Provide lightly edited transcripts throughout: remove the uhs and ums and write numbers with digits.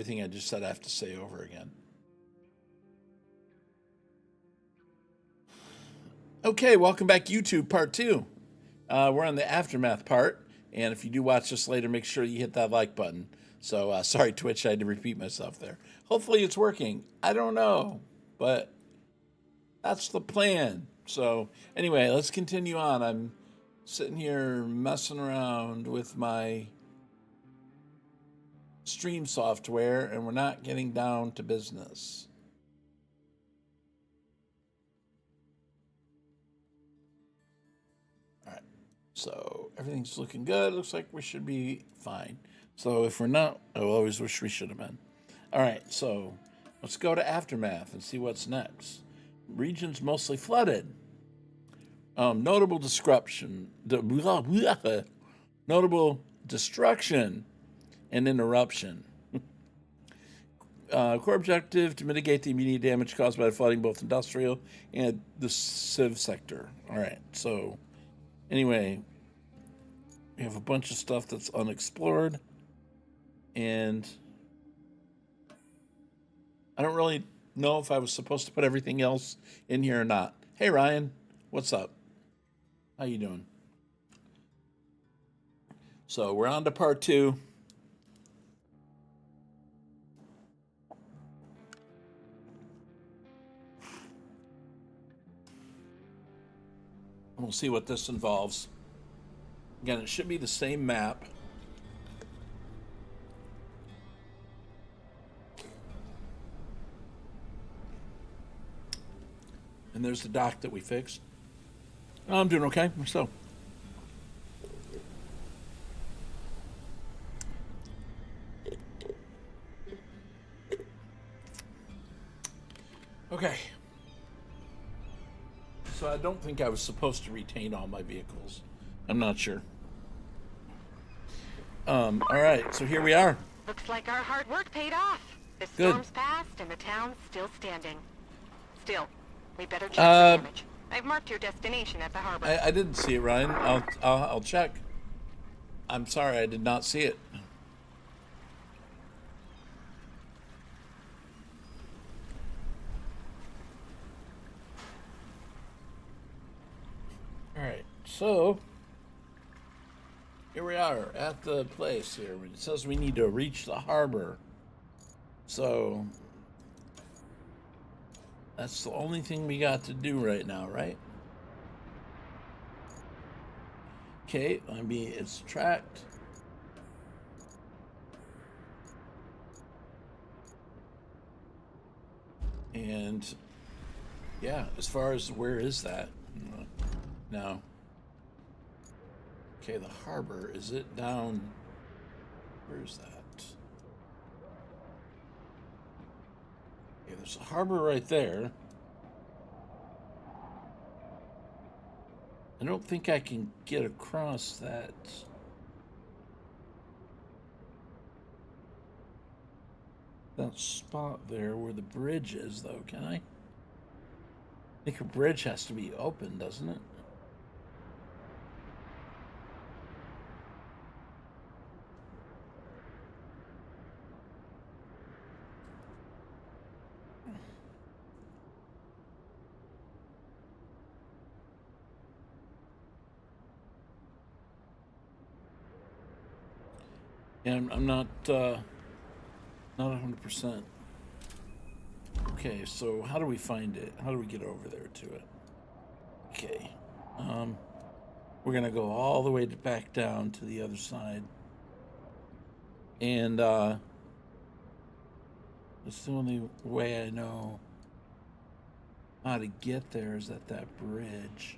everything I just said I have to say over again. Okay, welcome back, YouTube, part 2. We're on the aftermath part, and if you do watch this later, make sure you hit that like button. So, sorry, Twitch, I had to repeat myself there. Hopefully it's working. I don't know, but that's the plan. So, anyway, let's continue on. I'm sitting here messing around with my stream software, and we're not getting down to business. All right, so everything's looking good. Looks like we should be fine. So if we're not, I always wish we should have been. All right, so let's go to Aftermath and see what's next. Region's mostly flooded. Notable destruction, notable destruction and interruption. Core objective to mitigate the immediate damage caused by the flooding, both industrial and the civ sector. All right, so anyway, we have a bunch of stuff that's unexplored, and I don't really know if I was supposed to put everything else in here or not. Hey, Ryan, what's up? How you doing? So we're on to part 2. We'll see what this involves. Again, it should be the same map. And there's the dock that we fixed. I'm doing okay, so. Okay. So I don't think I was supposed to retain all my vehicles. I'm not sure. All right, so here we are. Looks like our hard work paid off. The Good. storm's passed and the town's still standing. Still, we better check for damage. I've marked your destination at the harbor. I didn't see it, Ryan. I'll check. I'm sorry, I did not see it. All right, so here we are at the place here. It says we need to reach the harbor. So that's the only thing we got to do right now, right? Okay, I mean, it's tracked. And yeah, as far as where is that? No. Okay, the harbor, is it down? Where's that? Okay, there's a harbor right there. I don't think I can get across that. That spot there where the bridge is, though, can I? I think a bridge has to be open, doesn't it? And I'm not 100%. Okay, so how do we find it? How do we get over there to it? Okay, we're gonna go all the way back down to the other side, and it's the only way I know how to get there is at that bridge.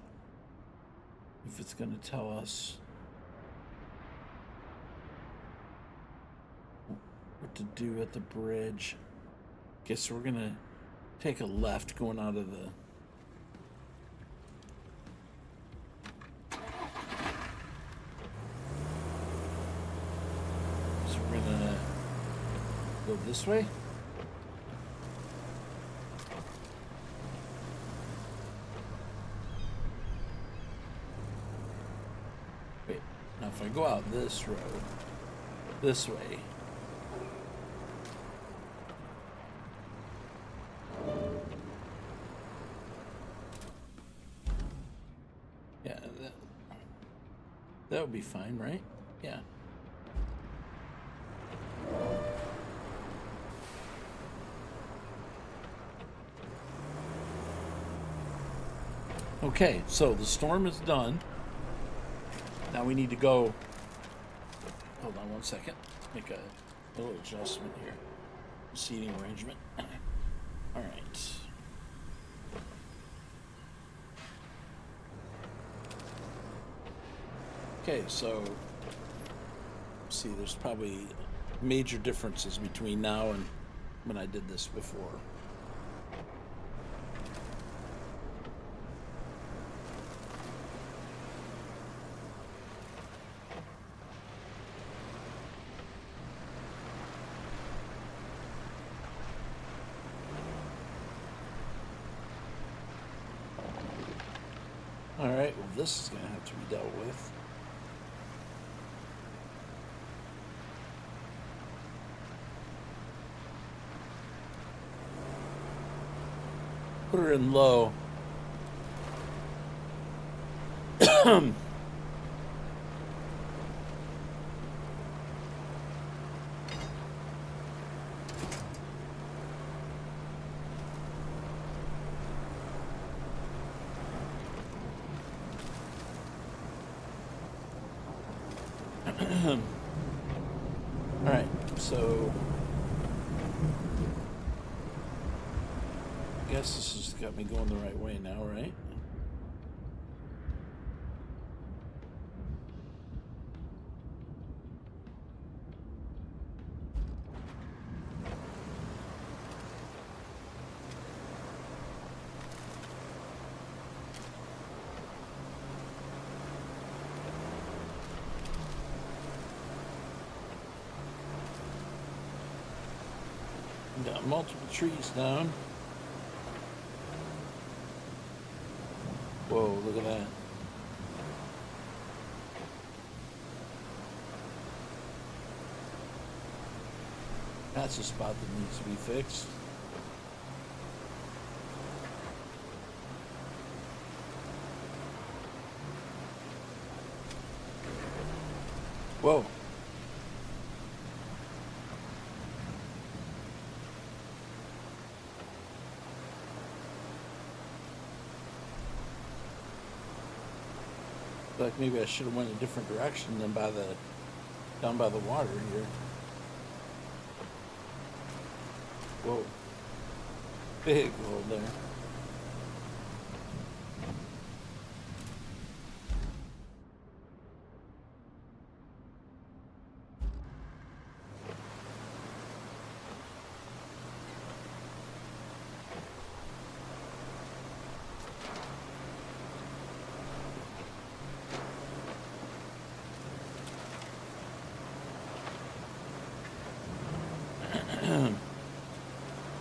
If it's gonna tell us what to do at the bridge. Okay, so we're gonna take a left going out of the... So we're gonna go this way. Wait, now if I go out this road, this way, That would be fine, right? Yeah. Okay, so the storm is done. Now we need to go. Hold on one second. Make a little adjustment here. Seating arrangement. All right. Okay, so see, there's probably major differences between now and when I did this before. All right, well, this is going to have to be dealt with. Put her in low. All right, so I guess this has got me going the right way now, right? Got multiple trees down. Whoa, look at that. That's a spot that needs to be fixed. Whoa. Like maybe I should have went a different direction than down by the water here. Whoa. Big hole there.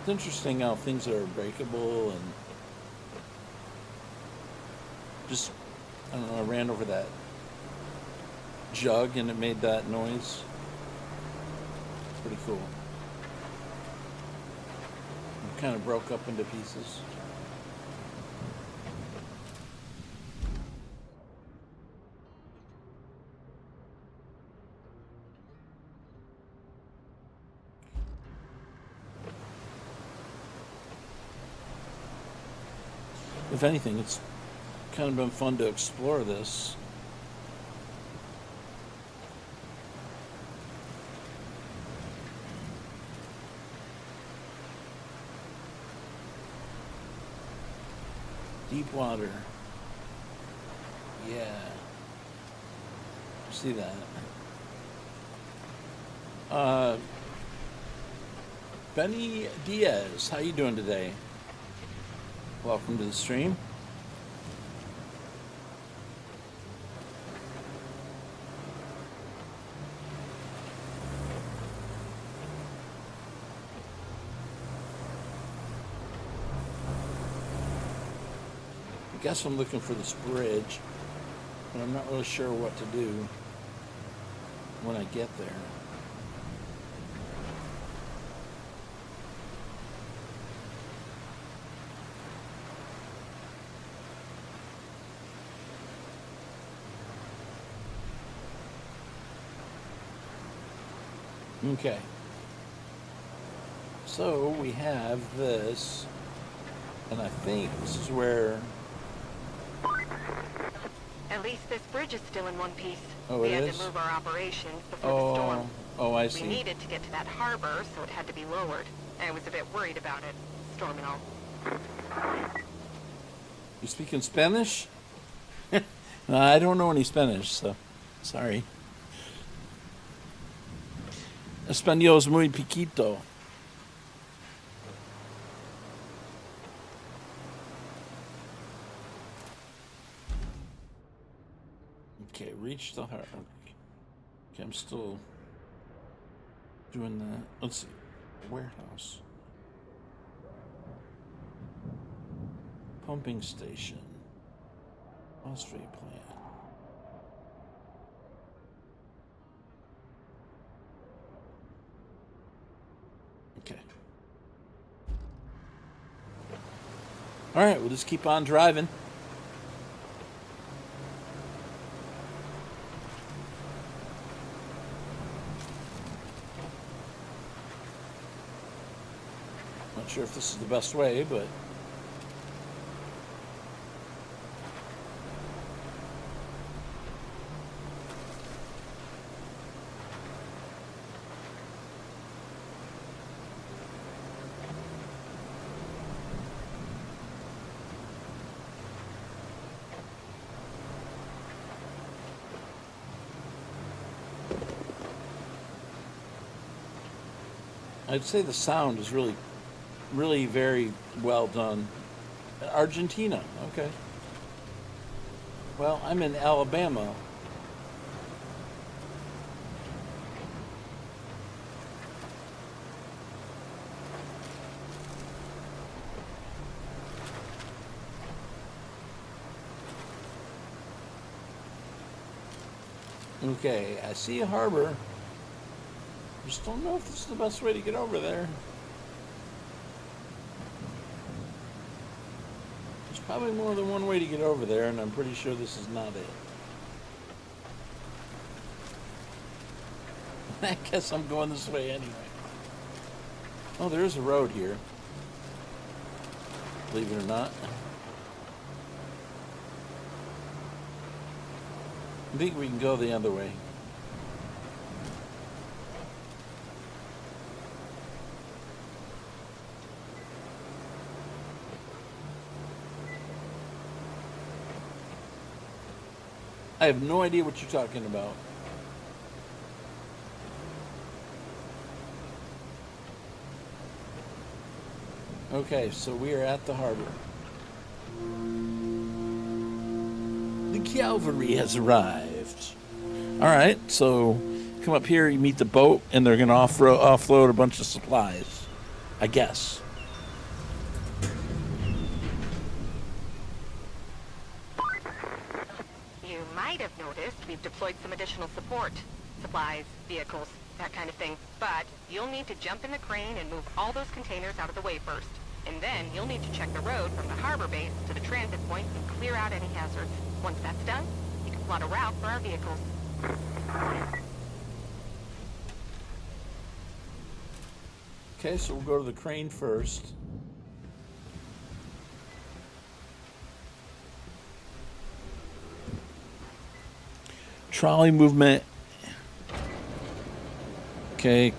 It's interesting how things are breakable and just, I don't know, I ran over that jug and it made that noise. Pretty cool. It kind of broke up into pieces. If anything, it's kind of been fun to explore this. Deep water. Yeah. See that. Benny Diaz, how you doing today? Welcome to the stream. I guess I'm looking for this bridge, but I'm not really sure what to do when I get there. Okay. So we have this, and I think this is where. At least this bridge is still in one piece. Oh, we it had is? to move our operations before the storm. Oh, I We see. needed to get to that harbor, so it had to be lowered. I was a bit worried about it, storm and all. You speaking Spanish? No, I don't know any Spanish, so sorry. Español es muy piquito. Okay, reach the harbor. Okay, I'm still doing that. Let's see. Warehouse. Pumping station. Phosphate plant. Okay. All right, we'll just keep on driving. Not sure if this is the best way, but I'd say the sound is really, really very well done. Argentina, okay. Well, I'm in Alabama. Okay, I see a harbor. Just don't know if this is the best way to get over there. There's probably more than one way to get over there, and I'm pretty sure this is not it. I guess I'm going this way anyway. Oh, there is a road here. Believe it or not. I think we can go the other way. I have no idea what you're talking about. Okay, so we are at the harbor. The cavalry has arrived. All right, so come up here, you meet the boat, and they're going to offload a bunch of supplies, I guess. You might have noticed we've deployed some additional support. Supplies, vehicles, that kind of thing. But you'll need to jump in the crane and move all those containers out of the way first. And then you'll need to check the road from the harbor base to the transit point and clear out any hazards. Once that's done, you can plot a route for our vehicles. Okay, so we'll go to the crane first. Trolley movement. Okay.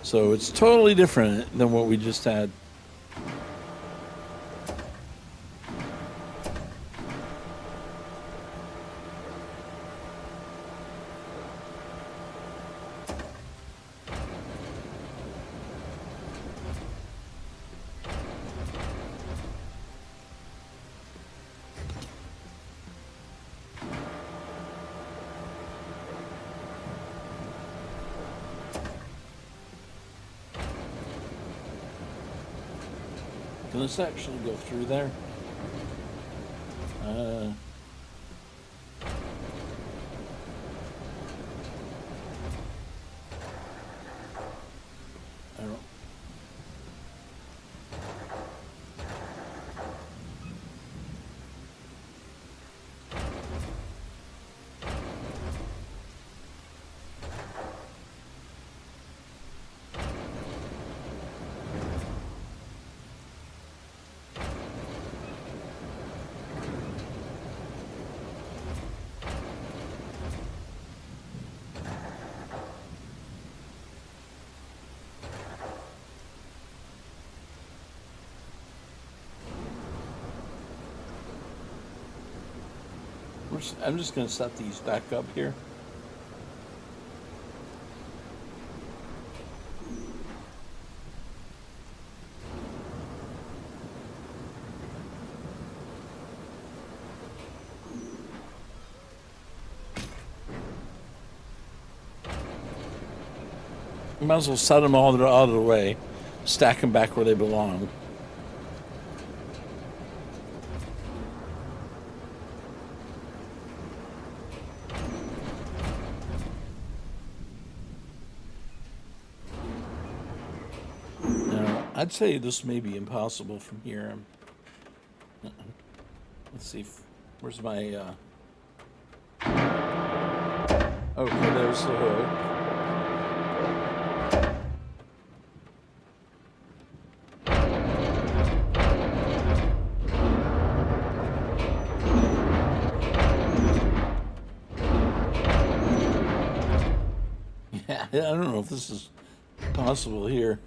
So it's totally different than what we just had. Can this actually go through there? I don't. I'm just going to set these back up here. Might as well set them all out of the way, stack them back where they belong. Now, I'd say this may be impossible from here. Let's see. Where's my... Okay, there's the hook. Yeah, I don't know if this is possible here.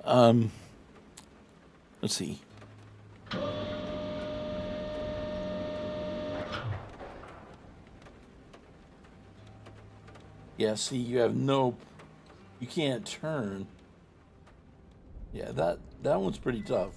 Let's see. Yeah, see, you can't turn. Yeah, that one's pretty tough.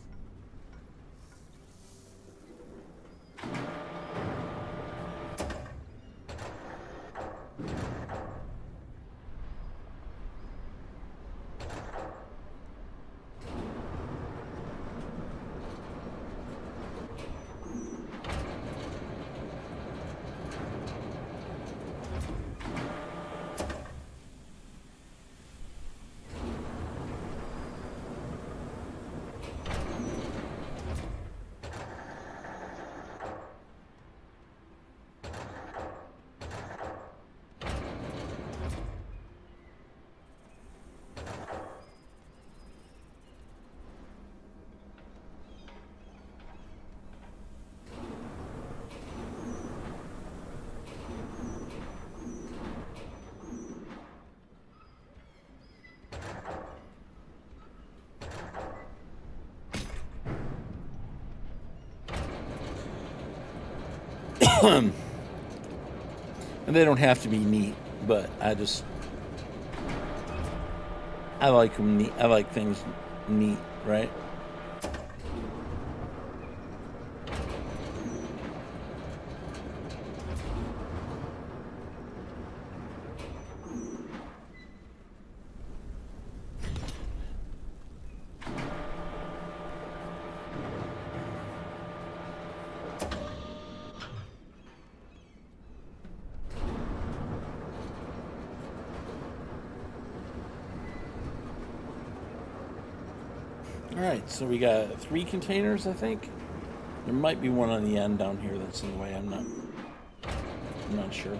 And they don't have to be neat, but I like them neat. I like things neat, right? All right, so we got 3 containers, I think. There might be one on the end down here that's in the way. I'm not sure.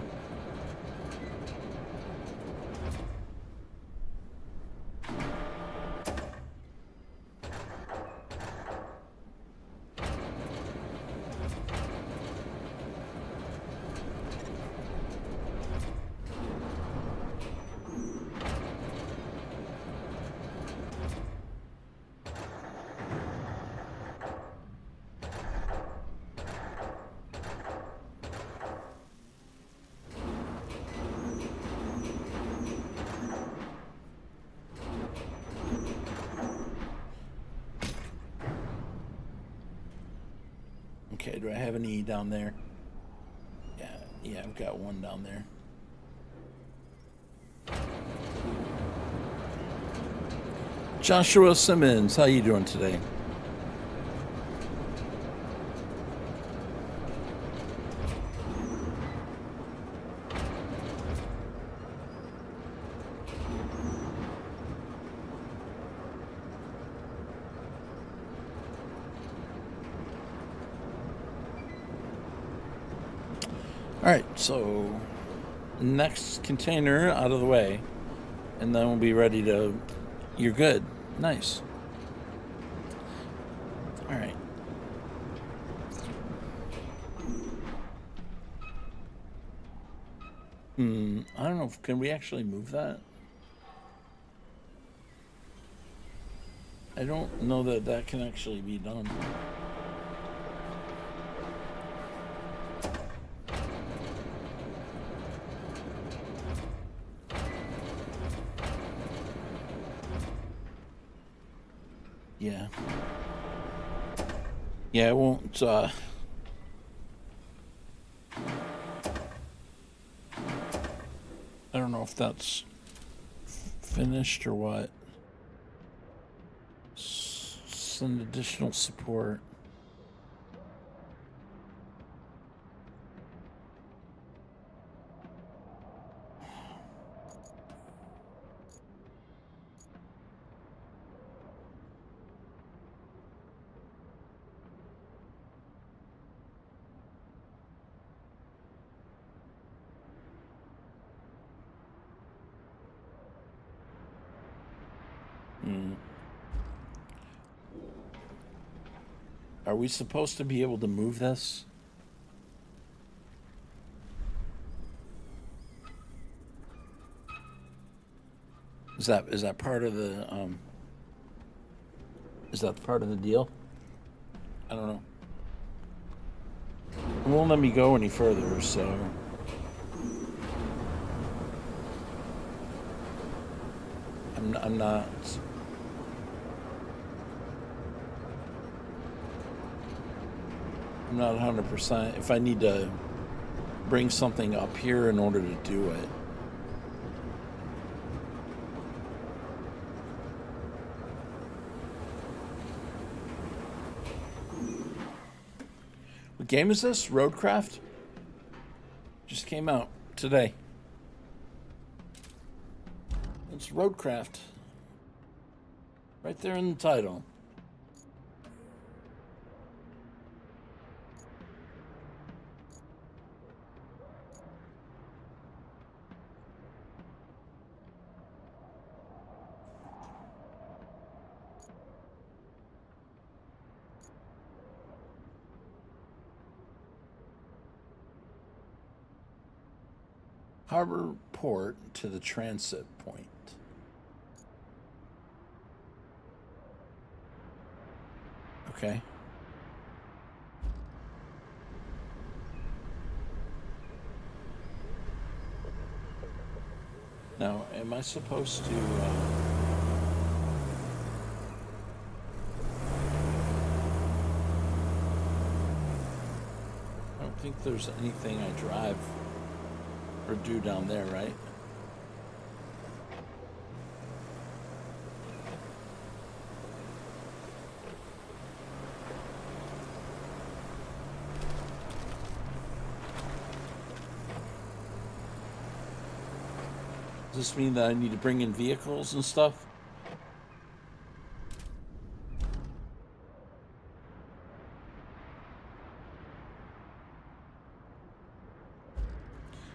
Okay, do I have any down there? Yeah, I've got one down there. Joshua Simmons, how you doing today? All right, so next container out of the way, and then we'll be ready to... You're good. Nice. All right. I don't know. Can we actually move that? I don't know that that can actually be done. Yeah. Yeah, it won't, I don't know if that's finished or what. Send additional support. Are we supposed to be able to move this? Is that part of the is that part of the deal? I don't know. It won't let me go any further, so I'm not. I'm not 100%. If I need to bring something up here in order to do it. What game is this? RoadCraft? Just came out today. It's RoadCraft. Right there in the title. Harbor port to the transit point. Okay. Now, am I supposed to... I don't think there's anything I drive or do down there, right? Does this mean that I need to bring in vehicles and stuff?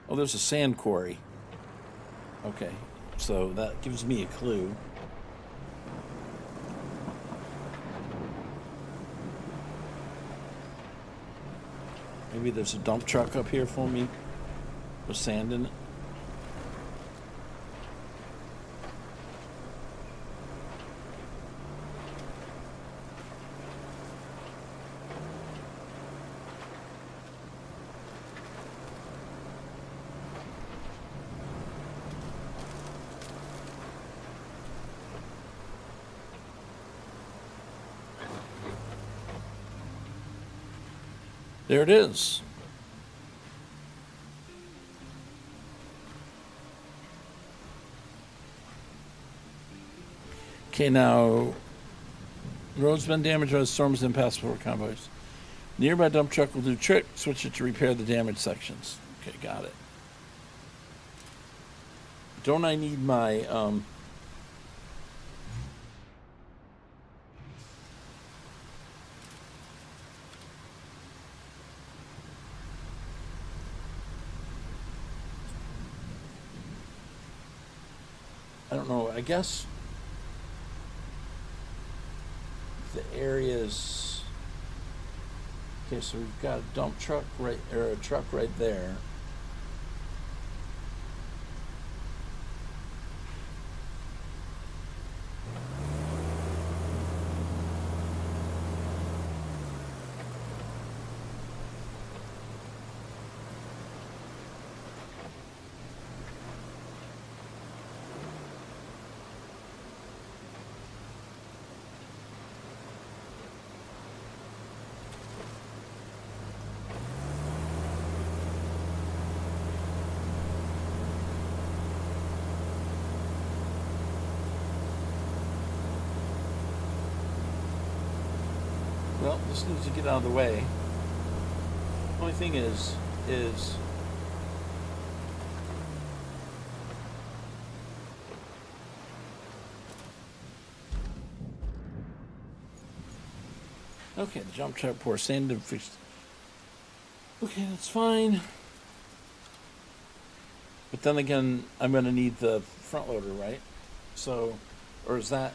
Oh, there's a sand quarry. Okay, so that gives me a clue. Maybe there's a dump truck up here for me with sand in it. There it is. Okay, now, road's been damaged by the storms and impassable convoys. Nearby dump truck will do trick, switch it to repair the damaged sections. Okay, got it. Don't I need my, I don't know, I guess the areas... Okay, so we've got a dump truck right, or a truck right there. This needs to get out of the way. Only thing is okay, the jump truck pour sand and fix. Okay, that's fine. But then again, I'm going to need the front loader, right? So, or is that?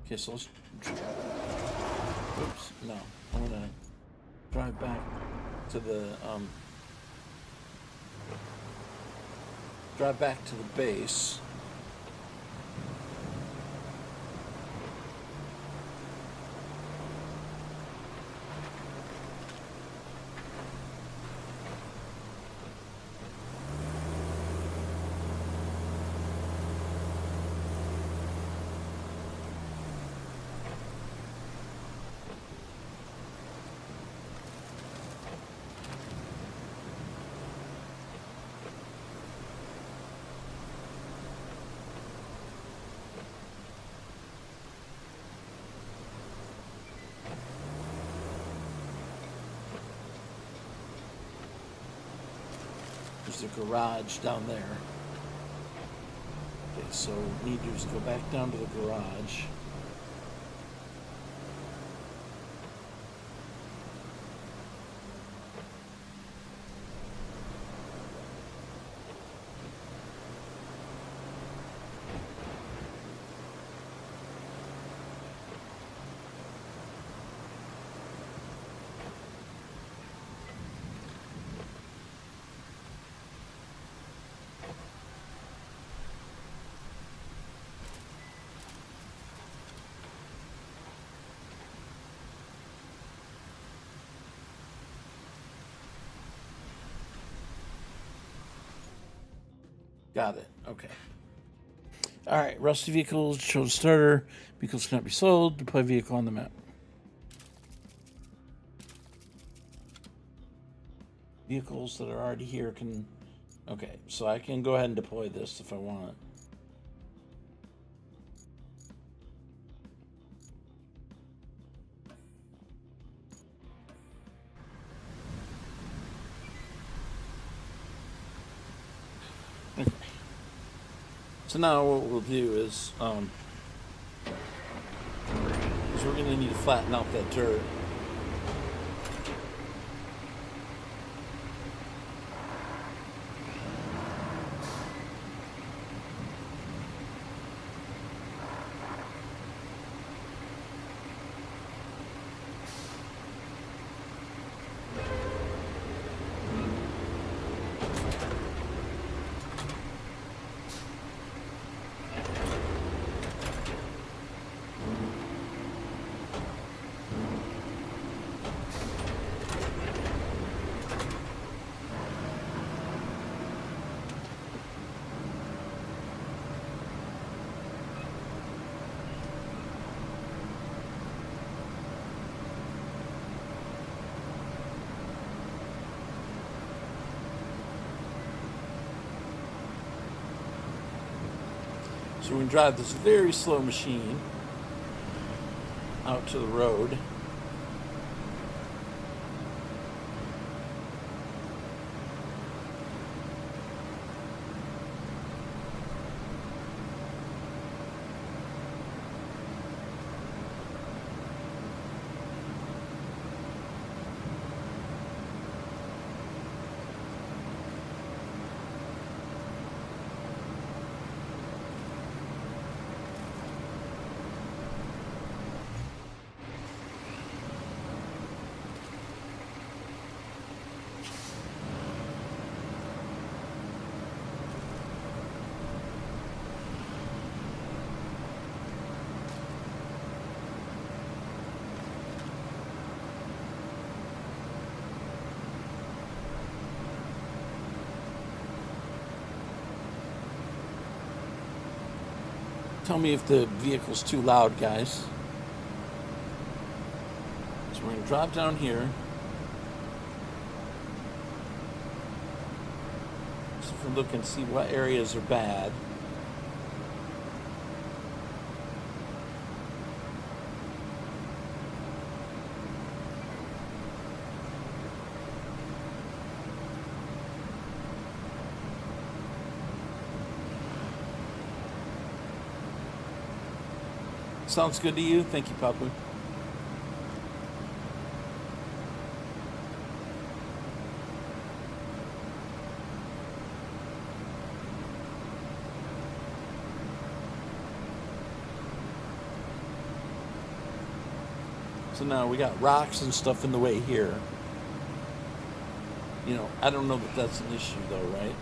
Okay, so let's. Oops, no. I'm going to drive back to the base. There's the garage down there. Okay, so we need to just go back down to the garage. Got it. Okay. All right. Rusty vehicles shows starter. Vehicles cannot be sold. Deploy vehicle on the map. Vehicles that are already here can. Okay, so I can go ahead and deploy this if I want. Okay. So now what we'll do is we're going to need to flatten out that dirt. So we can drive this very slow machine out to the road. Tell me if the vehicle's too loud, guys. So we're going to drop down here. So if we look and see what areas are bad. Sounds good to you? Thank you, Papu. So now we got rocks and stuff in the way here. You know, I don't know that that's an issue though, right?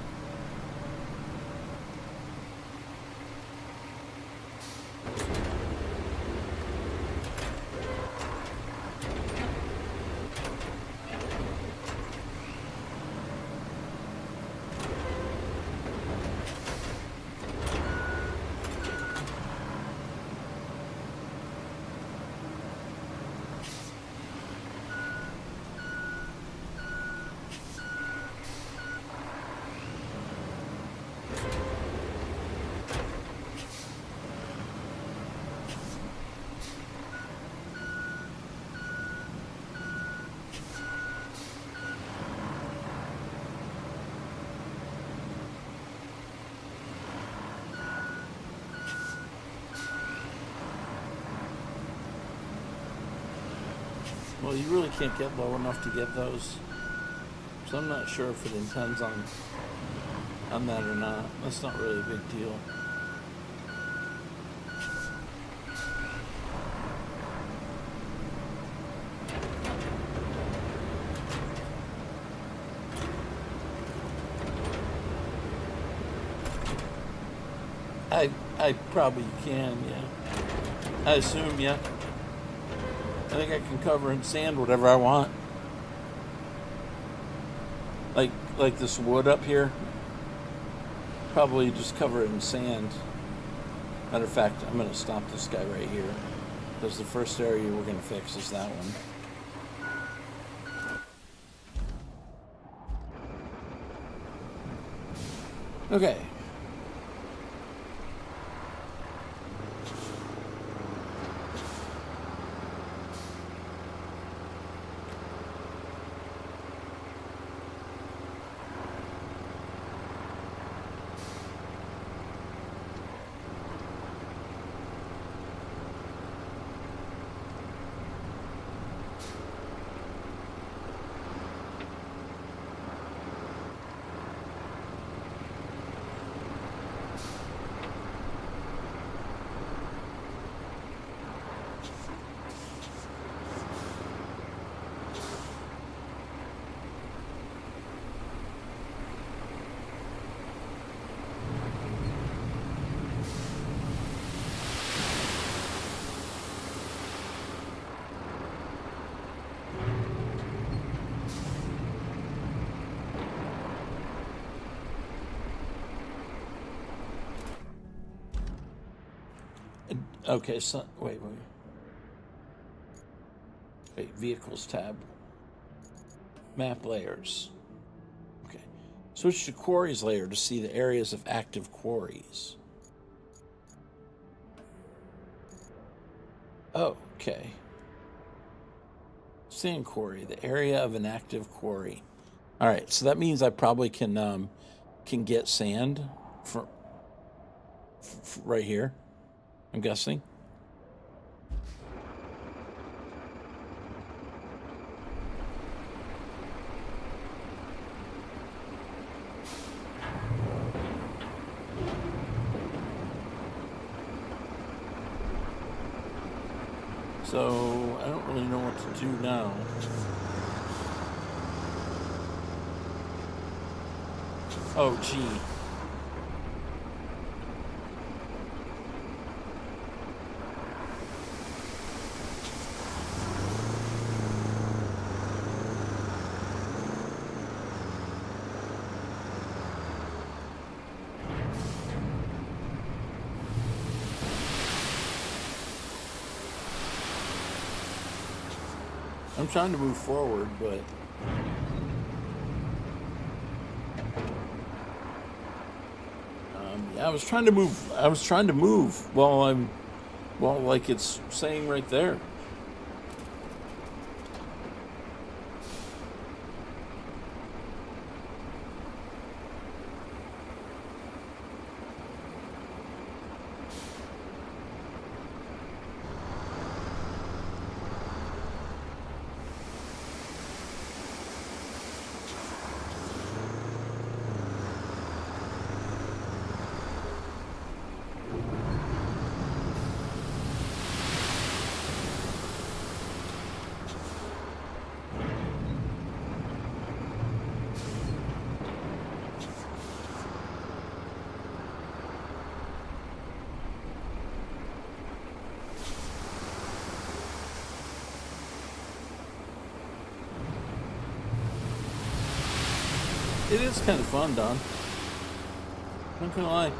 Well, you really can't get low enough to get those. So I'm not sure if it intends on that or not. That's not really a big deal. I probably can, yeah. I assume, yeah. I think I can cover in sand whatever I want. Like this wood up here. Probably just cover it in sand. Matter of fact, I'm going to stop this guy right here. Because the first area we're going to fix is that one. Okay. Okay, so wait. Vehicles tab. Map layers. Okay. Switch to quarries layer to see the areas of active quarries. Oh, okay. Sand quarry, the area of an active quarry. All right, so that means I probably can get sand from right here. I'm guessing. So I don't really know what to do now. Oh, gee. I'm trying to move forward, but yeah, I was trying to move. I was trying to move well, like it's saying right there. It is kind of fun, Don. Not gonna lie.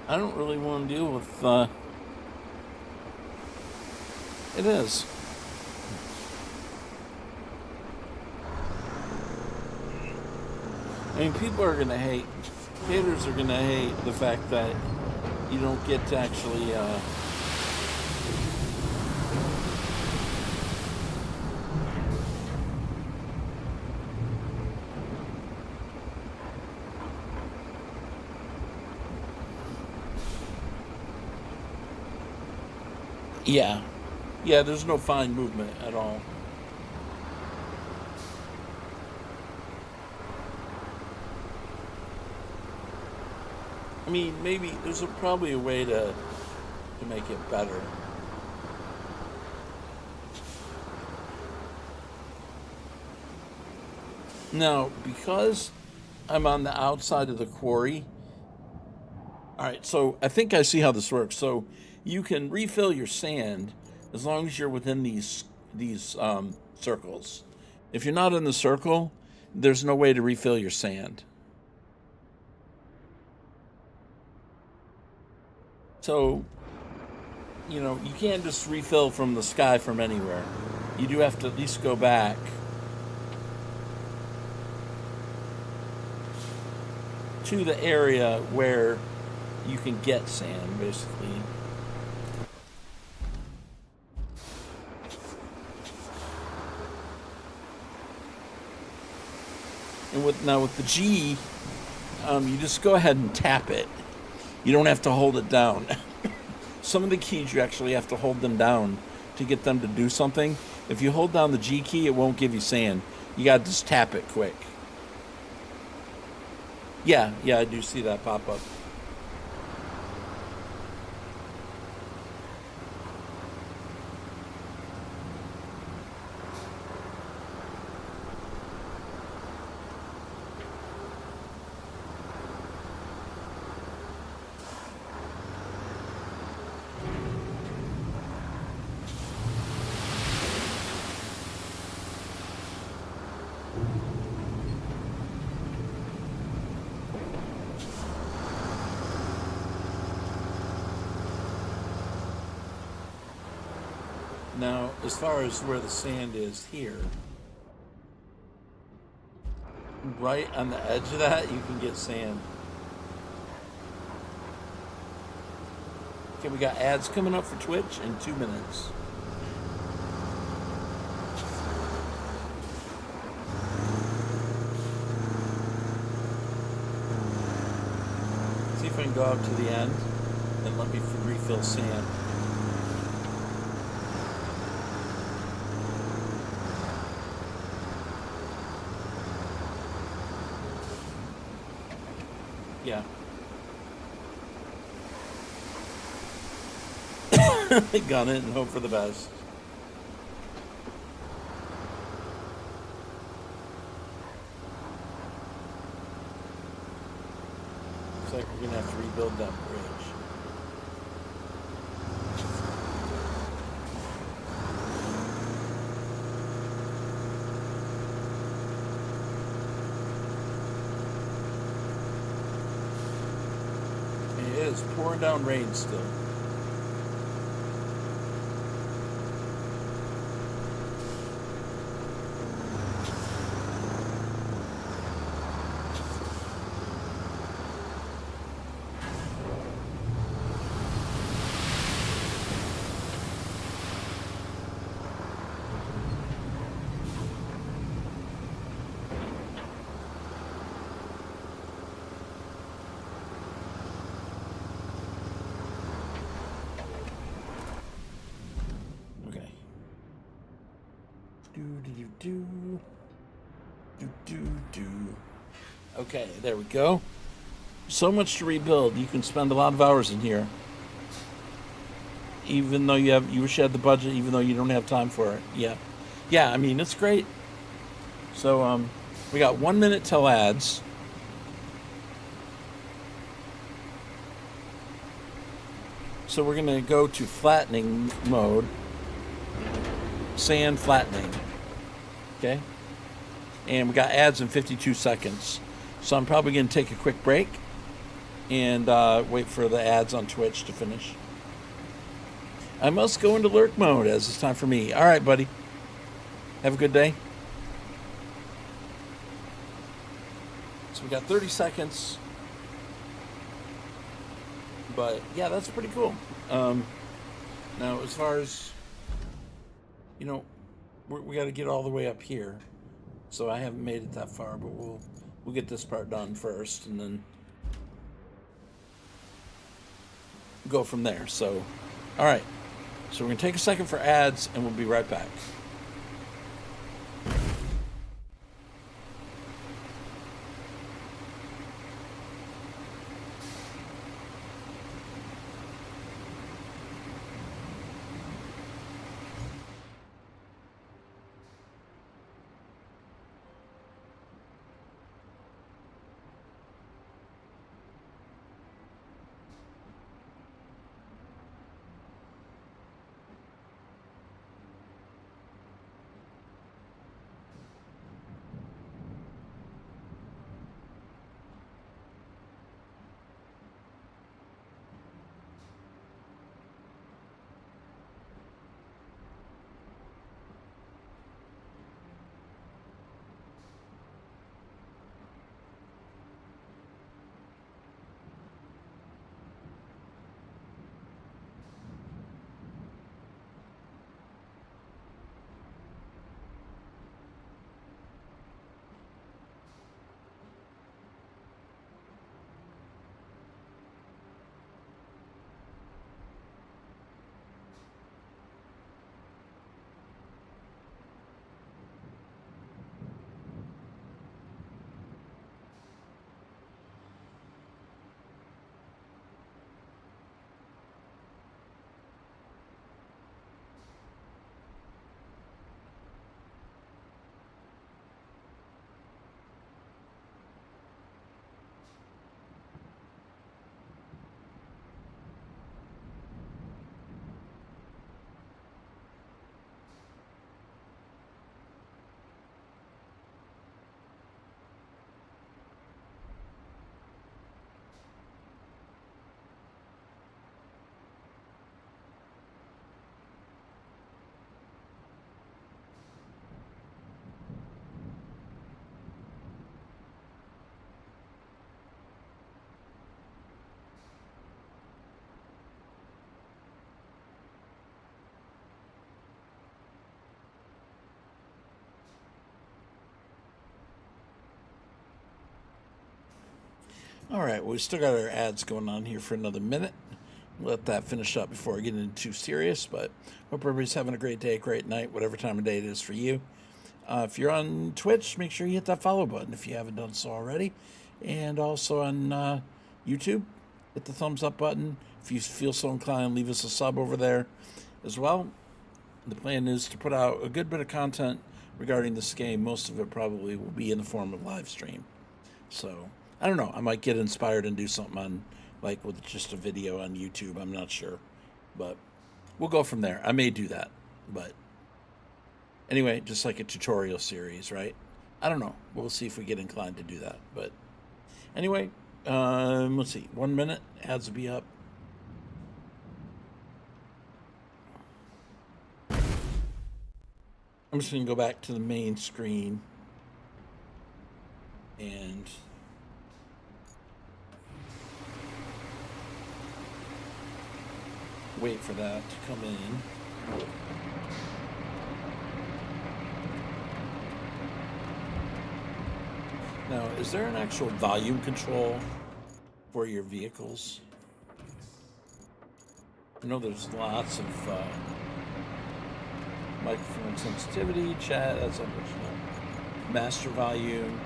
I don't really want to deal with. It is. I mean, people are gonna hate. Haters are gonna hate the fact that you don't get to actually. Yeah. Yeah, there's no fine movement at all. I mean, maybe there's probably a way to make it better. Now, because I'm on the outside of the quarry, all right, so I think I see how this works. So you can refill your sand as long as you're within these circles. If you're not in the circle, there's no way to refill your sand. So, you can't just refill from the sky from anywhere. You do have to at least go back to the area where you can get sand, basically. And with the G, you just go ahead and tap it. You don't have to hold it down. Some of the keys you actually have to hold them down to get them to do something. If you hold down the G key, it won't give you sand. You gotta just tap it quick. Yeah, I do see that pop up. Now, as far as where the sand is here, right on the edge of that, you can get sand. Okay, we got ads coming up for Twitch in 2 minutes. See if I can go out to the end and let me refill sand. Yeah. Gun it and hope for the best. Looks like we're gonna have to rebuild that bridge. It is pouring down rain still. Okay, there we go. So much to rebuild. You can spend a lot of hours in here, even though you wish you had the budget, even though you don't have time for it. Yeah. I mean, it's great. So we got 1 minute till ads. So we're gonna go to flattening mode. Sand flattening. Okay. And we got ads in 52 seconds. So I'm probably going to take a quick break and wait for the ads on Twitch to finish. I must go into lurk mode as it's time for me. All right, buddy. Have a good day. So we got 30 seconds. But yeah, that's pretty cool. Now, as far as, we got to get all the way up here. So I haven't made it that far, but we'll get this part done first and then go from there. So, all right. So we're going to take a second for ads and we'll be right back. All right, well, we still got our ads going on here for another minute. Let that finish up before I get into too serious, but hope everybody's having a great day, great night, whatever time of day it is for you. If you're on Twitch, make sure you hit that follow button if you haven't done so already. And also on YouTube, hit the thumbs up button. If you feel so inclined, leave us a sub over there as well. The plan is to put out a good bit of content regarding this game. Most of it probably will be in the form of live stream. So, I don't know. I might get inspired and do something on, like, with just a video on YouTube. I'm not sure. But we'll go from there. I may do that. But anyway, just like a tutorial series, right? I don't know. We'll see if we get inclined to do that. But anyway, Let's see. 1 minute. Ads will be up. I'm just going to go back to the main screen and wait for that to come in. Now, is there an actual volume control for your vehicles? I know there's lots of microphone sensitivity, chat, that's unfortunate. Master volume.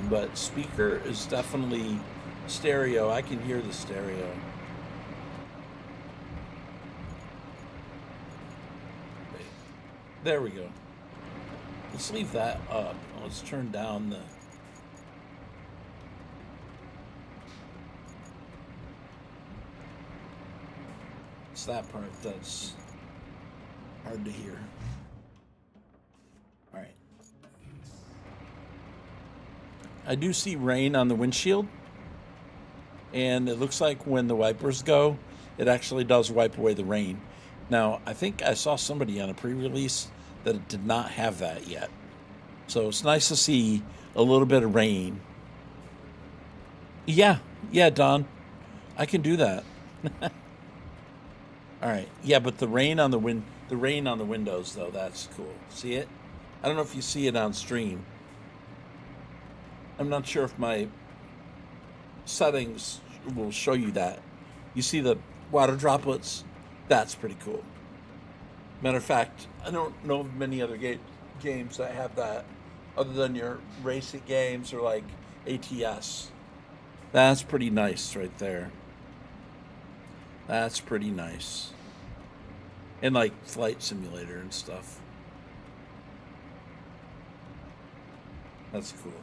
But speaker is definitely stereo. I can hear the stereo. Wait. There we go. Let's leave that up. Let's turn down the... It's that part that's hard to hear. All right. I do see rain on the windshield. And it looks like when the wipers go, it actually does wipe away the rain. Now, I think I saw somebody on a pre-release that it did not have that yet. So it's nice to see a little bit of rain. Yeah, Don. I can do that. All right. Yeah, but the rain on the windows though, that's cool. See it? I don't know if you see it on stream. I'm not sure if my settings will show you that. You see the water droplets? That's pretty cool. Matter of fact, I don't know of many other games that have that other than your racing games or like ATS. That's pretty nice right there. That's pretty nice. And like Flight Simulator and stuff. That's cool.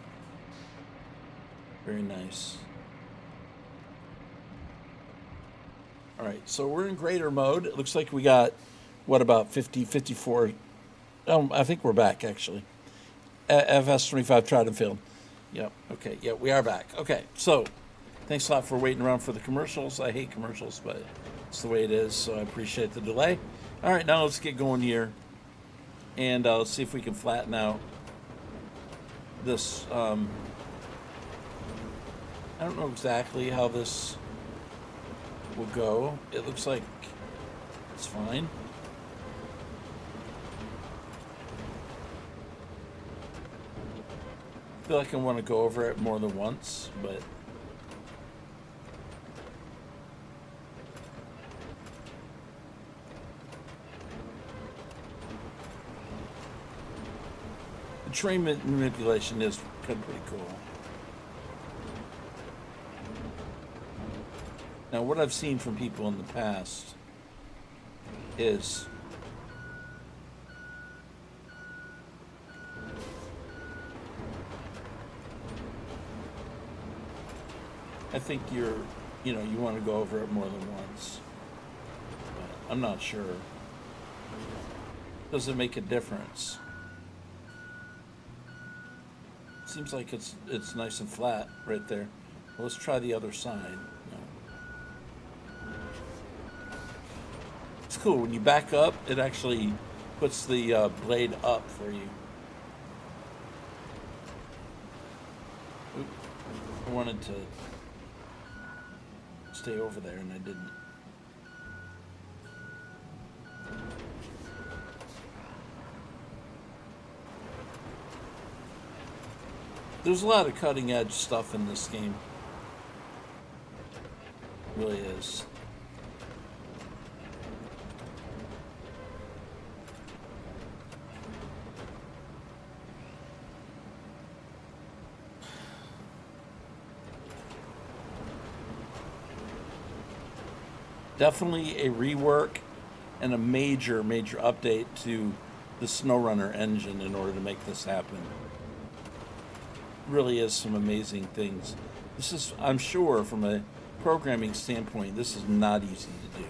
Very nice. All right, so we're in greater mode. It looks like we got, what, about 50, 54. I think we're back, actually. FS25 tried and failed. Yep, okay, yeah, we are back. Okay, so thanks a lot for waiting around for the commercials. I hate commercials, but it's the way it is, so I appreciate the delay. All right, now let's get going here. And let's see if we can flatten out this. I don't know exactly how this will go. It looks like it's fine. I feel like I want to go over it more than once, but the train manipulation is pretty cool. Now, what I've seen from people in the past is I think you want to go over it more than once. But I'm not sure. Does it make a difference? Seems like it's nice and flat right there. Well, let's try the other side. It's cool. When you back up, it actually puts the blade up for you. Oop. I wanted to stay over there and I didn't. There's a lot of cutting edge stuff in this game. It really is. Definitely a rework and a major update to the SnowRunner engine in order to make this happen. Really is some amazing things. This is, I'm sure, from a programming standpoint, this is not easy to do.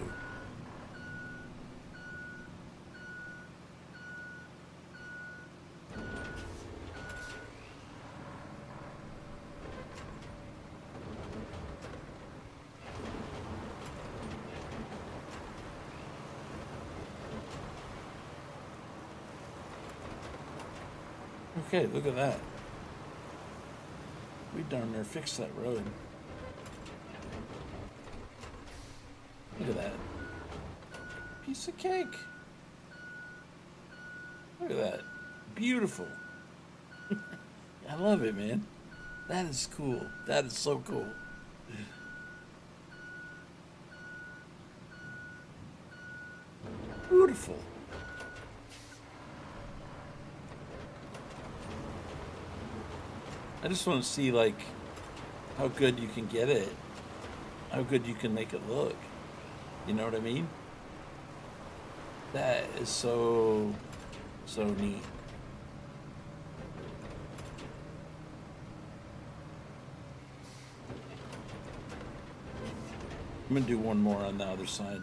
Okay, look at that. We darn near fixed that road. Look at that. Piece of cake. Look at that. Beautiful. I love it, man. That is cool. That is so cool. Beautiful. I just want to see, like, how good you can get it. How good you can make it look. You know what I mean? That is so neat. I'm gonna do one more on the other side.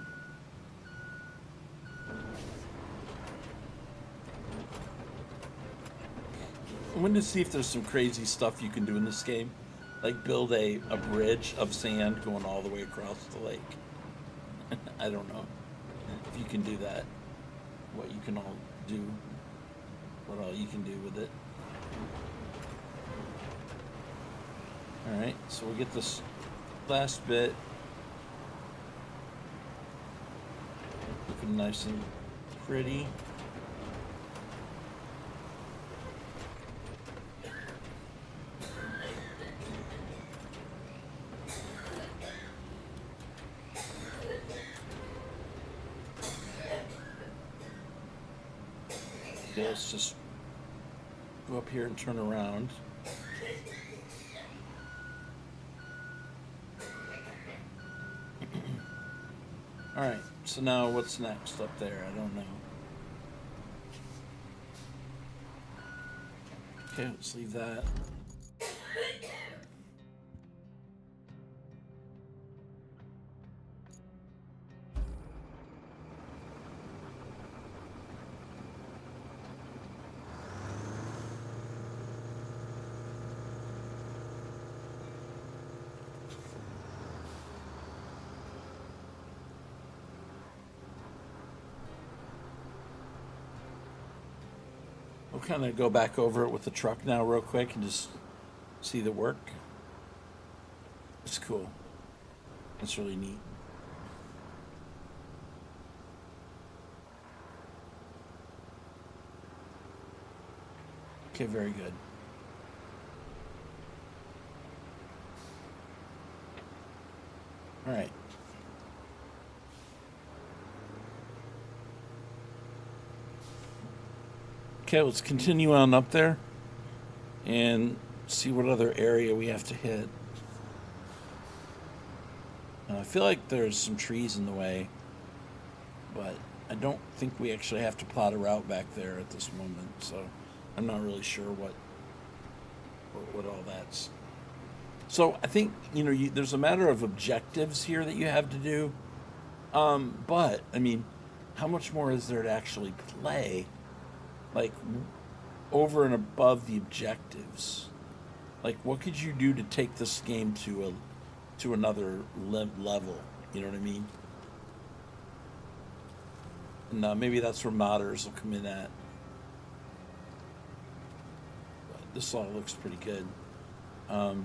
I'm going to see if there's some crazy stuff you can do in this game. Like build a bridge of sand going all the way across the lake. I don't know if you can do that. What you can all do. What all you can do with it. Alright, so we'll get this last bit looking nice and pretty. Okay, let's just go up here and turn around. Alright, so now what's next up there? I don't know. Okay, let's leave that. We'll kind of go back over it with the truck now real quick and just see the work. It's cool. It's really neat. Okay, very good. All right. Okay, let's continue on up there and see what other area we have to hit. I feel like there's some trees in the way, but I don't think we actually have to plot a route back there at this moment, so I'm not really sure what all that's. So I think, there's a matter of objectives here that you have to do, but, I mean, how much more is there to actually play? Like, over and above the objectives, like, what could you do to take this game to another level? You know what I mean? And maybe that's where modders will come in at. But this all looks pretty good. Okay,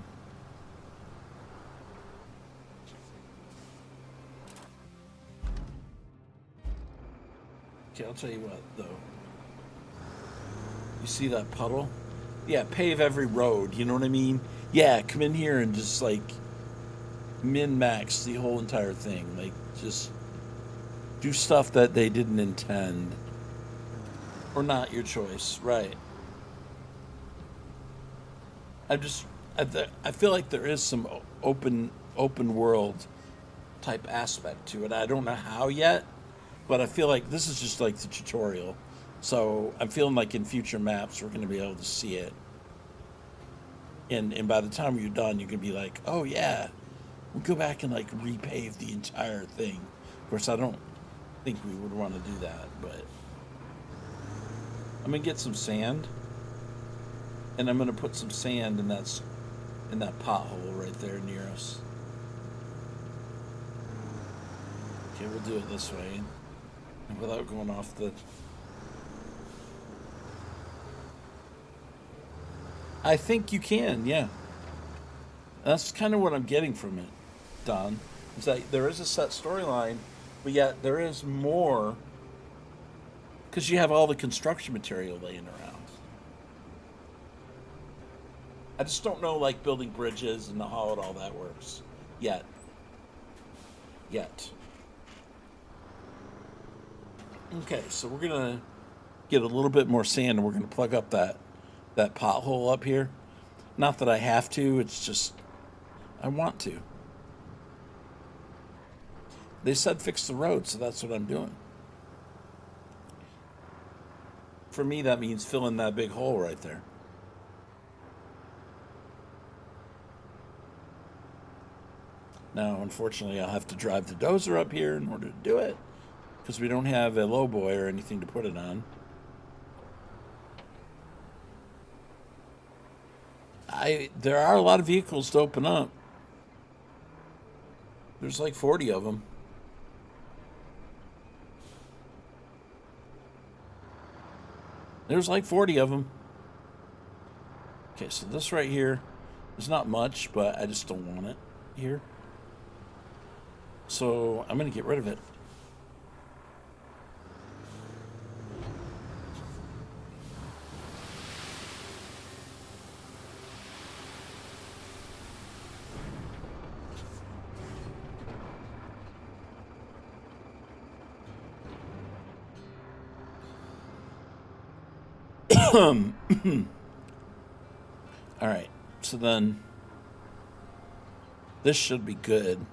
I'll tell you what, though. You see that puddle? Yeah, pave every road, you know what I mean? Yeah, come in here and just, like, min-max the whole entire thing. Like, just do stuff that they didn't intend. Or not your choice, right. I feel like there is some open world type aspect to it. I don't know how yet, but I feel like this is just like the tutorial. So I'm feeling like in future maps we're going to be able to see it. And by the time you're done, you can be like, oh yeah, we'll go back and like repave the entire thing. Of course, I don't think we would want to do that, but I'm going to get some sand. And I'm going to put some sand in that pothole right there near us. Okay, we'll do it this way. And without going off the... I think you can, yeah. That's kind of what I'm getting from it, Don. Is that there is a set storyline, but yet there is more because you have all the construction material laying around. I just don't know, like building bridges and how all that works yet. Yet. Okay, so we're gonna get a little bit more sand, and we're gonna plug up that pothole up here. Not that I have to; it's just I want to. They said fix the road, so that's what I'm doing. For me, that means fill in that big hole right there. Now, unfortunately, I'll have to drive the dozer up here in order to do it because we don't have a lowboy or anything to put it on. There are a lot of vehicles to open up. There's like 40 of them. There's like 40 of them. Okay, so this right here is not much, but I just don't want it here. So I'm going to get rid of it. All right, so then this should be good.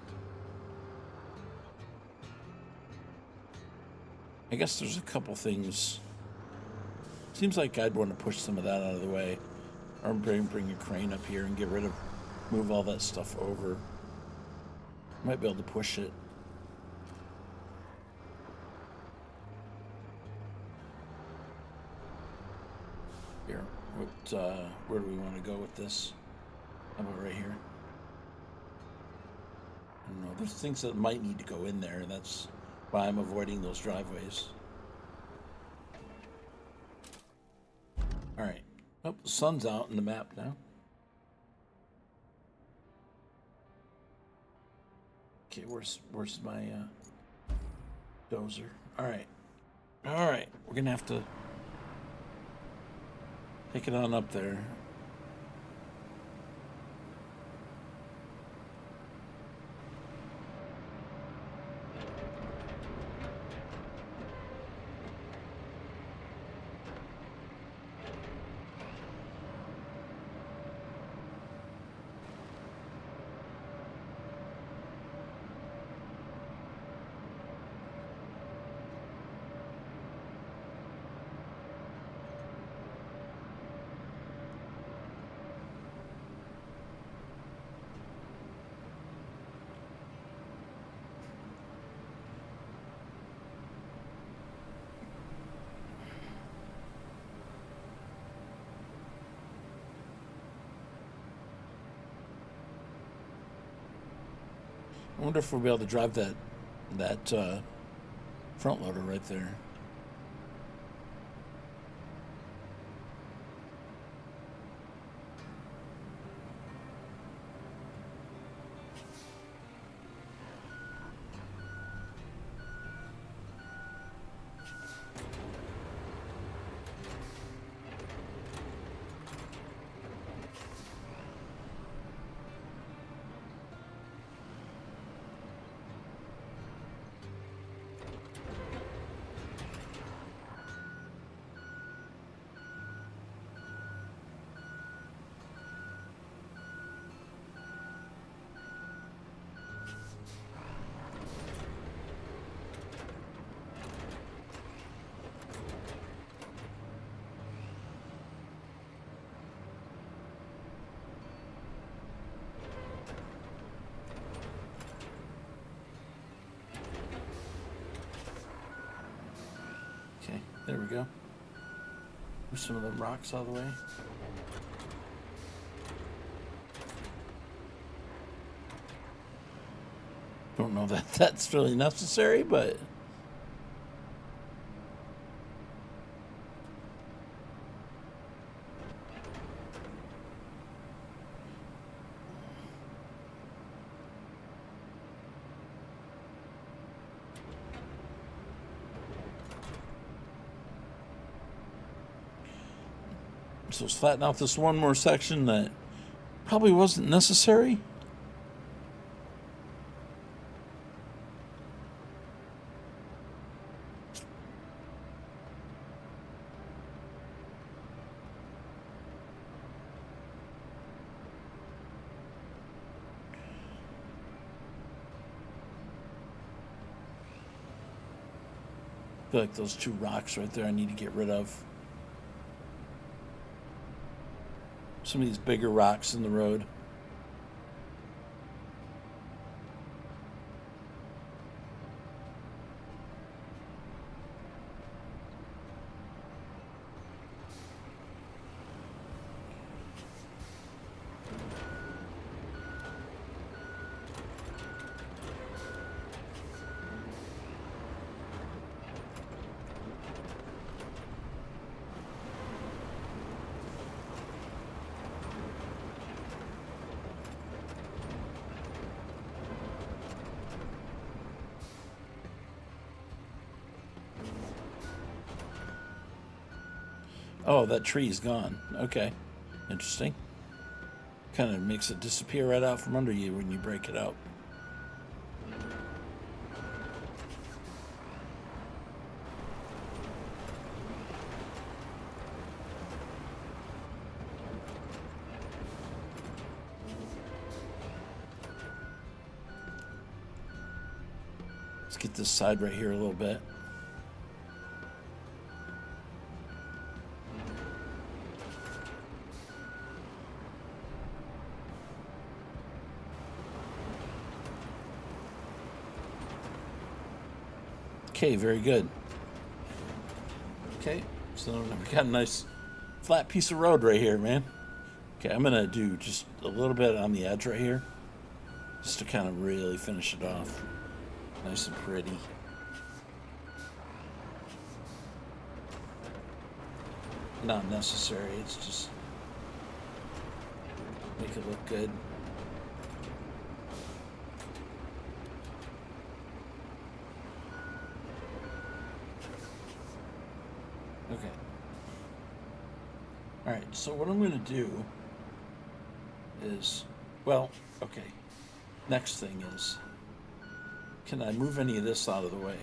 I guess there's a couple things. Seems like I'd want to push some of that out of the way, or bring a crane up here and move all that stuff over. Might be able to push it. Here, where do we want to go with this? How about right here? I don't know. There's things that might need to go in there. That's why I'm avoiding those driveways. All right. Oh, the sun's out in the map now. Okay, where's my dozer? All right. We're gonna have to take it on up there. I wonder if we'll be able to drive that front loader right there. Okay, there we go. Move some of the rocks out of the way. Don't know that that's really necessary, but So let's flatten out this one more section that probably wasn't necessary. I feel like those 2 rocks right there I need to get rid of. Some of these bigger rocks in the road. Oh, that tree's gone. Okay. Interesting. Kind of makes it disappear right out from under you when you break it out. Let's get this side right here a little bit. Okay, very good. Okay, so we got a nice flat piece of road right here, man. Okay, I'm gonna do just a little bit on the edge right here, just to kind of really finish it off. Nice and pretty. Not necessary, it's just make it look good. Okay. Alright, so what I'm going to do is, well, okay. Next thing is, can I move any of this out of the way?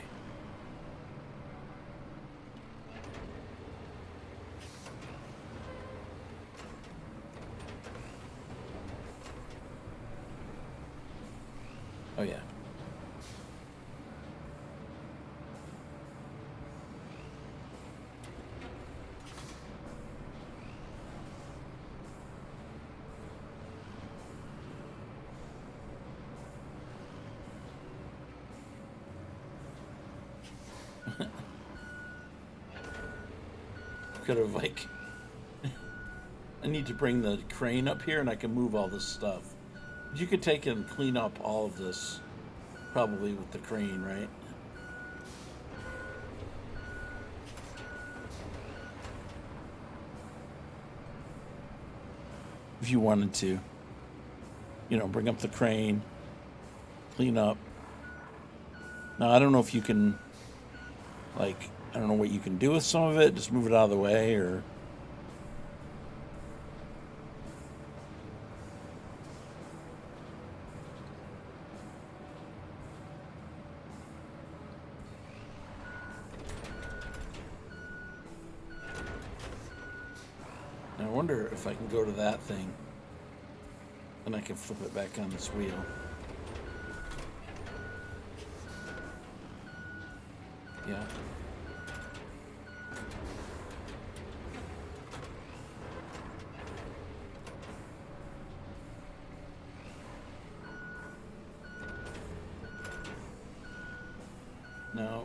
Oh, yeah. Could have, like, I need to bring the crane up here and I can move all this stuff. You could take and clean up all of this, probably with the crane, right? If you wanted to, you know, bring up the crane, clean up. Now, I don't know if you can, like, I don't know what you can do with some of it, just move it out of the way, or... Now, I wonder if I can go to that thing, and I can flip it back on this wheel. Yeah. Now,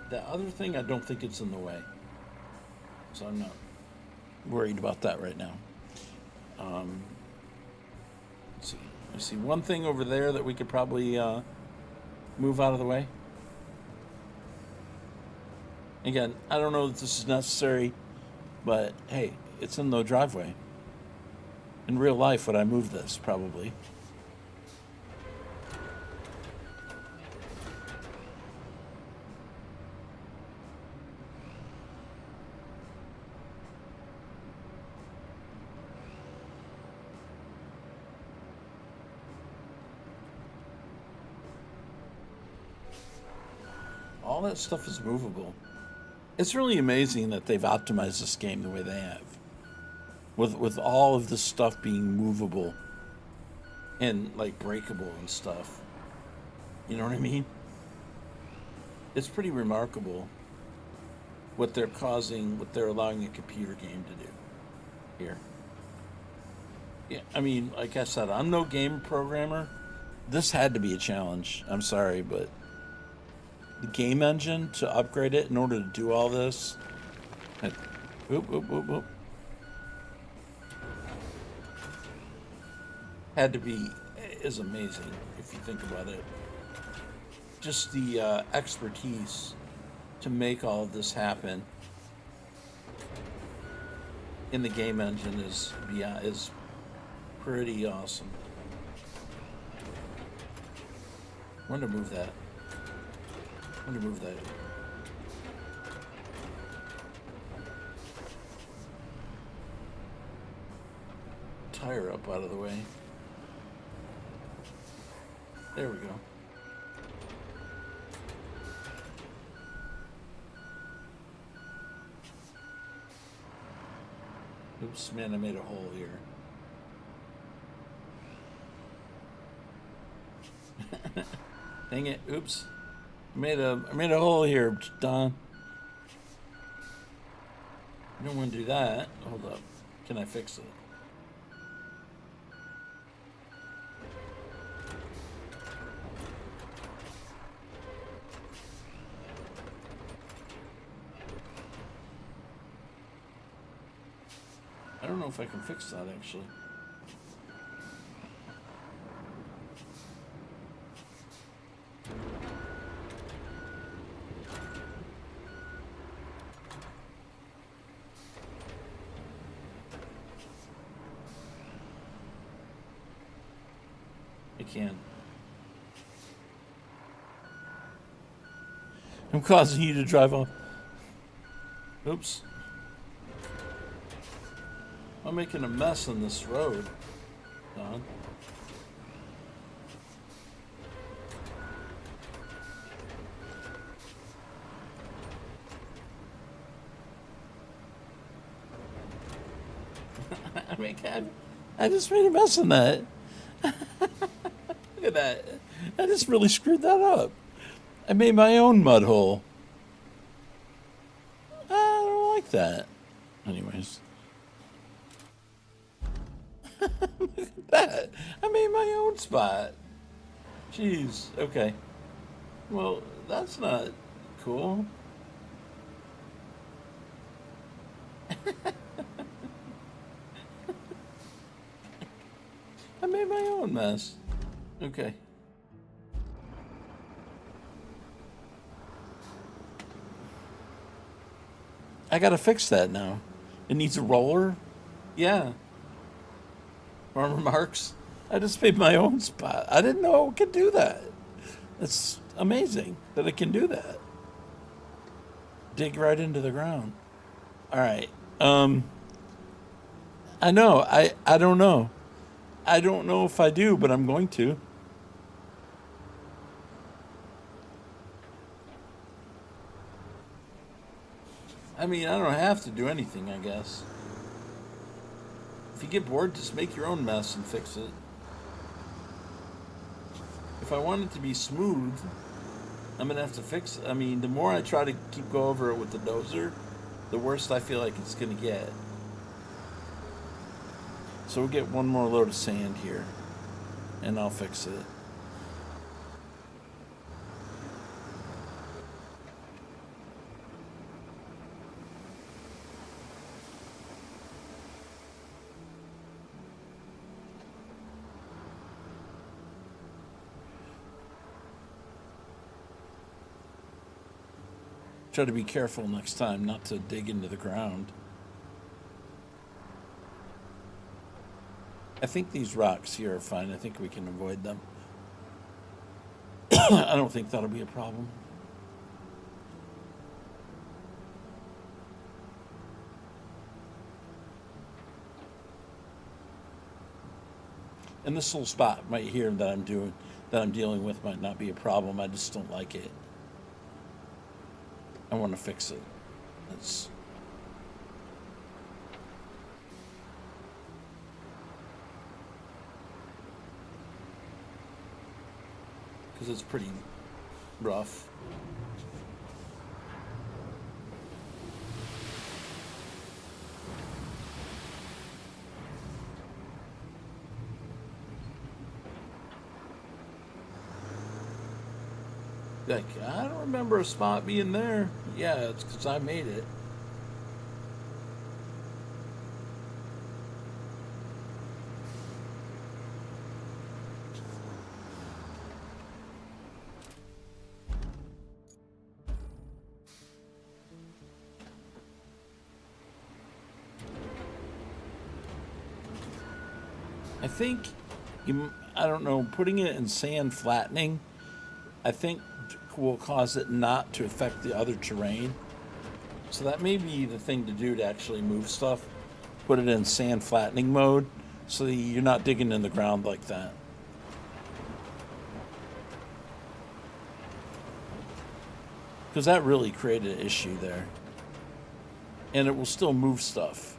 the other thing, I don't think it's in the way. So I'm not worried about that right now. Let's see. I see one thing over there that we could probably move out of the way. Again, I don't know that this is necessary, but hey, it's in the driveway. In real life, would I move this? Probably. All that stuff is movable. It's really amazing that they've optimized this game the way they have. With all of this stuff being movable and like breakable and stuff. You know what I mean? It's pretty remarkable what they're allowing a computer game to do here. Yeah, I mean, like I said, I'm no game programmer. This had to be a challenge. I'm sorry, but the game engine to upgrade it in order to do all this. Oop, oop, oop, oop. Had to be is amazing if you think about it. Just the expertise to make all of this happen in the game engine is pretty awesome. I want to move that. I want to move that. Tire up out of the way. There we go. Oops, man, I made a hole here. Dang it, oops. I made a hole here, Don. I don't want to do that. Hold up. Can I fix it? I don't know if I can fix that actually. I can. I'm causing you to drive off. Oops. I'm making a mess on this road, Don. I mean, I just made a mess on that. Look at that. I just really screwed that up. I made my own mud hole. I don't like that. Anyways. Look at that. I made my own spot. Jeez. Okay. Well, that's not cool. I made my own mess. Okay. I gotta fix that now. It needs a roller? Yeah. Farmer Marks. I just made my own spot. I didn't know it could do that. It's amazing that it can do that. Dig right into the ground. All right. I know. I don't know. I don't know if I do, but I'm going to. I mean, I don't have to do anything, I guess. If you get bored, just make your own mess and fix it. If I want it to be smooth, I'm going to have to fix it. I mean, the more I try to go over it with the dozer, the worse I feel like it's going to get. So we'll get one more load of sand here, and I'll fix it. Try to be careful next time not to dig into the ground. I think these rocks here are fine. I think we can avoid them. I don't think that'll be a problem. And this little spot right here that I'm dealing with might not be a problem. I just don't like it. I want to fix it. It's because it's pretty rough. Like, I don't remember a spot being there. Yeah, it's because I made it. I think, I don't know, putting it in sand flattening, I think will cause it not to affect the other terrain. So that may be the thing to do to actually move stuff. Put it in sand flattening mode so that you're not digging in the ground like that. Because that really created an issue there. And it will still move stuff.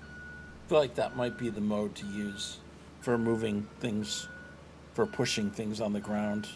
I feel like that might be the mode to use for moving things, for pushing things on the ground.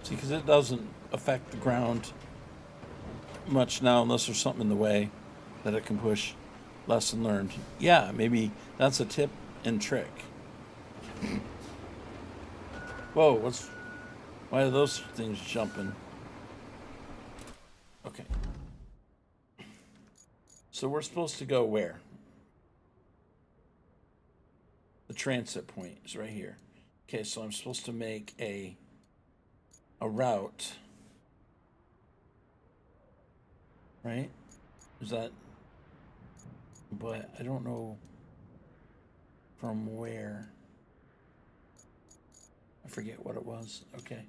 See, because it doesn't affect the ground much now unless there's something in the way that it can push. Lesson learned. Yeah, maybe that's a tip and trick. Whoa, why are those things jumping? Okay. So we're supposed to go where? The transit point is right here. Okay, so I'm supposed to make a route, right? Is that, but I don't know from where. I forget what it was. Okay.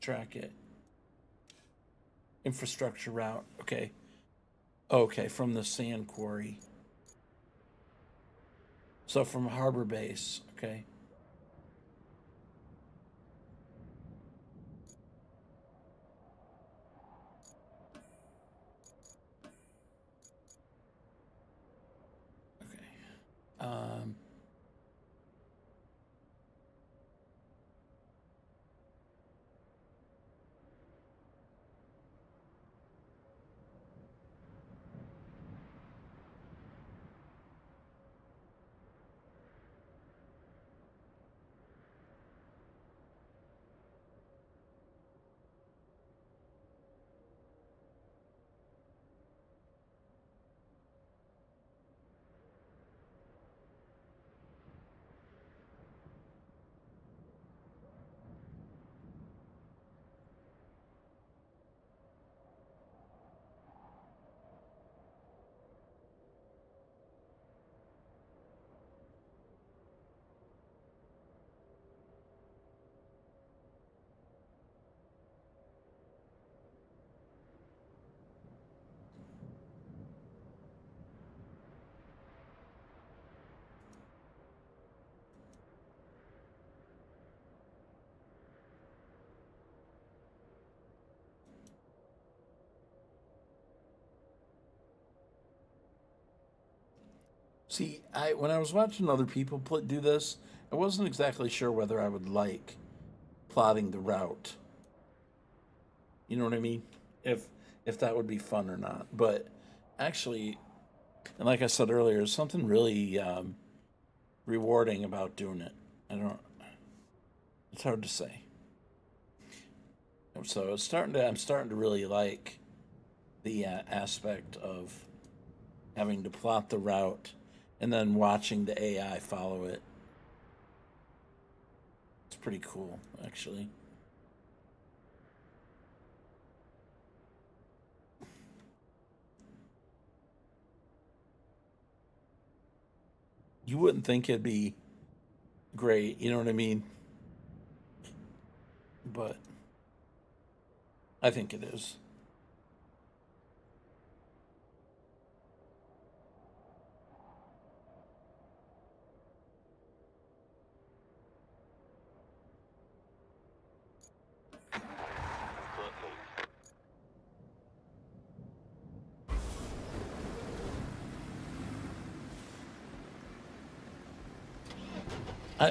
Track it. Infrastructure route. Okay. Okay, from the sand quarry. So from harbor base. Okay. Um, See, when I was watching other people do this, I wasn't exactly sure whether I would like plotting the route. You know what I mean? If that would be fun or not. But actually, and like I said earlier, there's something really rewarding about doing it. I don't. It's hard to say. So I'm starting to really like the aspect of having to plot the route and then watching the AI follow it. It's pretty cool, actually. You wouldn't think it'd be great, you know what I mean? But I think it is.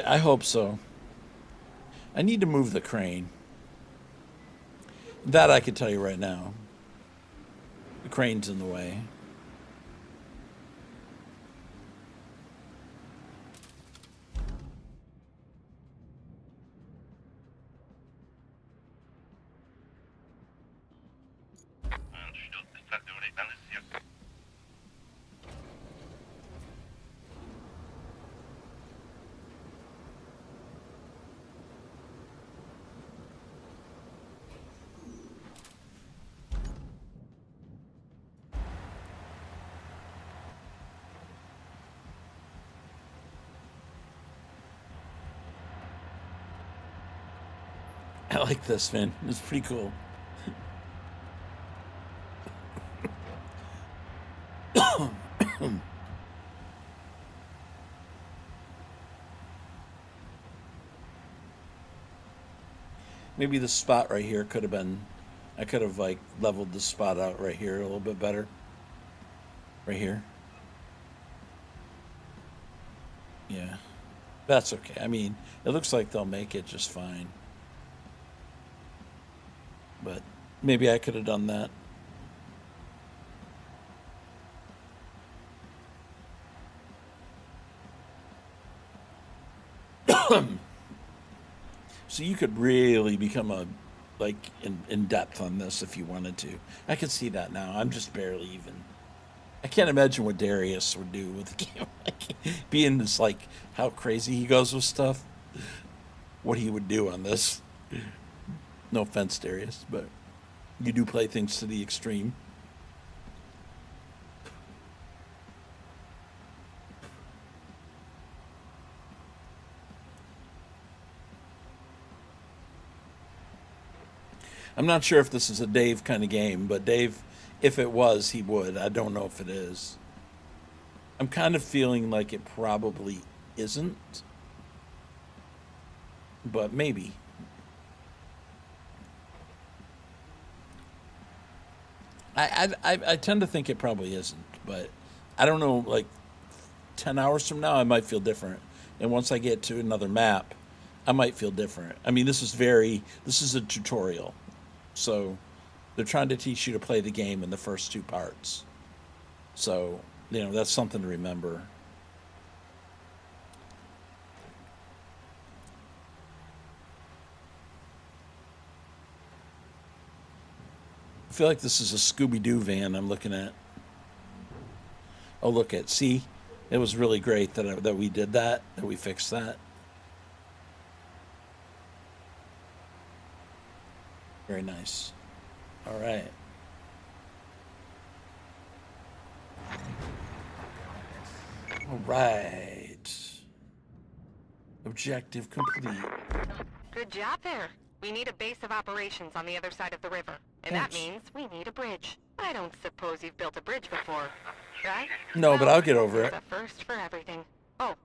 I hope so. I need to move the crane. That I can tell you right now. The crane's in the way. I like this, man. It's pretty cool. Maybe the spot right here could have been. I could have like leveled the spot out right here a little bit better. Right here. Yeah. That's okay. I mean, it looks like they'll make it just fine. But maybe I could have done that. So you could really become a like in depth on this if you wanted to. I could see that now. I'm just barely even. I can't imagine what Darius would do with the game. Like, being this like how crazy he goes with stuff. What he would do on this. No offense, Darius, but you do play things to the extreme. I'm not sure if this is a Dave kind of game, but Dave, if it was, he would. I don't know if it is. I'm kind of feeling like it probably isn't, but maybe. I tend to think it probably isn't, but I don't know. Like 10 hours from now, I might feel different, and once I get to another map, I might feel different. I mean, this is a tutorial, so they're trying to teach you to play the game in the first two parts. So that's something to remember. I feel like this is a Scooby Doo van I'm looking at. Oh, look at see, it was really great that we did that we fixed that. Very nice. All right. All right. Objective complete. Good job there. We need a base of operations on the other side of the river. And that Thanks. means we need a bridge. I don't suppose you've built a bridge before, right? No, but I'll get over There's it. a first for everything. Oh,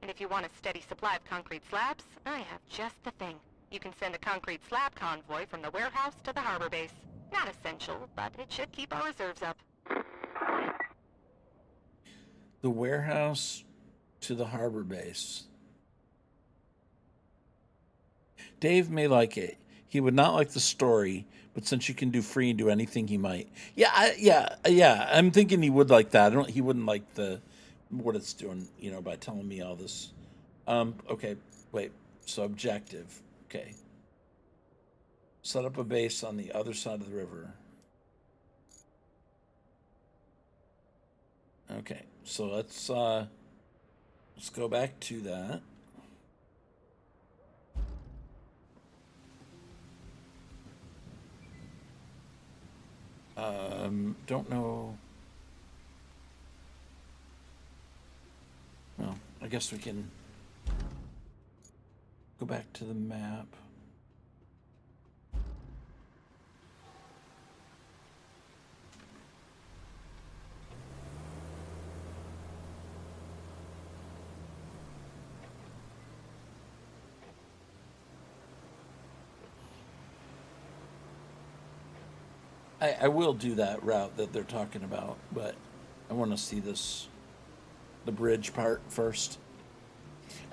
and if you want a steady supply of concrete slabs, I have just the thing. You can send a concrete slab convoy from the warehouse to the harbor base. Not essential, but it should keep our reserves up. The warehouse to the harbor base. Dave may like it. He would not like the story, but since you can do free and do anything, he might. Yeah, yeah. I'm thinking he would like that. I don't. He wouldn't like the what it's doing. By telling me all this. Okay. Wait. So objective. Okay. Set up a base on the other side of the river. Okay, so let's go back to that. Don't know. Well, I guess we can go back to the map. I will do that route that they're talking about, but I want to see the bridge part first.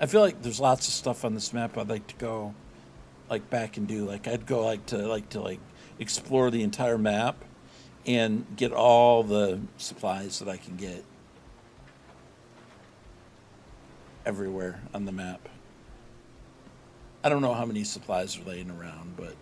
I feel like there's lots of stuff on this map I'd like to go like back and do. Like I'd go like to explore the entire map and get all the supplies that I can get everywhere on the map. I don't know how many supplies are laying around, but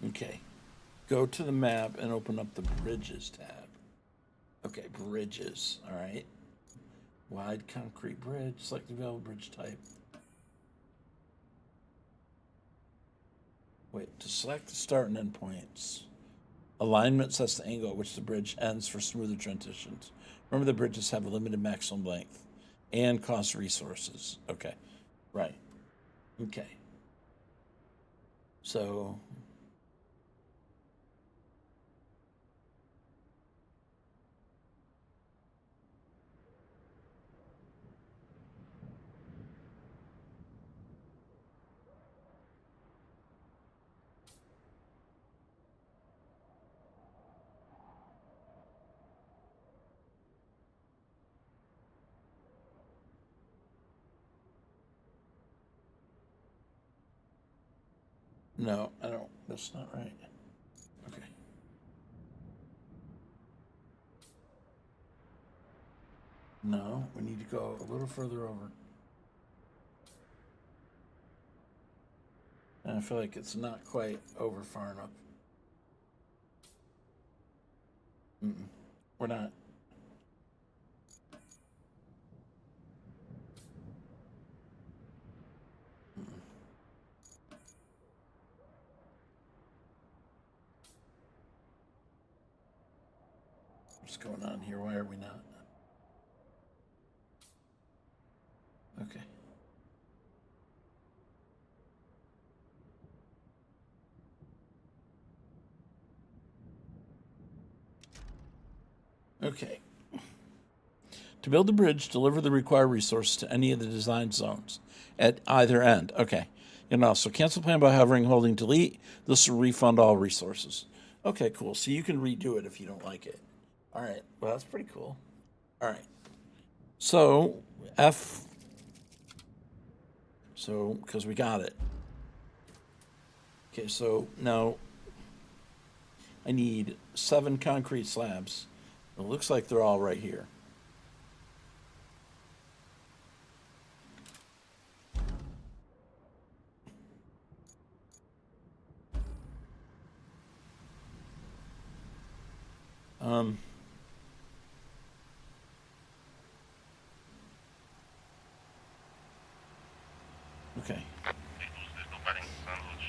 okay. Go to the map and open up the bridges tab. Okay, bridges. All right. Wide concrete bridge. Select the available bridge type. Wait, to select the start and end points. Alignment sets the angle at which the bridge ends for smoother transitions. Remember, the bridges have a limited maximum length and cost resources. Okay, right. Okay. So no, I don't. That's not right. Okay. No, we need to go a little further over. And I feel like it's not quite over far enough. We're not. What's going on here? Why are we not? Okay. Okay. To build the bridge, deliver the required resources to any of the design zones at either end. Okay. And also cancel plan by hovering, holding delete. This will refund all resources. Okay, cool. So you can redo it if you don't like it. All right. Well, that's pretty cool. All right. So F. So because we got it. Okay. So now I need 7 concrete slabs. It looks like they're all right here. Okay.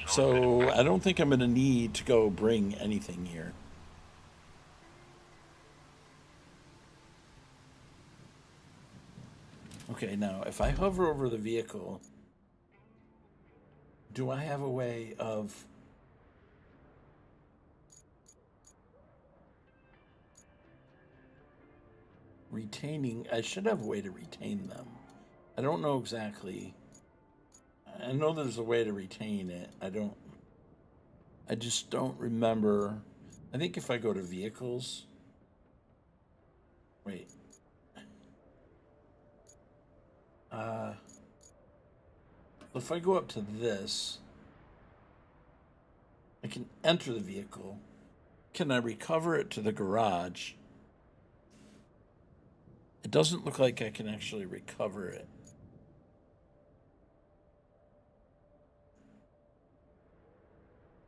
So I don't think I'm going to need to go bring anything here. Okay, now if I hover over the vehicle, do I have a way of retaining? I should have a way to retain them. I don't know exactly. I know there's a way to retain it. I just don't remember. I think if I go to vehicles, wait, so if I go up to this, I can enter the vehicle. Can I recover it to the garage? It doesn't look like I can actually recover it.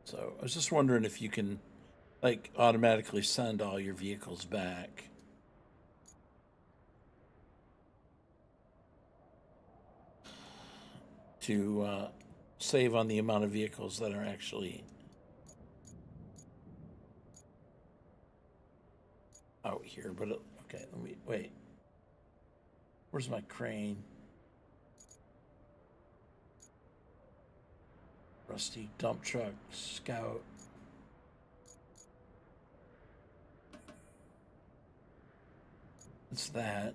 So I was just wondering if you can, like, automatically send all your vehicles back. To save on the amount of vehicles that are actually out here. But okay, let me wait. Where's my crane? Rusty dump truck, scout. It's that.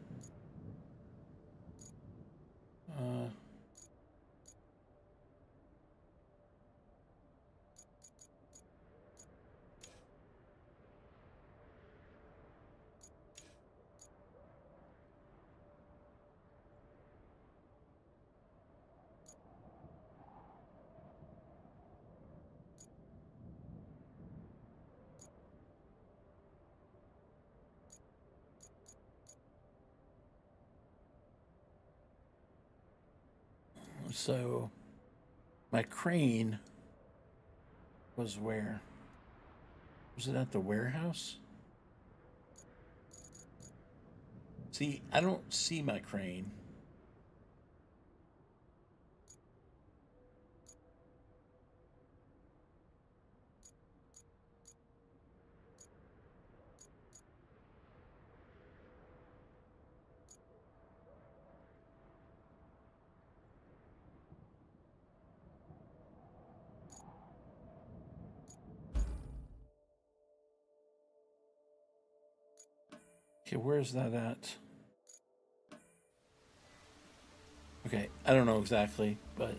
So my crane was where? Was it at the warehouse? See, I don't see my crane. Okay, where's that at? Okay, I don't know exactly, but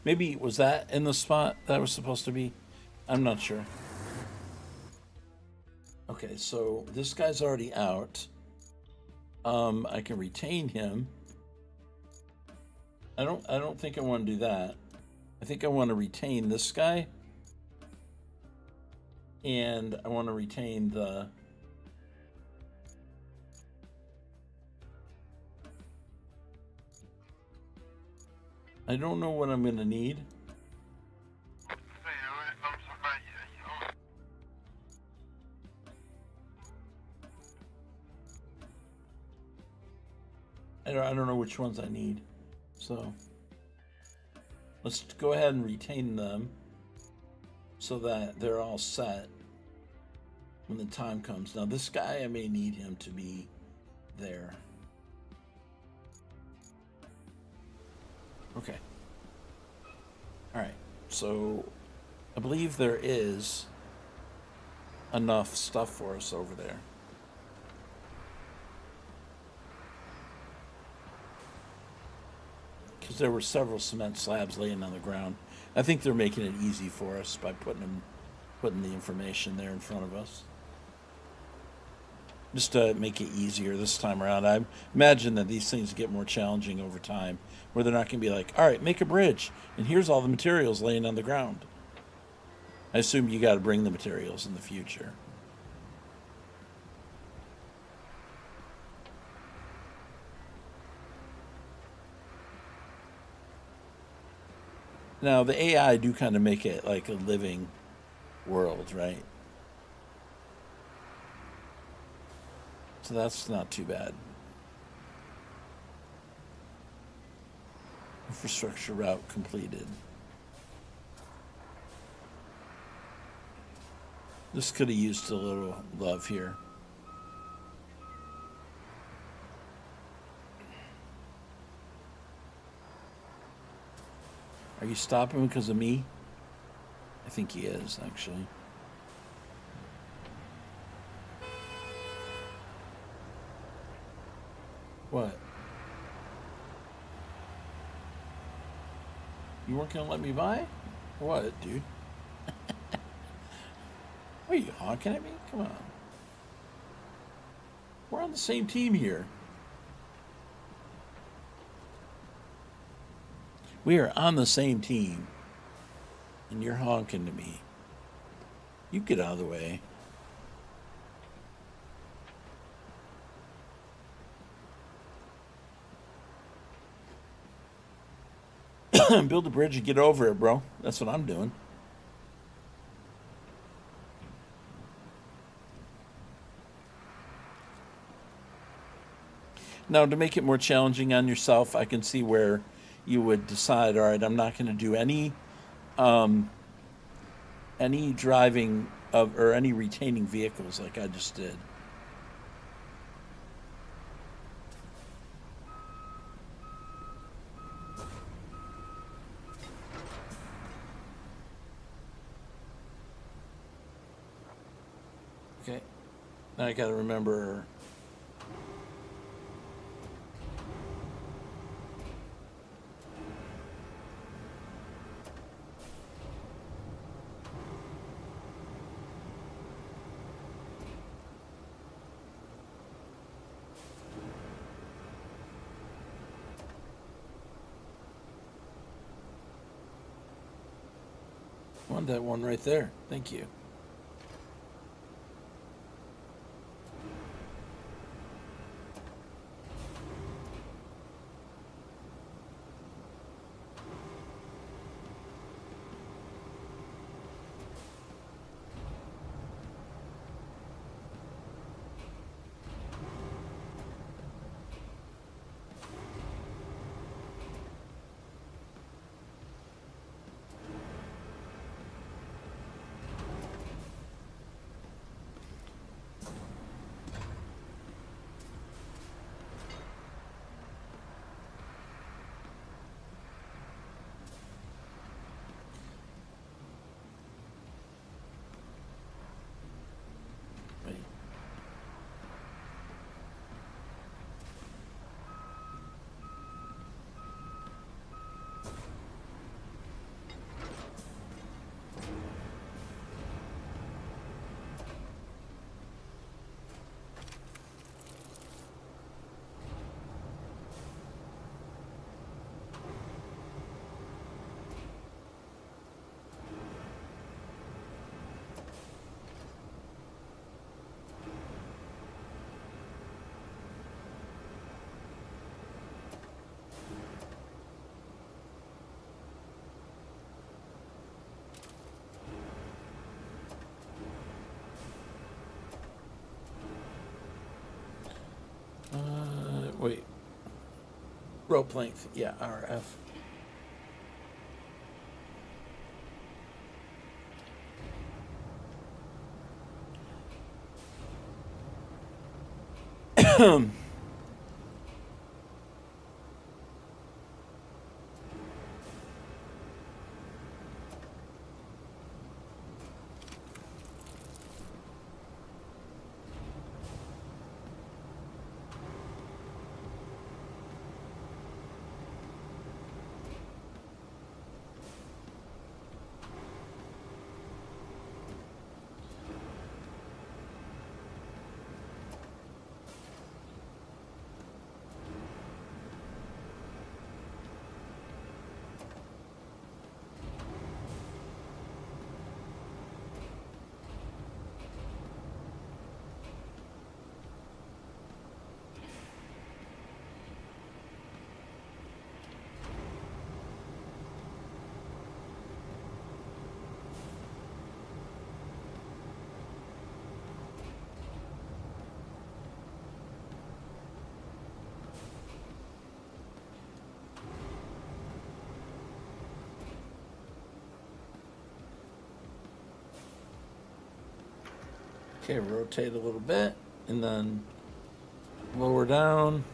maybe was that in the spot that was supposed to be? I'm not sure. Okay, so this guy's already out. I can retain him. I don't think I want to do that. I think I want to retain this guy. And I want to retain the I don't know what I'm going to need. I don't know which ones I need. So let's go ahead and retain them so that they're all set when the time comes. Now this guy, I may need him to be there. Okay. All right. So I believe there is enough stuff for us over there. Because there were several cement slabs laying on the ground. I think they're making it easy for us by putting the information there in front of us. Just to make it easier this time around. I imagine that these things get more challenging over time, where they're not going to be like, all right, make a bridge, and here's all the materials laying on the ground. I assume you got to bring the materials in the future. Now, the AI do kind of make it like a living world, right? So that's not too bad. Infrastructure route completed. This could have used a little love here. Are you stopping because of me? I think he is, actually. What? You weren't gonna let me by? What, dude? What are you honking at me? Come on. We're on the same team here. We are on the same team. And you're honking to me. You get out of the way. Build a bridge and get over it, bro. That's what I'm doing. Now, to make it more challenging on yourself, I can see where you would decide, all right, I'm not going to do any driving of or any retaining vehicles like I just did. Okay. Now I got to remember. Want that one right there. Thank you. Wait. Wait. Rope length. Yeah, RF. Okay, rotate a little bit and then lower down.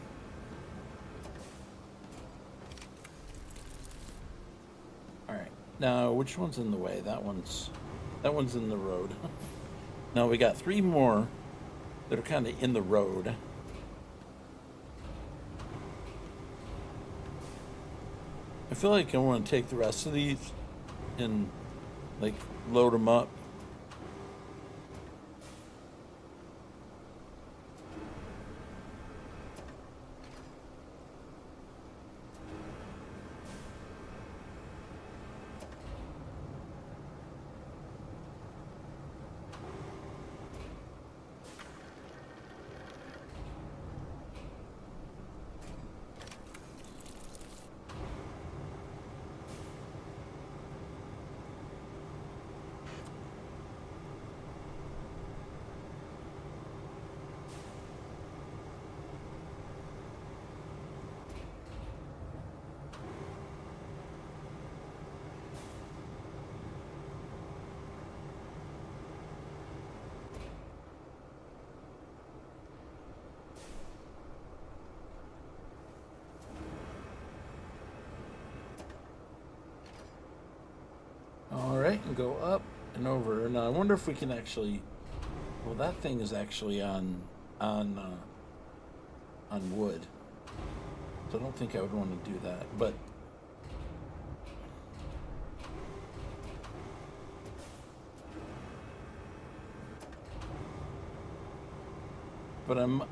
All right. Now, which one's in the way? That one's in the road. Now we got three more that are kind of in the road. feel like I want to take the rest of these and like load them up. All right, and go up and over. Now I wonder if we can actually. Well, that thing is actually on wood, so I don't think I would want to do that. But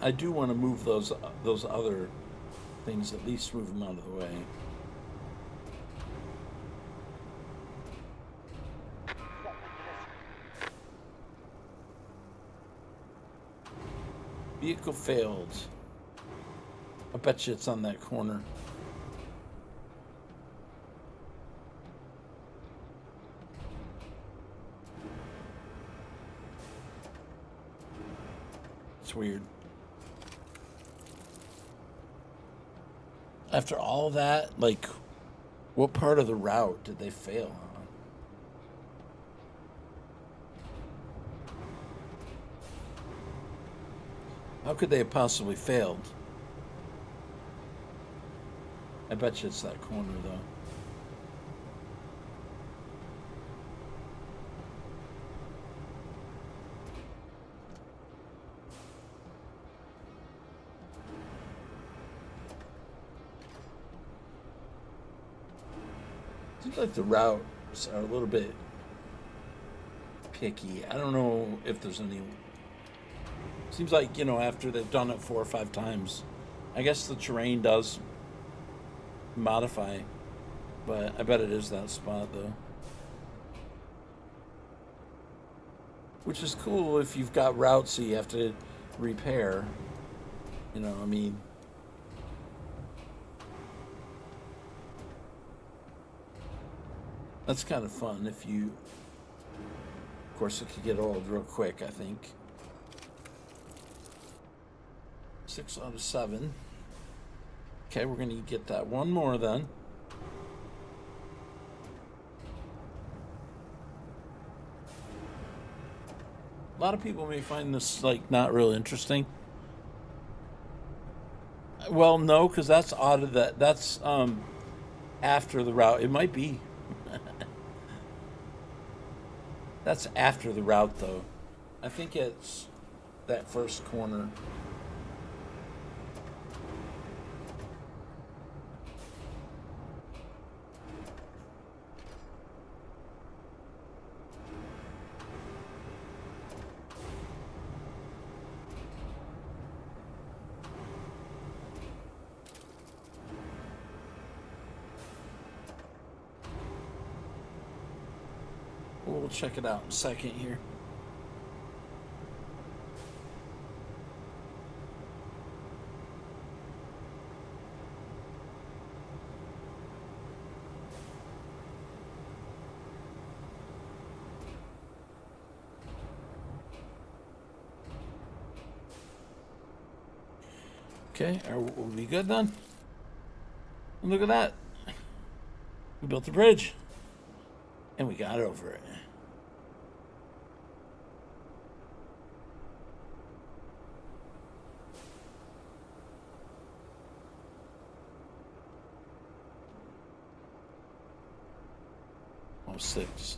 I do want to move those other things, at least move them out of the way. Vehicle failed. I bet you it's on that corner. It's weird. After all that, like, what part of the route did they fail on? How could they have possibly failed? I bet you it's that corner, though. Seems like the routes are a little bit picky. I don't know if there's any. Seems like, after they've done it 4 or 5 times, I guess the terrain does modify, but I bet it is that spot, though. Which is cool if you've got routes that you have to repair. I mean. That's kind of fun if you. Of course, it could get old real quick, I think. 6 out of 7. Okay, we're going to get that one more then. A lot of people may find this, like, not real interesting. Well, no, because that's that's after the route. It might be. That's after the route, though. I think it's that first corner. We'll check it out in a second here. Okay, we'll be good then. And look at that. We built the bridge. And we got over it. Oh, 6.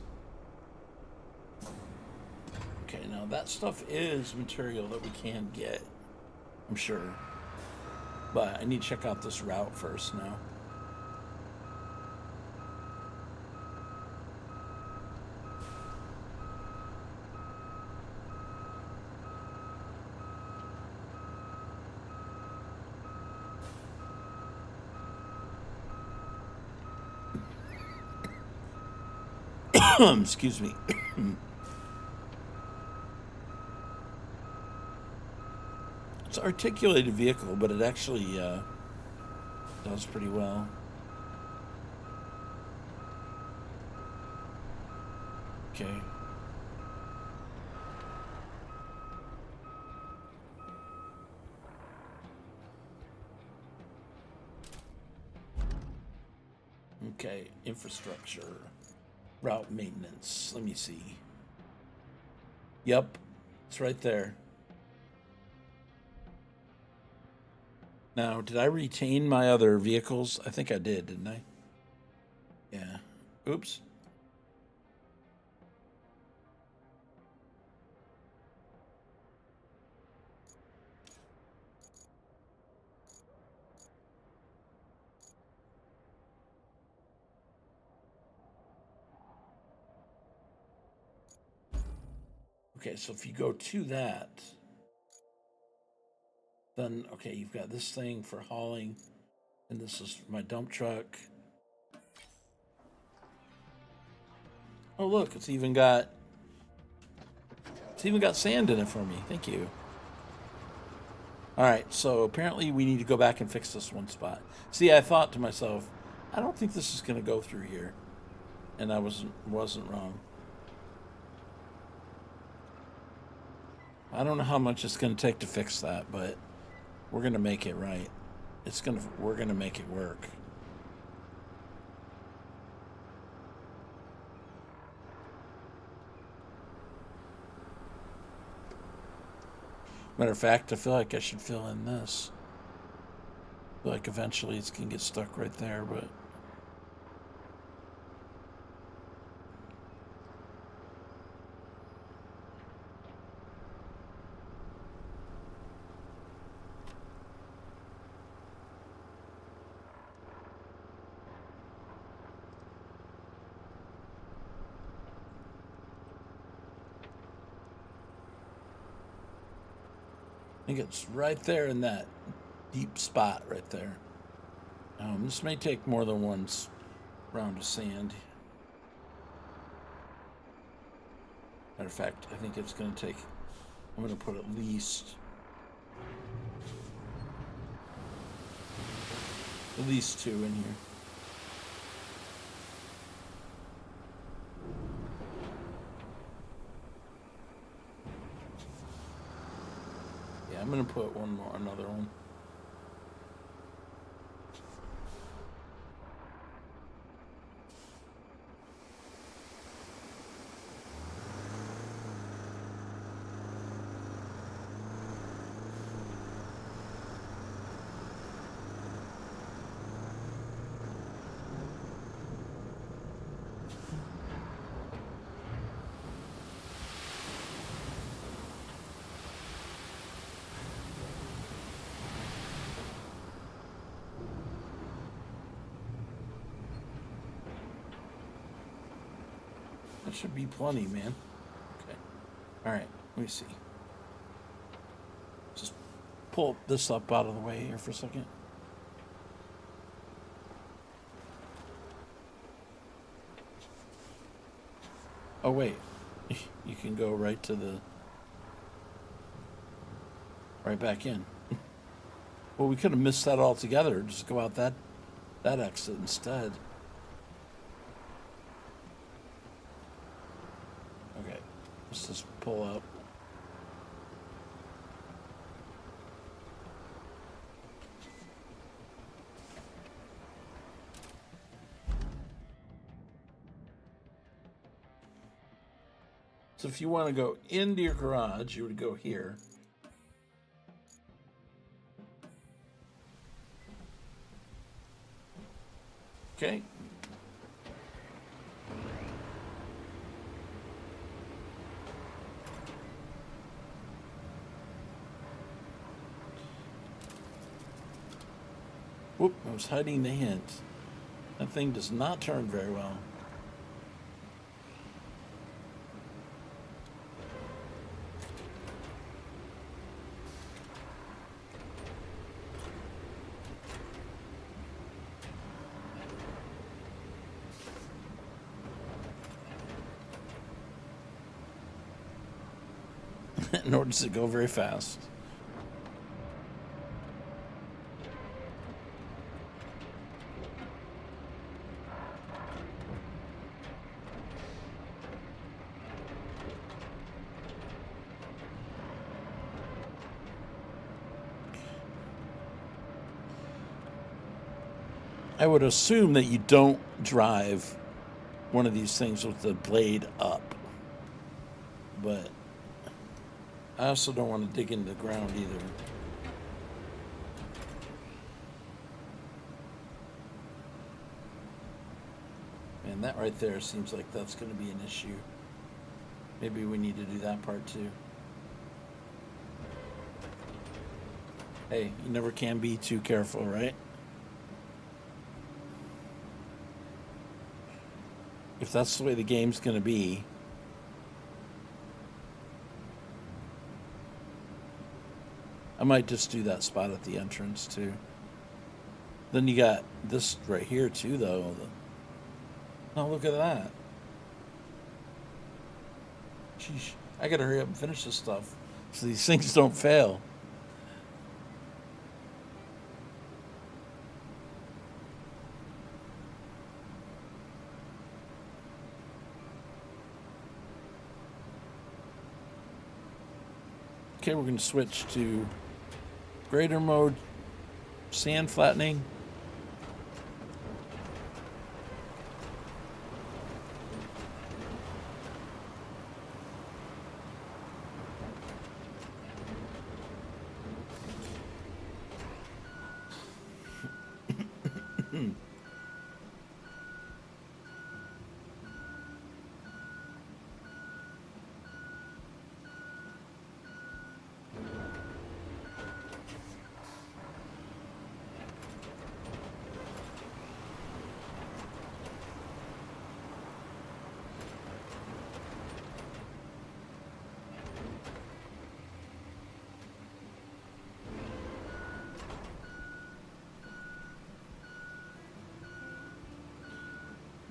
Okay, now that stuff is material that we can get, I'm sure. But I need to check out this route first now. Excuse me. It's an articulated vehicle, but it actually does pretty well. Okay. Okay, infrastructure, route maintenance. Let me see. Yep, it's right there. Now, did I retain my other vehicles? I think I did, didn't I? Yeah. Oops. Okay, so if you go to that, then, okay, you've got this thing for hauling, and this is my dump truck. Oh, look, it's even got sand in it for me. Thank you. All right, so apparently we need to go back and fix this one spot. See, I thought to myself, I don't think this is going to go through here, and I wasn't wrong. I don't know how much it's going to take to fix that, but we're going to make it right. We're going to make it work. Matter of fact, I feel like I should fill in this. I feel like eventually it's going to get stuck right there, but... I think it's right there in that deep spot right there. This may take more than one round of sand. Matter of fact, I think it's going to take... I'm going to put at least 2 in here. Yeah, I'm going to put another one. That should be plenty, man. Okay. All right. Let me see. Just pull this up out of the way here for a second. Oh, wait. You can go right back in. Well, we could have missed that altogether. Just go out that exit instead. Okay. Let's just pull up. So if you want to go into your garage, you would go here. Okay. Whoop, I was hiding the hint. That thing does not turn very well. Nor does it go very fast. I would assume that you don't drive one of these things with the blade up. But I also don't want to dig into the ground either. And that right there seems like that's going to be an issue. Maybe we need to do that part too. Hey, you never can be too careful, right? If that's the way the game's going to be. I might just do that spot at the entrance too. Then you got this right here too, though. Oh, look at that. Sheesh. I gotta hurry up and finish this stuff so these things don't fail. Okay, we're going to switch to grader mode, sand flattening.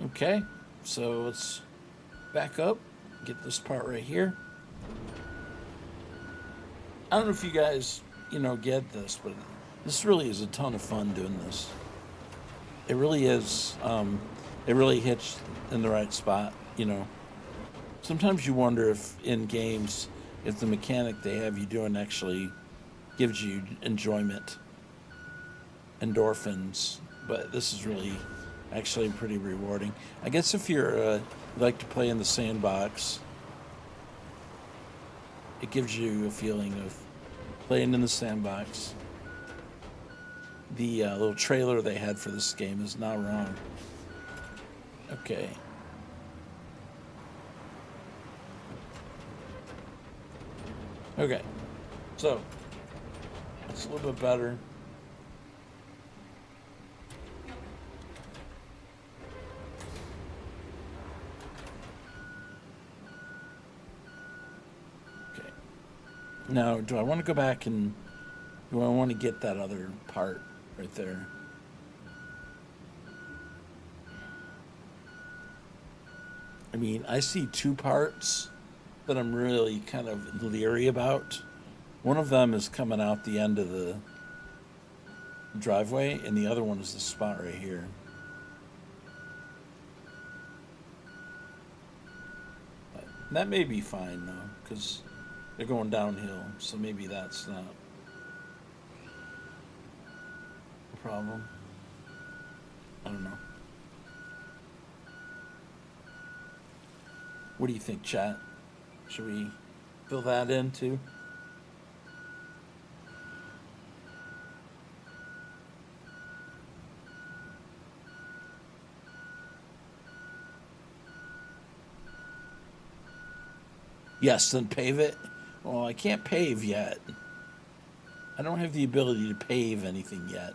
Okay, so let's back up, get this part right here. I don't know if you guys, get this, but this really is a ton of fun doing this. It really is. It really hits in the right spot, Sometimes you wonder if in games, if the mechanic they have you doing actually gives you enjoyment, endorphins, but this is really actually pretty rewarding. I guess if you're like to play in the sandbox, it gives you a feeling of playing in the sandbox. The little trailer they had for this game is not wrong. Okay. Okay. So, it's a little bit better. Now, do I want to go back and do I want to get that other part right there? I mean, I see two parts that I'm really kind of leery about. One of them is coming out the end of the driveway, and the other one is the spot right here. That may be fine, though, because they're going downhill, so maybe that's not a problem. I don't know. What do you think, chat? Should we fill that in too? Yes, then pave it. Well, I can't pave yet. I don't have the ability to pave anything yet.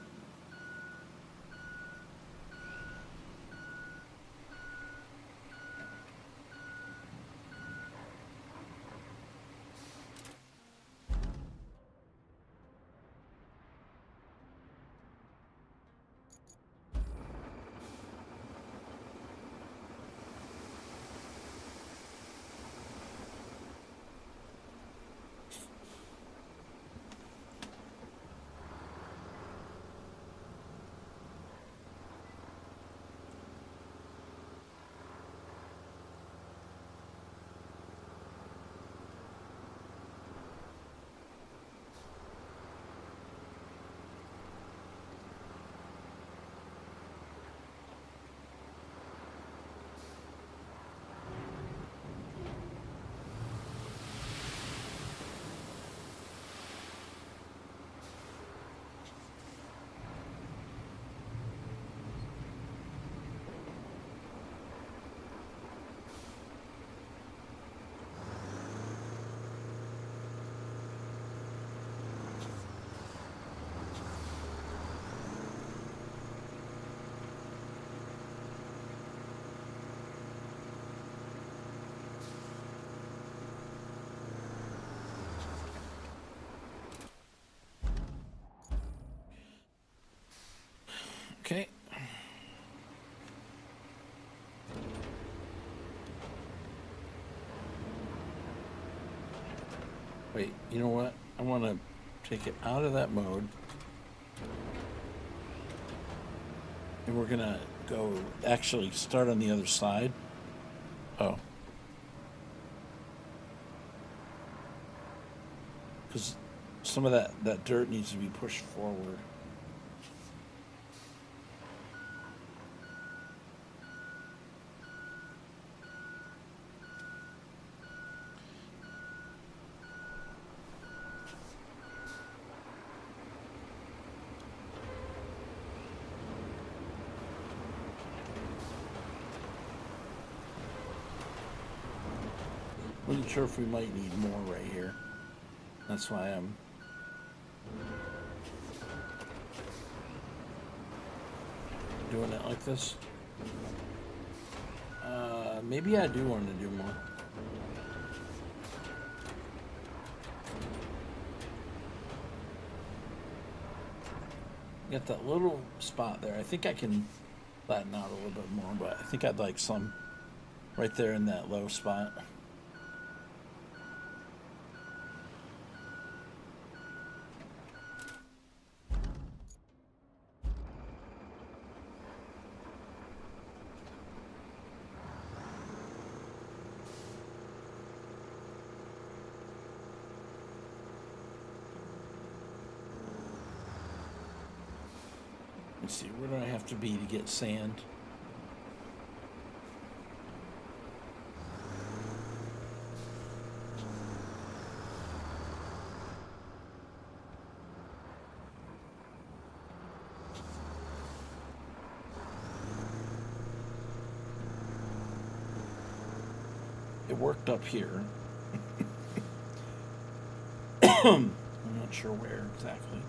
Wait, you know what? I want to take it out of that mode. And we're going to go actually start on the other side. Oh. Because some of that dirt needs to be pushed forward. Wasn't sure if we might need more right here. That's why I'm doing it like this. Maybe I do want to do more. Got that little spot there. I think I can flatten out a little bit more, but I think I'd like some right there in that low spot. Let's see, where do I have to be to get sand? It worked up here. I'm not sure where exactly.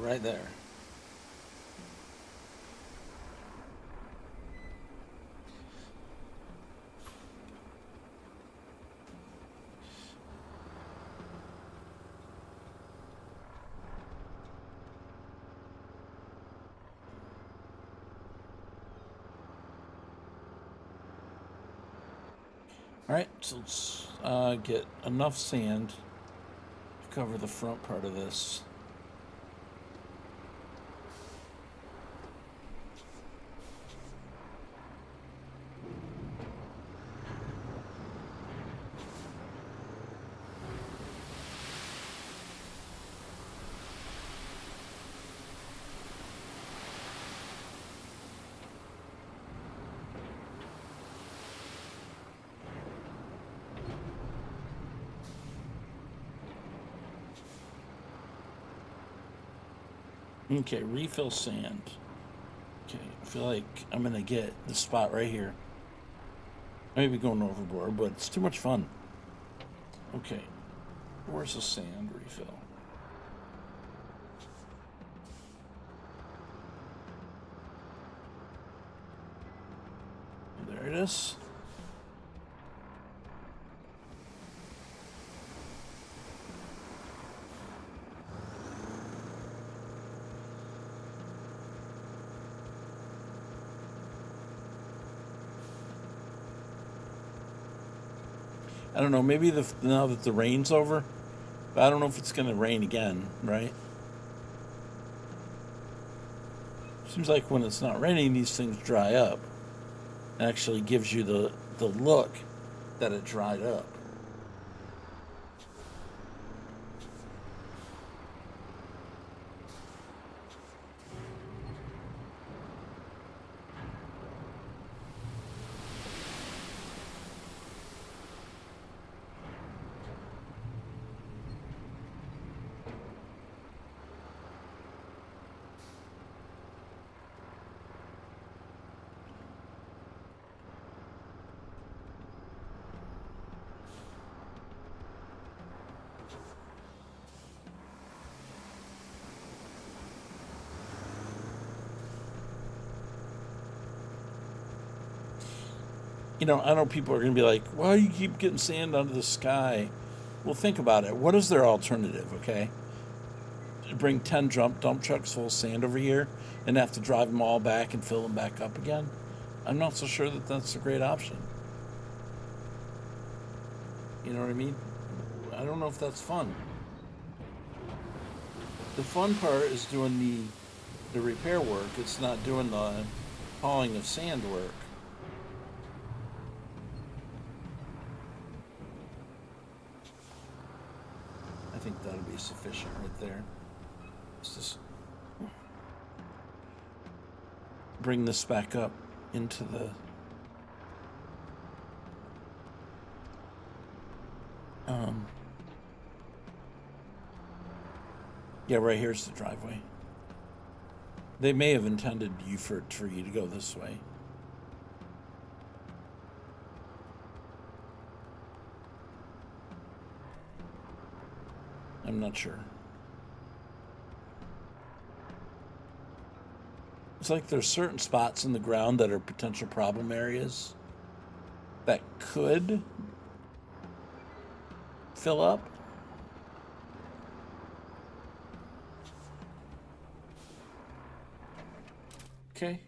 Right there. All right, so let's get enough sand to cover the front part of this. Okay, refill sand. Okay, I feel like I'm gonna get the spot right here. I may be going overboard, but it's too much fun. Okay, where's the sand refill? There it is. I don't know, maybe now that the rain's over, but I don't know if it's going to rain again, right? Seems like when it's not raining, these things dry up. It actually gives you the look that it dried up. You know, I know people are going to be like, why do you keep getting sand out of the sky? Well, think about it. What is their alternative, okay? bring 10 dump trucks full of sand over here and have to drive them all back and fill them back up again. I'm not so sure that that's a great option. You know what I mean? I don't know if that's fun. The fun part is doing the repair work. It's not doing the hauling of sand work. I think that'll be sufficient right there. Let's just bring this back up into the yeah, right here's the driveway. They may have intended for you to go this way. I'm not sure. It's like there's certain spots in the ground that are potential problem areas that could fill up. Okay.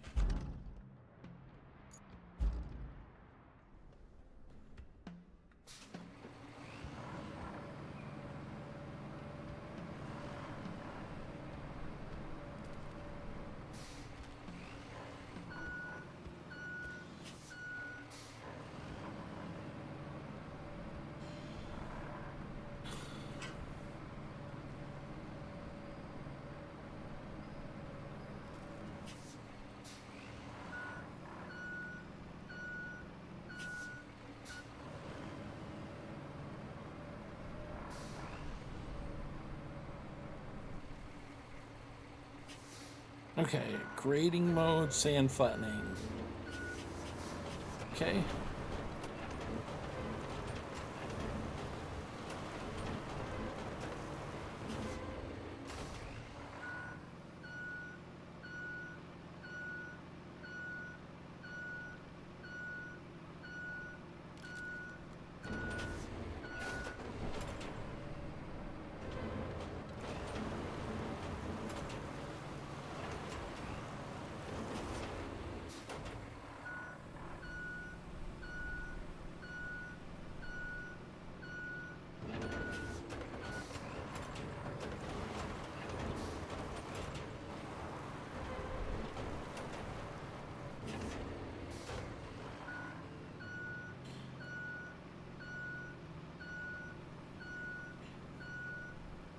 Okay, grading mode, sand flattening. Okay.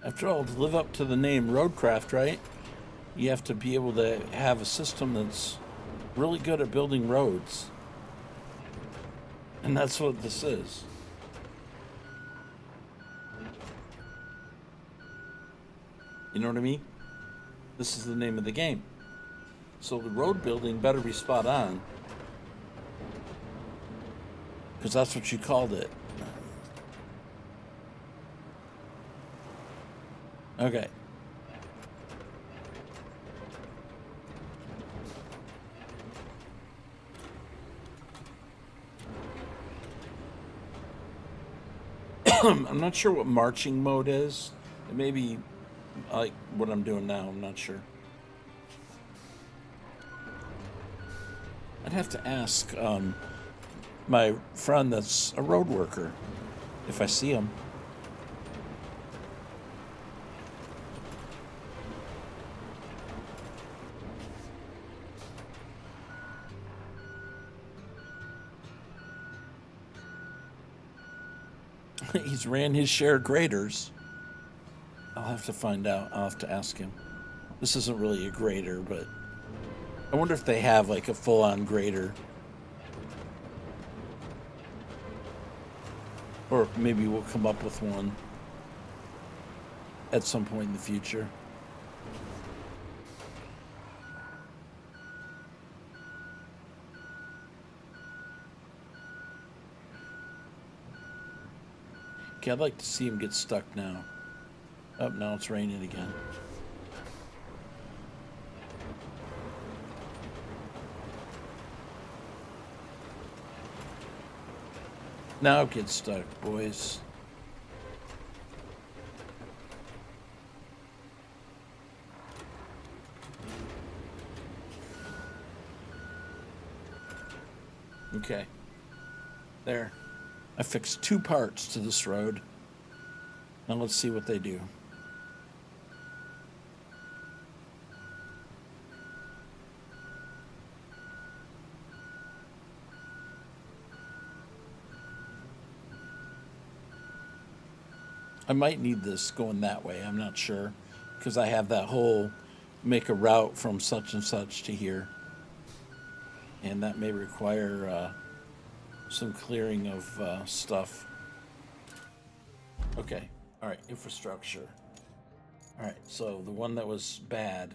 After all, to live up to the name RoadCraft, right? You have to be able to have a system that's really good at building roads. And that's what this is. You know what I mean? This is the name of the game. So the road building better be spot on. Because that's what you called it. Okay. I'm not sure what marching mode is. It may be like what I'm doing now. I'm not sure. I'd have to ask my friend that's a road worker if I see him. He's ran his share of graders. I'll have to find out. I'll have to ask him. This isn't really a grader, but I wonder if they have like a full-on grader. Or maybe we'll come up with one at some point in the future. Okay, I'd like to see him get stuck now. Oh, now it's raining again. Now get stuck, boys. Okay. There. I fixed 2 parts to this road. Now let's see what they do. I might need this going that way. I'm not sure. Because I have that whole make a route from such and such to here. And that may require some clearing of stuff. Okay. All right. Infrastructure. All right. So the one that was bad,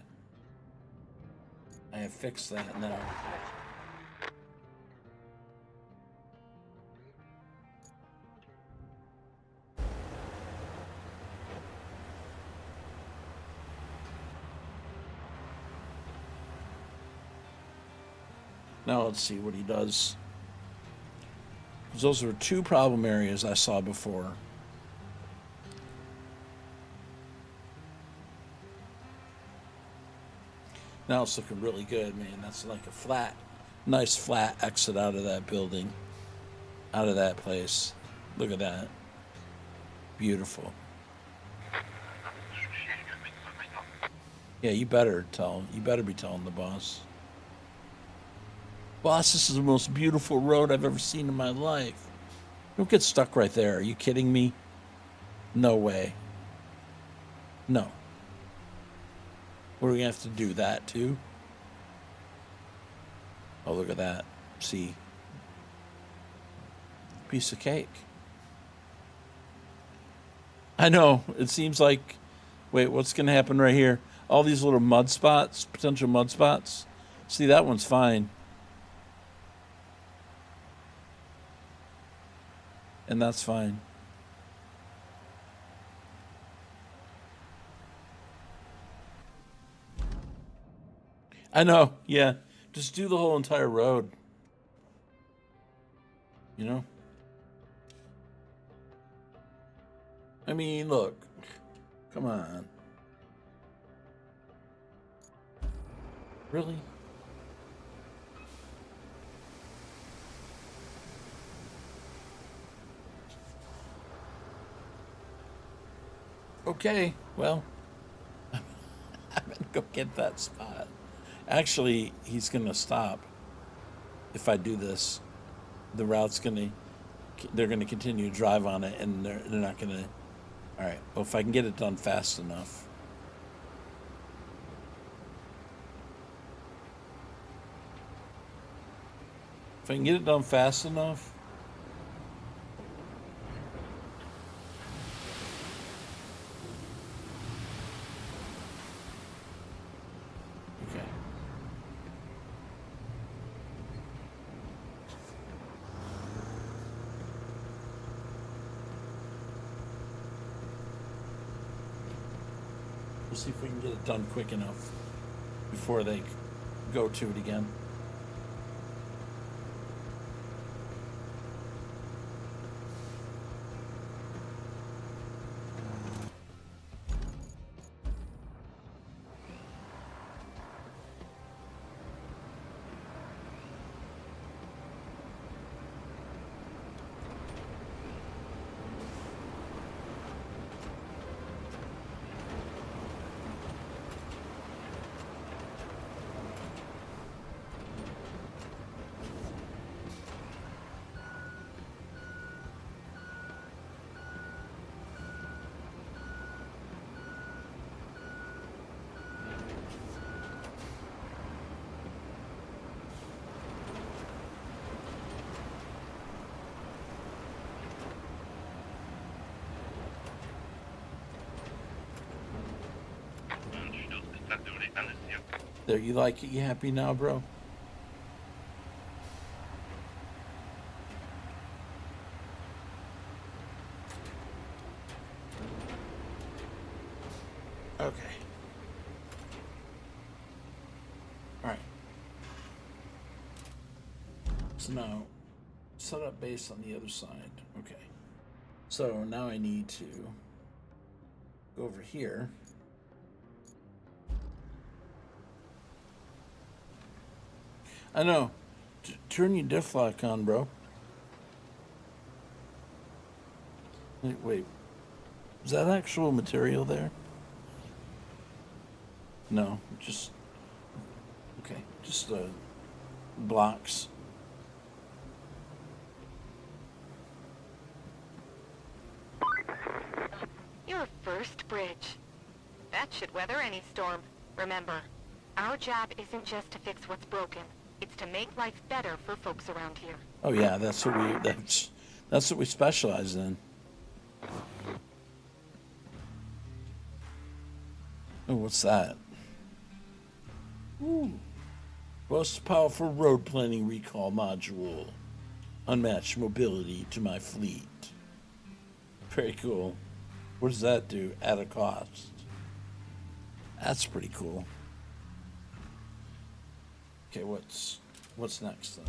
I have fixed that now. Now let's see what he does. 'Cause those were 2 problem areas I saw before. Now it's looking really good, man. That's like a flat, nice flat exit out of that building, out of that place. Look at that. Beautiful. Yeah, you better be telling the boss. Boss, this is the most beautiful road I've ever seen in my life. Don't get stuck right there. Are you kidding me? No way. No. What are we going to have to do? That too? Oh, look at that. See? Piece of cake. I know. It seems like... Wait, what's going to happen right here? All these little mud spots, potential mud spots. See, that one's fine. And that's fine. I know, yeah. Just do the whole entire road. You know? I mean, look. Come on. Really? Okay, well, I'm gonna go get that spot. Actually, he's gonna stop if I do this. The route's they're gonna continue to drive on it, and they're not gonna. All right. Well, if I can get it done fast enough. If I can get it done fast enough. Okay. We'll see if we can get it done quick enough before they go to it again. There, you like it? You happy now, bro? Okay. All right. So now, set up base on the other side. Okay. So now I need to go over here. I know. turn your diff lock on, bro. Wait. Is that actual material there? No, just... Okay, just blocks. Your first bridge. That should weather any storm. Remember, our job isn't just to fix what's broken. It's to make life better for folks around here. Oh yeah, that's what we specialize in. Oh, what's that? Ooh. Most powerful road planning recall module. Unmatched mobility to my fleet. Very cool. What does that do at a cost? That's pretty cool. Okay, what's next then?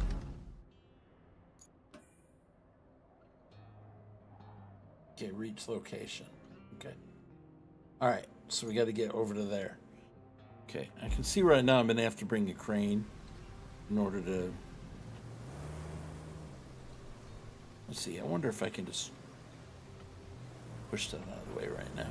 Okay, reach location. Okay. All right, so we got to get over to there. Okay, I can see right now I'm gonna have to bring a crane in order to. Let's see. I wonder if I can just push that out of the way right now.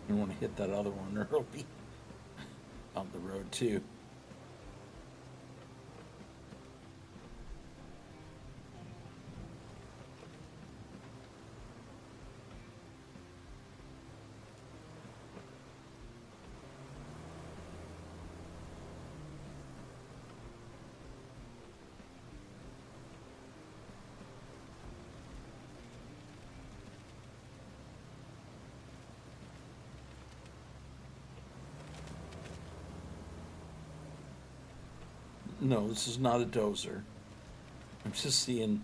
I want to hit that other one early on the road too. No, this is not a dozer. I'm just seeing.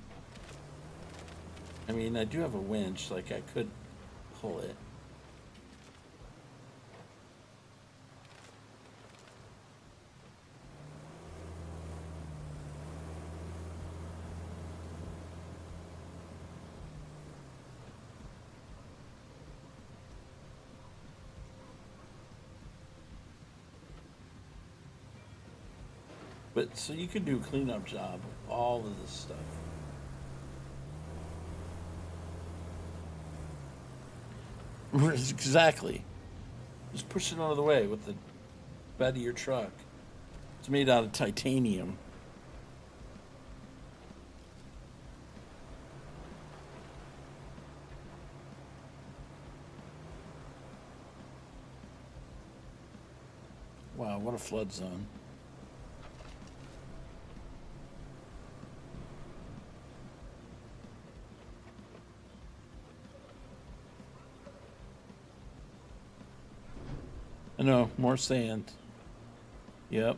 I mean, I do have a winch, like I could pull it. But so you could do a cleanup job of all of this stuff. Exactly. Just push it out of the way with the bed of your truck. It's made out of titanium. Wow, what a flood zone. I know, more sand. Yep.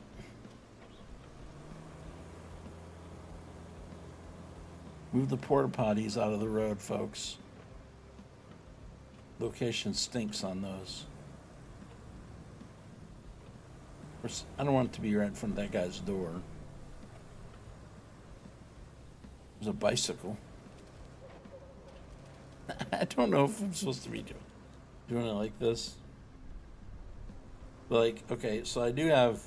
Move the porta potties out of the road, folks. Location stinks on those. Of course, I don't want it to be right in front of that guy's door. There's a bicycle. I don't know if I'm supposed to be doing it like this. Like, okay, so I do have.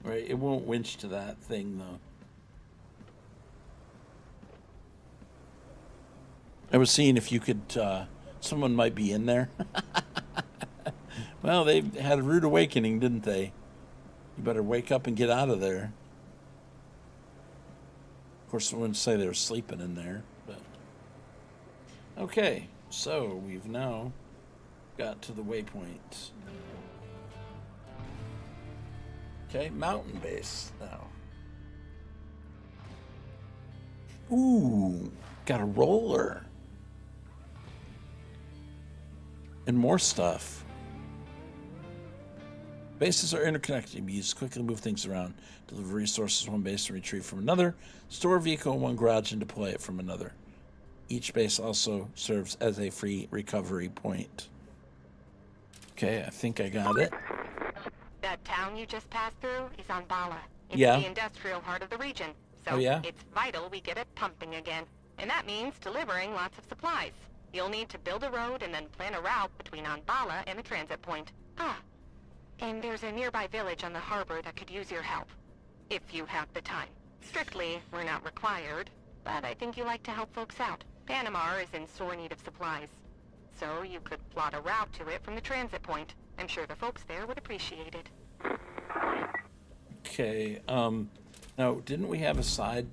Right, it won't winch to that thing though. I was seeing if you could, someone might be in there. Well, they had a rude awakening, didn't they? You better wake up and get out of there. Of course, I wouldn't say they were sleeping in there, but. Okay, so we've now got to the waypoint. Okay, mountain base now. Ooh, got a roller. And more stuff. Bases are interconnected. You can use to quickly move things around, deliver resources from one base and retrieve from another, store a vehicle in one garage and deploy it from another. Each base also serves as a free recovery point. Okay, I think I got it. That town you just passed through is on Bala. It's Yeah. the industrial heart of the region. So Oh, yeah? it's vital we get it pumping again. And that means delivering lots of supplies. You'll need to build a road and then plan a route between Anbala and the transit point. Ah, and there's a nearby village on the harbor that could use your help. If you have the time. Strictly, we're not required, but I think you like to help folks out. Panamar is in sore need of supplies. So you could plot a route to it from the transit point. I'm sure the folks there would appreciate it. Okay, now, didn't we have a side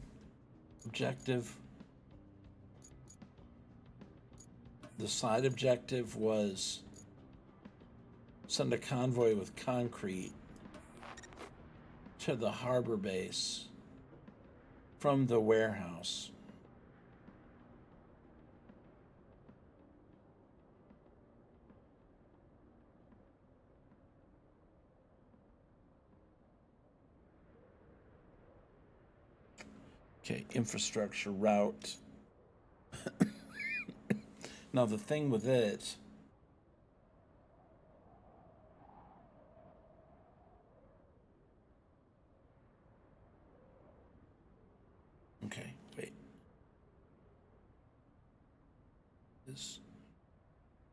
objective? The side objective was send a convoy with concrete to the harbor base from the warehouse. Okay, infrastructure route. Now the thing with it, okay, wait. This,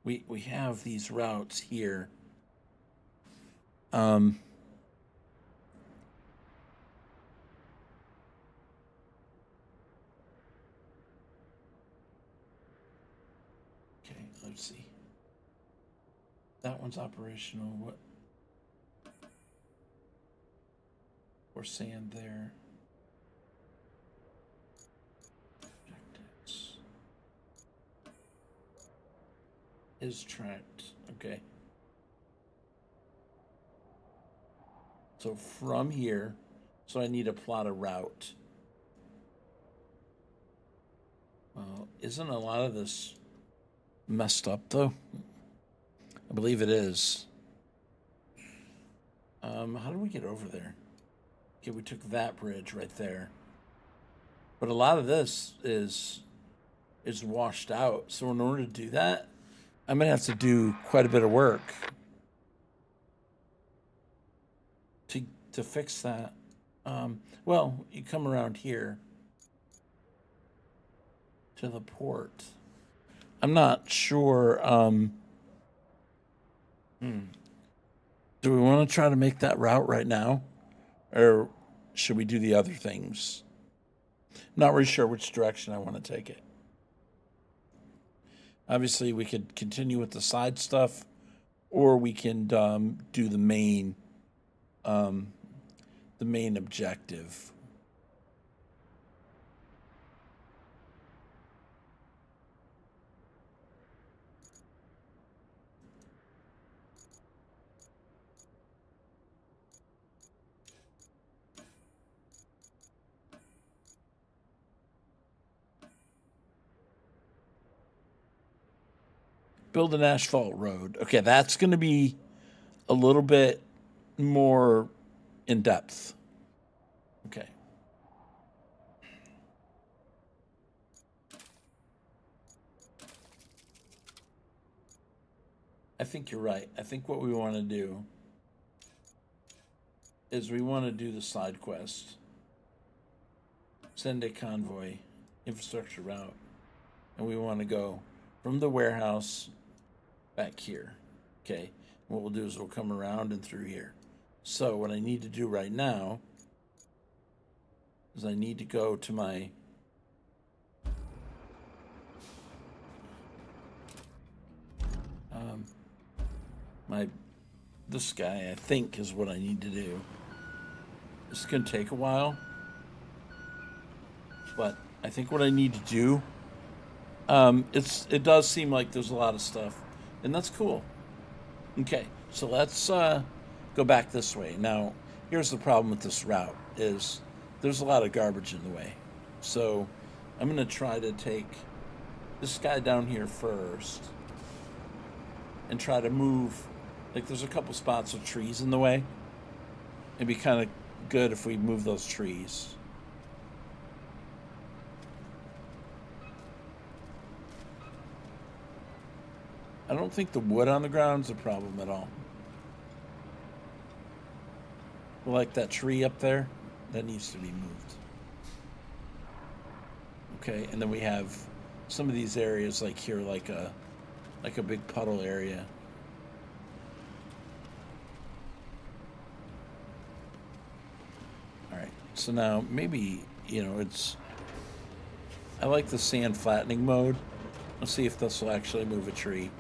we have these routes here. Okay, let's see. That one's operational. What? Or sand there. Objectives. Is tracked. Okay. So from here, so I need to plot a route. Well, isn't a lot of this messed up though? I believe it is. How do we get over there? Okay, we took that bridge right there. But a lot of this is washed out. So in order to do that, I'm gonna have to do quite a bit of work to fix that. Well, you come around here to the port. I'm not sure. Do we want to try to make that route right now? Or should we do the other things? I'm not really sure which direction I want to take it. Obviously, we could continue with the side stuff, or we can do the main objective. Build an asphalt road. Okay, that's going to be a little bit more in depth. Okay. I think you're right. I think what we want to do is we want to do the side quest. Send a convoy, infrastructure route, and we want to go from the warehouse back here. Okay, what we'll do is we'll come around and through here. So what I need to do right now is I need to go to my this guy, I think, is what I need to do. It's gonna take a while, but I think what I need to do, it does seem like there's a lot of stuff, and that's cool. Okay, so let's go back this way. Now, here's the problem with this route is there's a lot of garbage in the way. So I'm gonna try to take this guy down here first, and try to move. Like, there's a couple spots with trees in the way. It'd be kind of good if we move those trees. I don't think the wood on the ground is a problem at all. Like that tree up there, that needs to be moved. Okay, and then we have some of these areas like here, like a big puddle area. All right, so now maybe, you know, I like the sand flattening mode. Let's see if this will actually move a tree.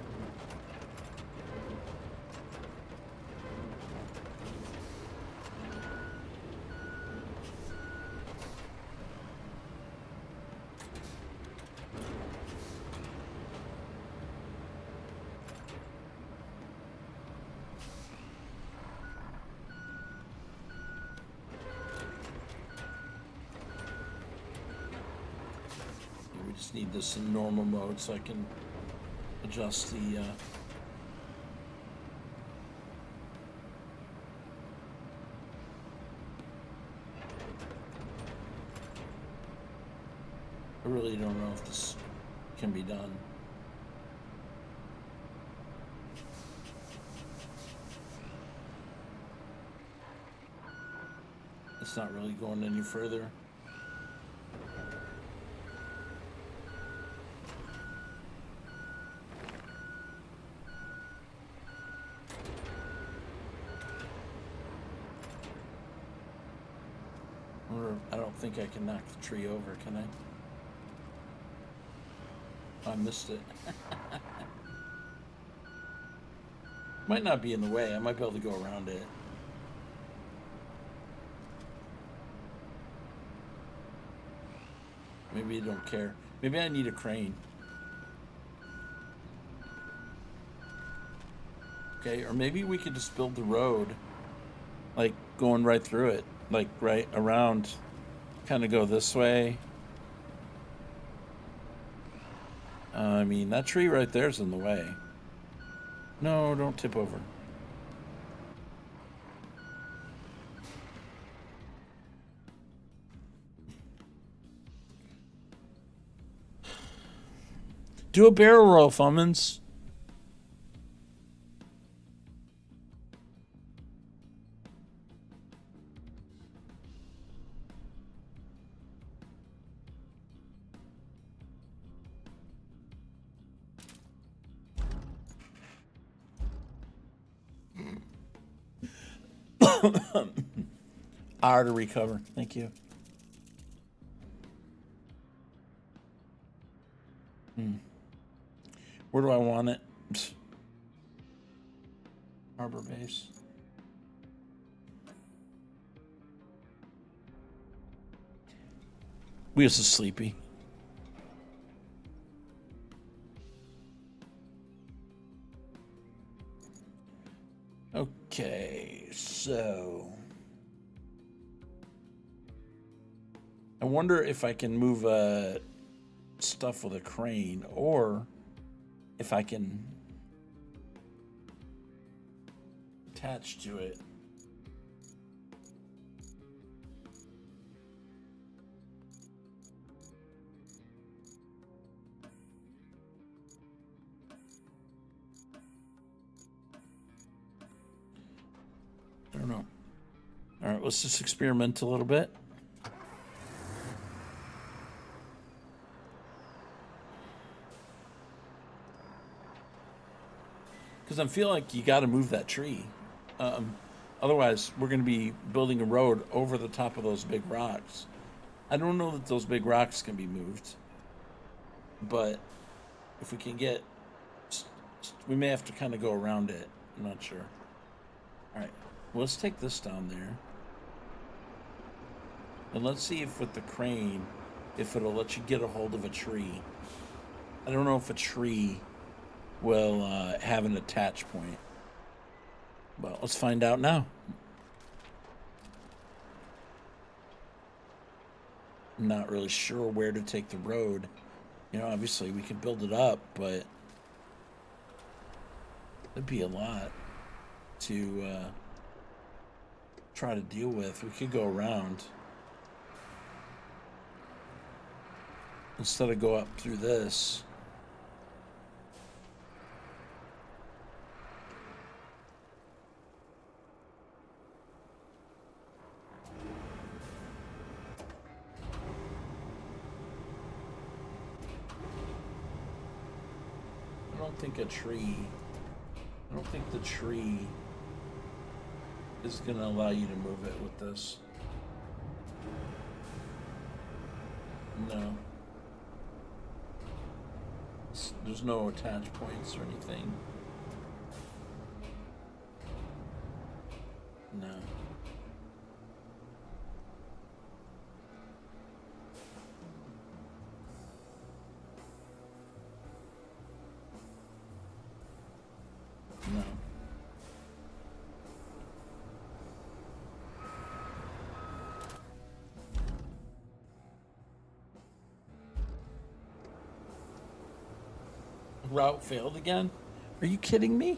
We just need this in normal mode so I can adjust the I really don't know if this can be done. It's not really going any further. Or I don't think I can knock the tree over, can I? Oh, I missed it. Might not be in the way. I might be able to go around it. Maybe you don't care. Maybe I need a crane. Okay, or maybe we could just build the road, like going right through it, like right around, kind of go this way. I mean, that tree right there's in the way. No, don't tip over. Do a barrel roll, Fummins. R to recover. Thank you. Where do I want it? Harbor base. We was sleepy. Okay, so I wonder if I can move stuff with a crane, or if I can attach to it. I don't know. All right, let's just experiment a little bit. Because I feel like you got to move that tree. Otherwise, we're going to be building a road over the top of those big rocks. I don't know that those big rocks can be moved. But if we can get... We may have to kind of go around it. I'm not sure. All right. Well, let's take this down there. And let's see if with the crane, if it'll let you get a hold of a tree. I don't know if a tree will have an attach point. Well, let's find out now. I'm not really sure where to take the road. You know, obviously we can build it up, but That'd be a lot to try to deal with. We could go around instead of go up through this. I don't think the tree is going to allow you to move it with this. No. There's no attach points or anything. No. No. Route failed again? Are you kidding me?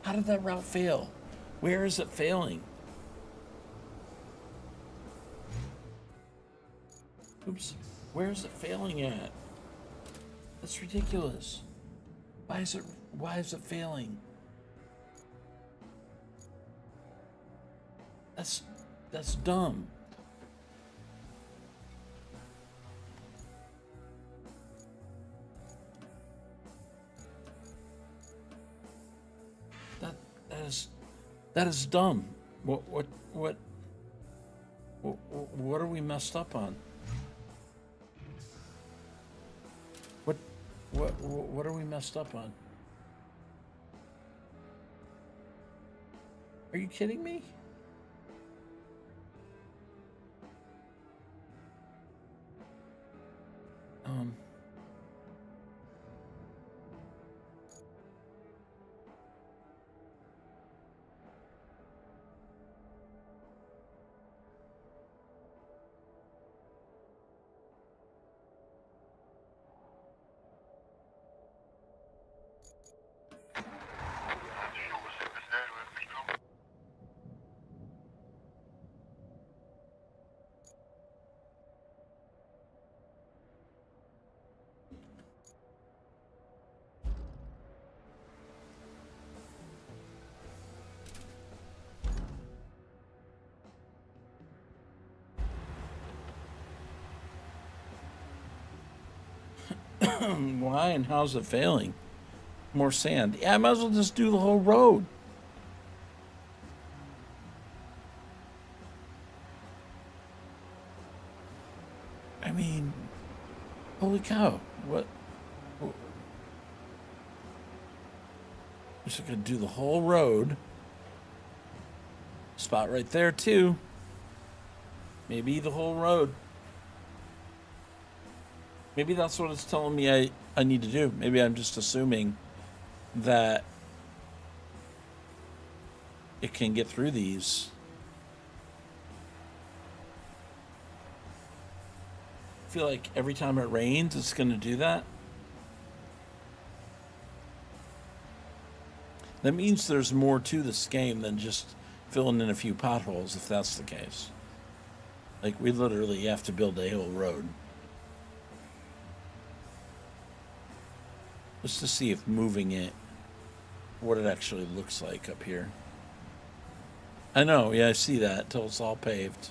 How did that route fail? Where is it failing? Oops. Where is it failing at? That's ridiculous. Why is it failing? That's dumb. That is dumb. What are we messed up on? What are we messed up on? Are you kidding me? Why and how's it failing? More sand. Yeah, I might as well just do the whole road. I mean, holy cow. What? Just gonna do the whole road. Spot right there, too. Maybe the whole road. Maybe that's what it's telling me I need to do. Maybe I'm just assuming that it can get through these. I feel like every time it rains, it's going to do that. That means there's more to this game than just filling in a few potholes, if that's the case. Like, we literally have to build a whole road. Just to see if moving it, what it actually looks like up here. I know, yeah, I see that till it's all paved.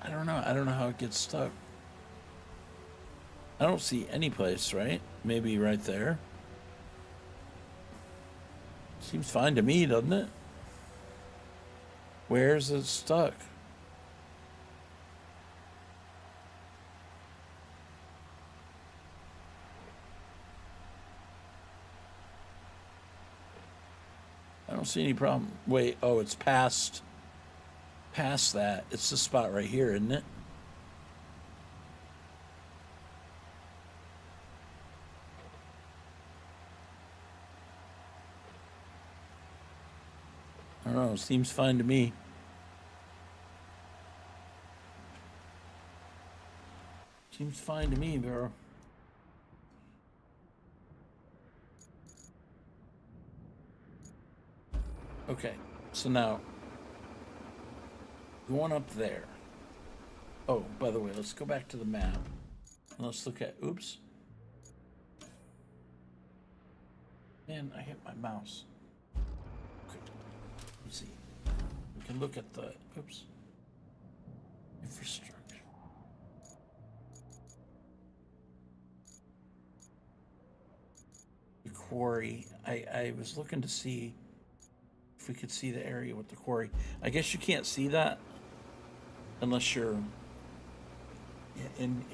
I don't know how it gets stuck. I don't see any place, right? Maybe right there. Seems fine to me, doesn't it? Where's it stuck? I don't see any problem. Wait, oh, it's past that. It's the spot right here, isn't it? I don't know, seems fine to me. Seems fine to me, bro. Okay, so now going up there. Oh, by the way, let's go back to the map and let's look at. Oops. Man, I hit my mouse. Okay. Let's see. We can look at the. Oops. Infrastructure. The quarry. I was looking to see if we could see the area with the quarry. I guess you can't see that unless you're in.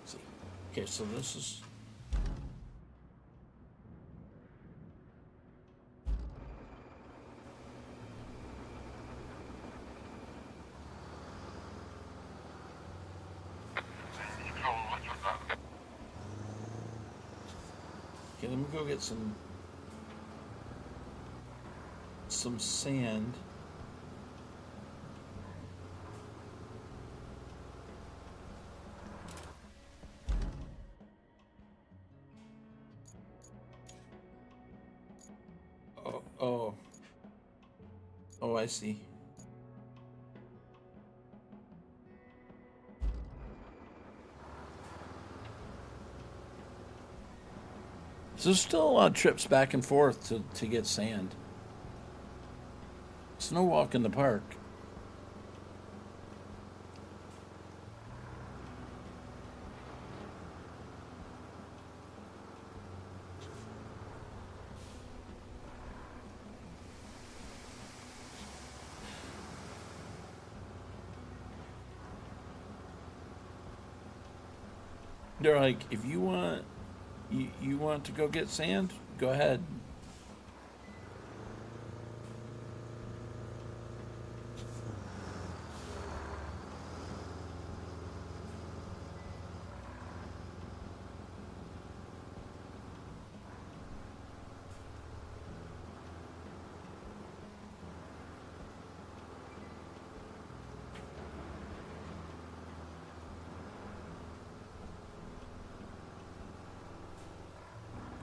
Let's see. Okay, so this is. Okay, let me go get some sand. Oh, I see. So there's still a lot of trips back and forth to get sand. It's no walk in the park. They're like, if you want, you want to go get sand, go ahead.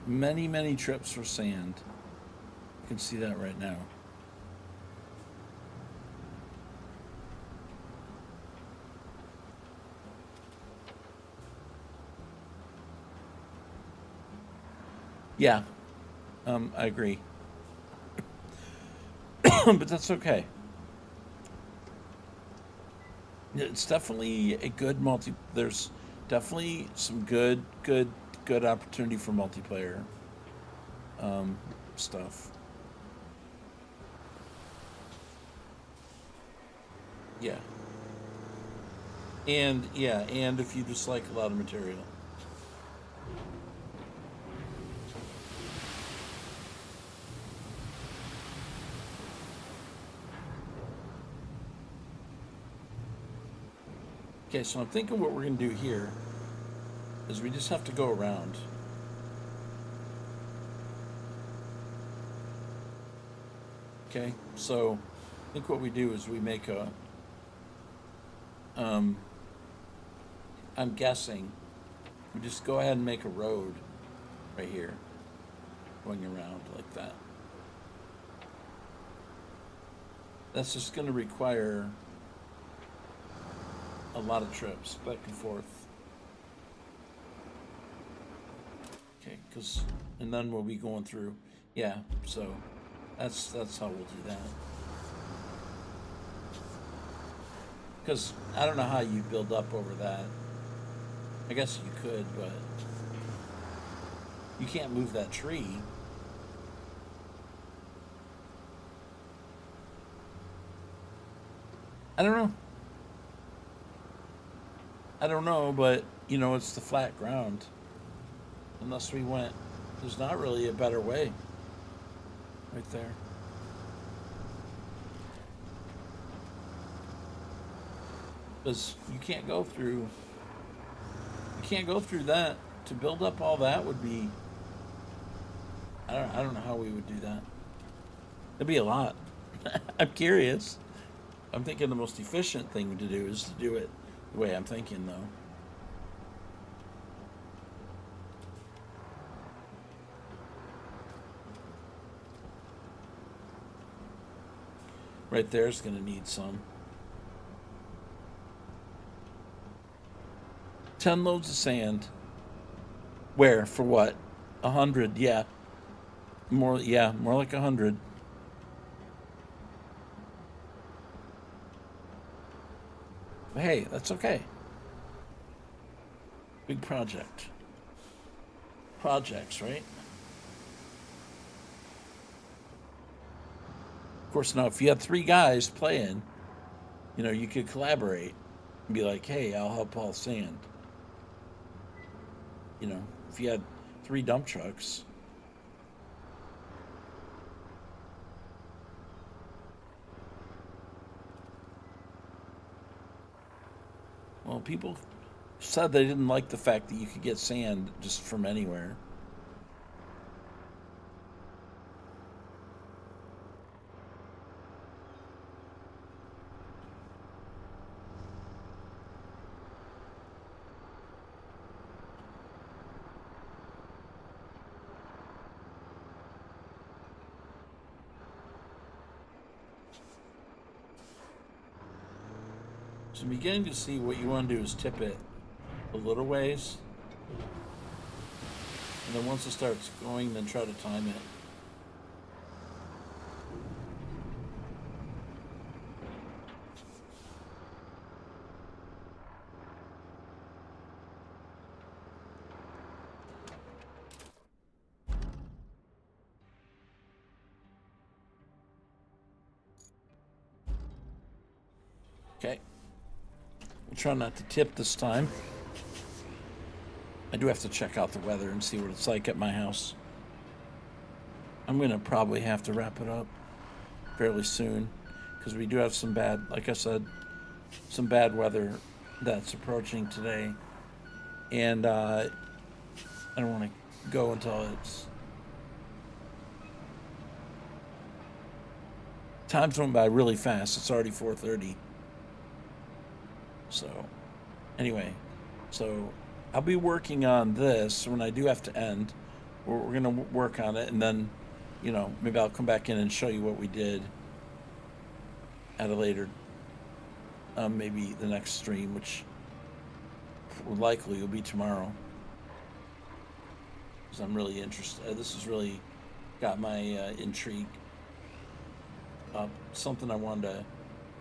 Many trips for sand. You can see that right now. Yeah, I agree. But that's okay. It's definitely a good multi. There's definitely some good opportunity for multiplayer stuff. Yeah. And if you just like a lot of material. Okay, so I'm thinking what we're going to do here is we just have to go around. Okay, so I think what we do is we make a, I'm guessing, we just go ahead and make a road right here, going around like that. That's just going to require a lot of trips back and forth. Okay, and then we'll be going through. Yeah, so that's how we'll do that. Because I don't know how you build up over that. I guess you could, but you can't move that tree. I don't know. I don't know, but it's the flat ground. Unless we went, there's not really a better way. Right there. Because you can't go through that. To build up all that would be, I don't know how we would do that. It'd be a lot. I'm curious. I'm thinking the most efficient thing to do is to do it The way I'm thinking, though. Right there's going to need some. 10 loads of sand. Where? For what? 100, yeah. More like 100. But hey, that's okay. Big project. Projects, right? Of course, now if you had 3 guys playing, you could collaborate and be like, hey, I'll help haul sand. If you had 3 dump trucks. Well, people said they didn't like the fact that you could get sand just from anywhere. So I'm beginning to see what you want to do is tip it a little ways. And then once it starts going, then try to time it. Okay. We'll try not to tip this time. I do have to check out the weather and see what it's like at my house. I'm going to probably have to wrap it up fairly soon because we do have some bad, like I said, some bad weather that's approaching today. And I don't want to go until it's... Time's going by really fast. It's already 4:30. So, anyway, I'll be working on this when I do have to end. We're going to work on it, and then, maybe I'll come back in and show you what we did at a later, maybe the next stream, which likely will be tomorrow. Because I'm really interested. This has really got my intrigue up. Something I wanted to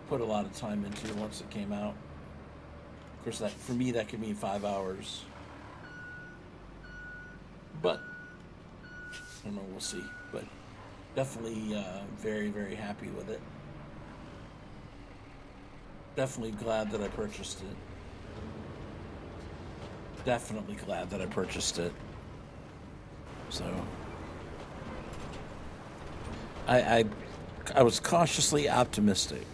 put a lot of time into once it came out. Of course, that for me, that could mean 5 hours. But, I don't know, we'll see. But definitely very, very happy with it. Definitely glad that I purchased it. Definitely glad that I purchased it. So, I was cautiously optimistic.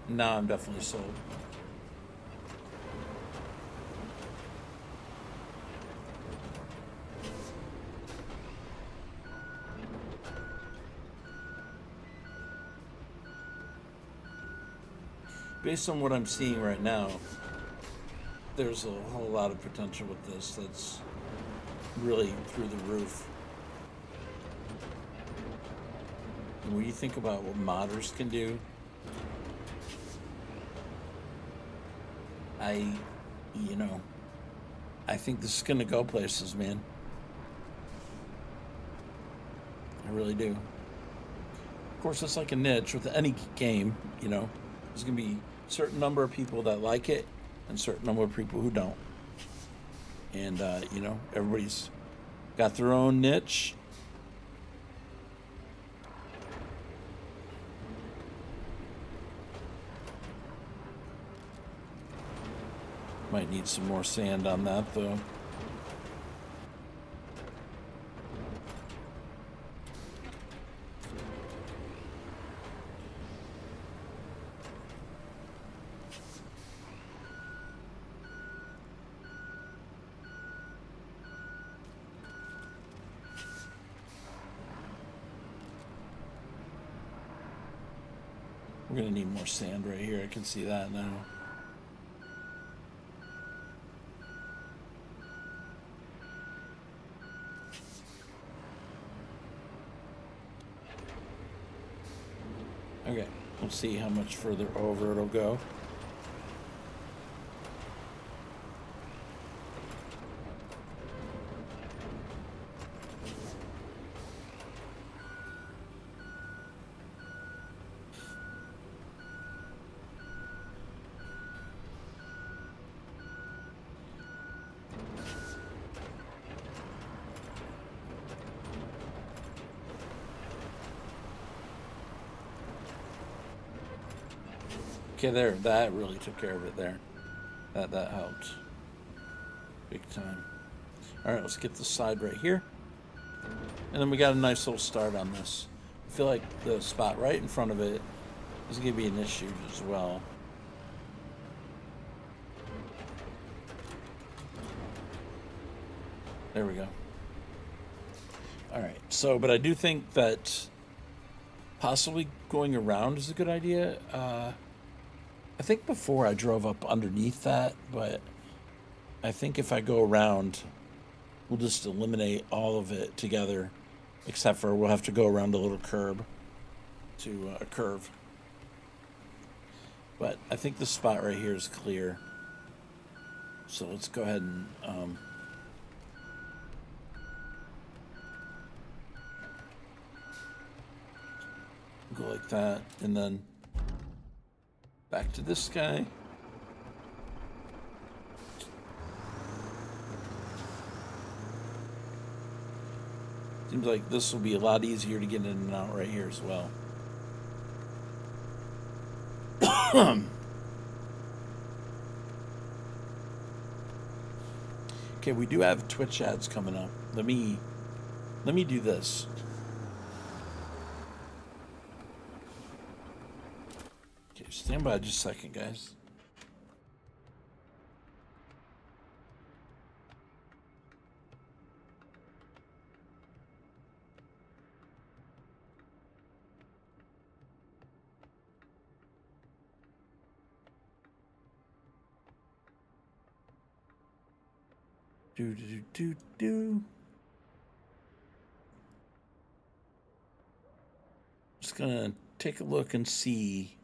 Now I'm definitely sold. Based on what I'm seeing right now, there's a whole lot of potential with this that's really through the roof. And when you think about what modders can do, I think this is going to go places, man. I really do. Of course, it's like a niche with any game, there's going to be a certain number of people that like it and a certain number of people who don't. And, everybody's got their own niche. Might need some more sand on that, though. We're going to need more sand right here. I can see that now. Okay, we'll see how much further over it'll go. Okay, there, that really took care of it there. That helped. Big time. Alright, let's get the side right here. And then we got a nice little start on this. I feel like the spot right in front of it is going to be an issue as well. There we go. Alright, so, but I do think that possibly going around is a good idea. I think before I drove up underneath that, but I think if I go around, we'll just eliminate all of it together, except for we'll have to go around a little curb to a curve. But I think the spot right here is clear. So let's go ahead and go like that, and then back to this guy. Seems like this will be a lot easier to get in and out right here as well. Okay, we do have Twitch ads coming up. Let me do this. Okay, stand by just a second, guys. Do. Just gonna take a look and see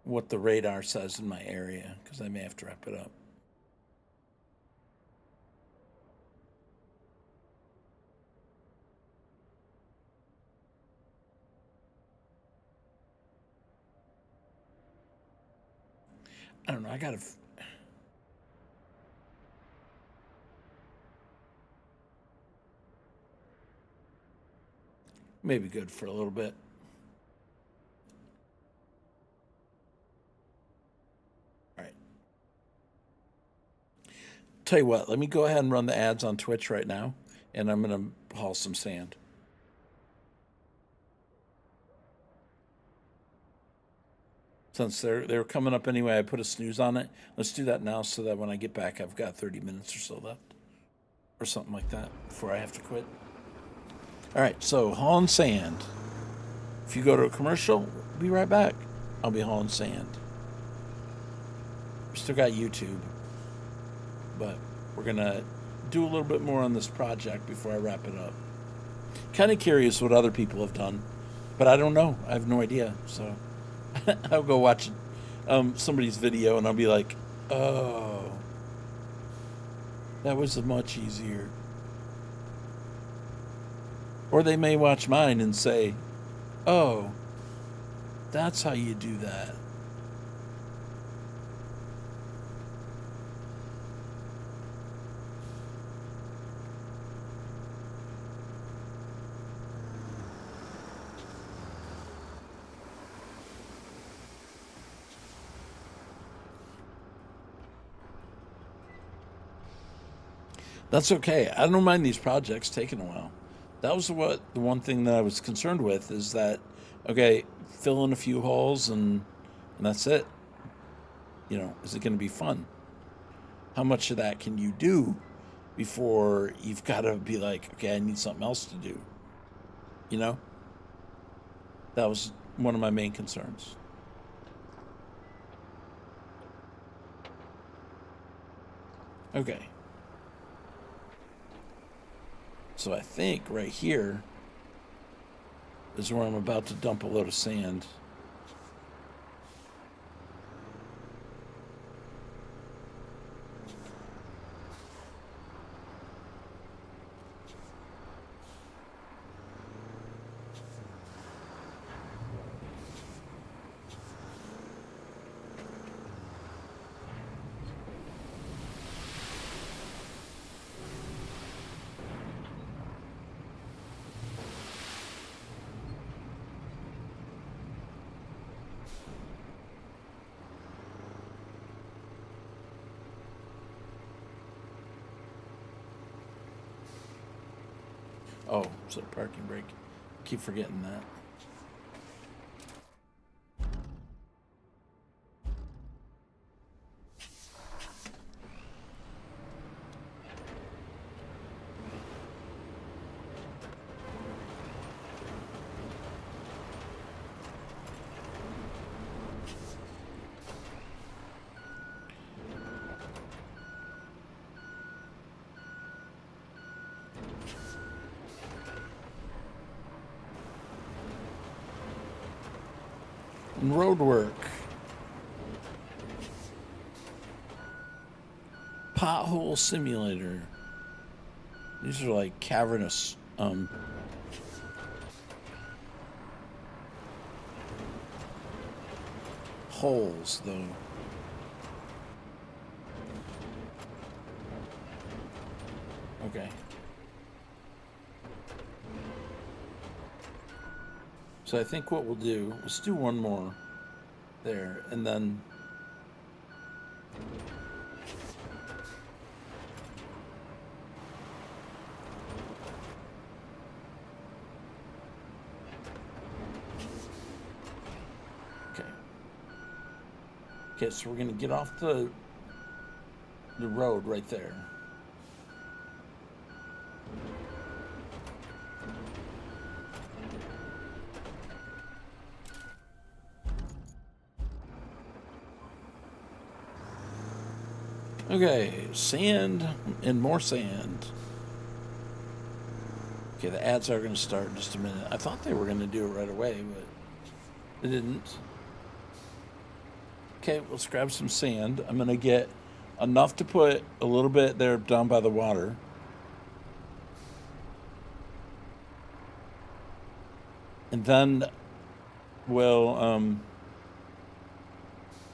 what the radar says in my area, because I may have to wrap it up. I don't know, I gotta... Maybe good for a little bit. All right. Tell you what, let me go ahead and run the ads on Twitch right now, and I'm going to haul some sand. Since they're coming up anyway, I put a snooze on it. Let's do that now so that when I get back, I've got 30 minutes or so left. Or something like that before I have to quit. All right, so hauling sand. If you go to a commercial, be right back. I'll be hauling sand. We still got YouTube, but we're gonna do a little bit more on this project before I wrap it up. Kind of curious what other people have done, but I don't know. I have no idea. So I'll go watch somebody's video and I'll be like, oh, that was much easier. Or they may watch mine and say, oh, that's how you do that. That's okay. I don't mind these projects taking a while. That was the one thing that I was concerned with is that, okay, fill in a few holes and that's it. You know, is it going to be fun? How much of that can you do before you've got to be like, okay, I need something else to do? You know? That was one of my main concerns. Okay. So I think right here is where I'm about to dump a load of sand. Oh, so parking brake. Keep forgetting that. And road work. Pothole simulator. These are like cavernous holes though. Okay. So I think what we'll do, let's do one more there, and then okay, so we're gonna get off the road right there. Okay, sand and more sand. Okay, the ads are going to start in just a minute. I thought they were going to do it right away, but they didn't. Okay, let's grab some sand. I'm going to get enough to put a little bit there down by the water. And then we'll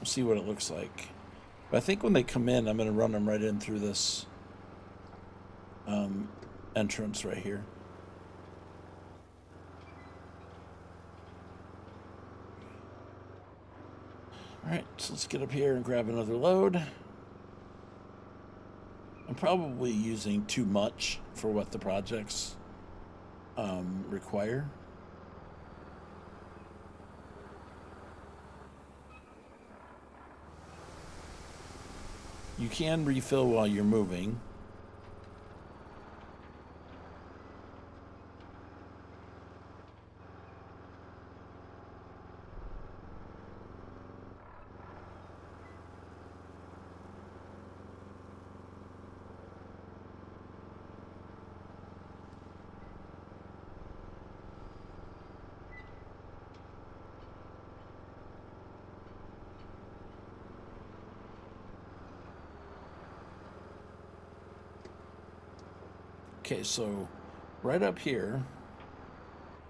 see what it looks like. But I think when they come in, I'm going to run them right in through this entrance right here. All right, so let's get up here and grab another load. I'm probably using too much for what the projects require. You can refill while you're moving. Okay, so right up here,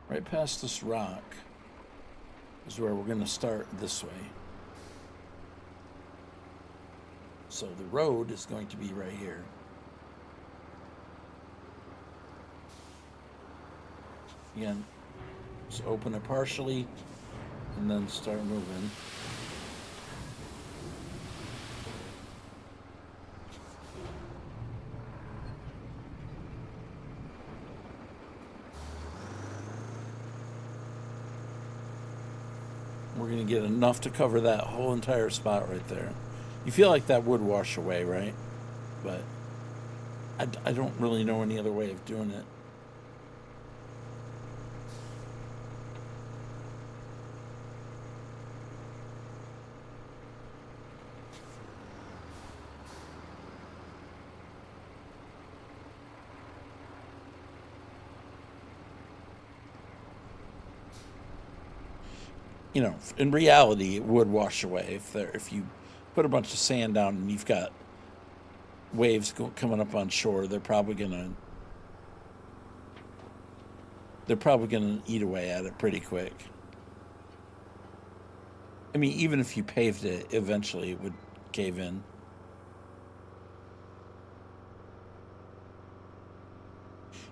right past this rock, is where we're going to start this way. So the road is going to be right here. Again, just open it partially and then start moving. We're going to get enough to cover that whole entire spot right there. You feel like that would wash away, right? But I don't really know any other way of doing it. you know, in reality, it would wash away if you put a bunch of sand down and you've got waves coming up on shore. They're probably gonna eat away at it pretty quick. I mean, even if you paved it, eventually it would cave in.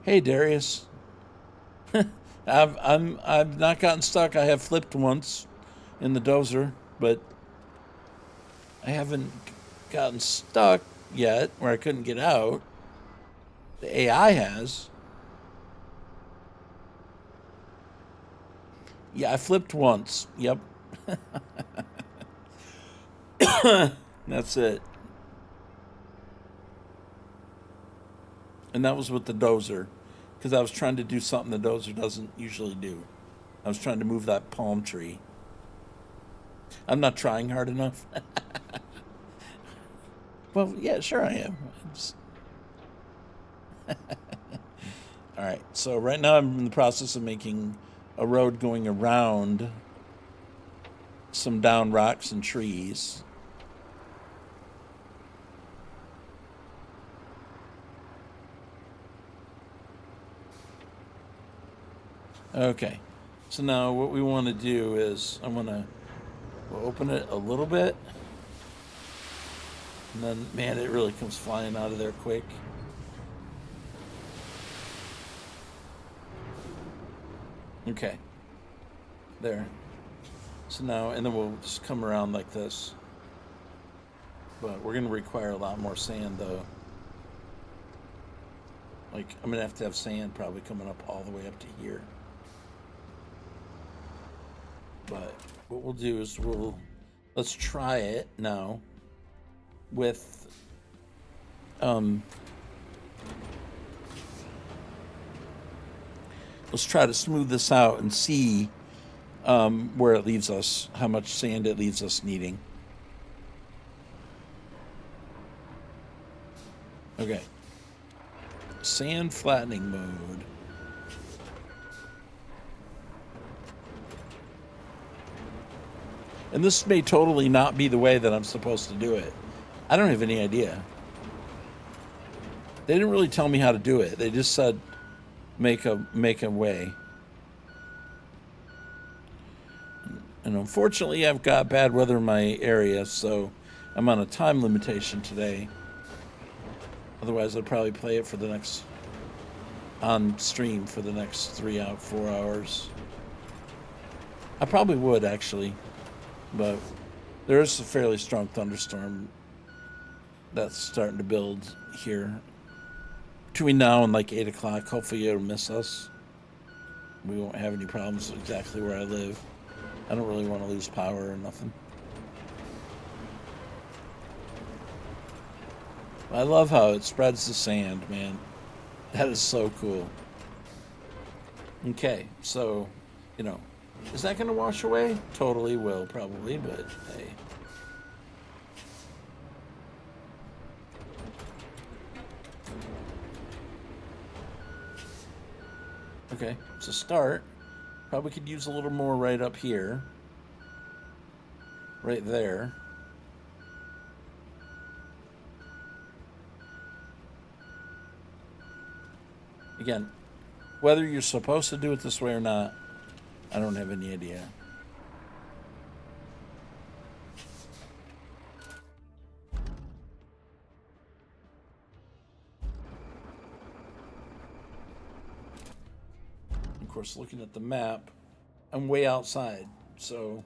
Hey, Darius. I've not gotten stuck. I have flipped once in the dozer, but I haven't gotten stuck yet where I couldn't get out. The AI has. Yeah, I flipped once. Yep. That's it. And that was with the dozer, because I was trying to do something the dozer doesn't usually do. I was trying to move that palm tree. I'm not trying hard enough. Well, yeah, sure I am. All right, so right now I'm in the process of making a road going around some down rocks and trees. Okay, so now what we want to do is we'll open it a little bit, and then, man, it really comes flying out of there quick. Okay, there. So now, and then we'll just come around like this. But we're going to require a lot more sand, though. Like, I'm going to have sand probably coming up all the way up to here. But what we'll do is let's try it now with let's try to smooth this out and see where it leaves us, how much sand it leaves us needing. Okay. Sand flattening mode. And this may totally not be the way that I'm supposed to do it. I don't have any idea. They didn't really tell me how to do it. They just said make a way. And unfortunately, I've got bad weather in my area, so I'm on a time limitation today. Otherwise, I'd probably play it for the next on stream for the next 4 hours. I probably would, actually. But there is a fairly strong thunderstorm that's starting to build here. Between now and like 8 o'clock, hopefully it'll miss us. We won't have any problems exactly where I live. I don't really want to lose power or nothing. I love how it spreads the sand, man. That is so cool. Okay, so, you know, is that going to wash away? Totally will, probably, but hey. Okay, it's a start. Probably could use a little more right up here. Right there. Again, whether you're supposed to do it this way or not, I don't have any idea. Of course, looking at the map, I'm way outside, so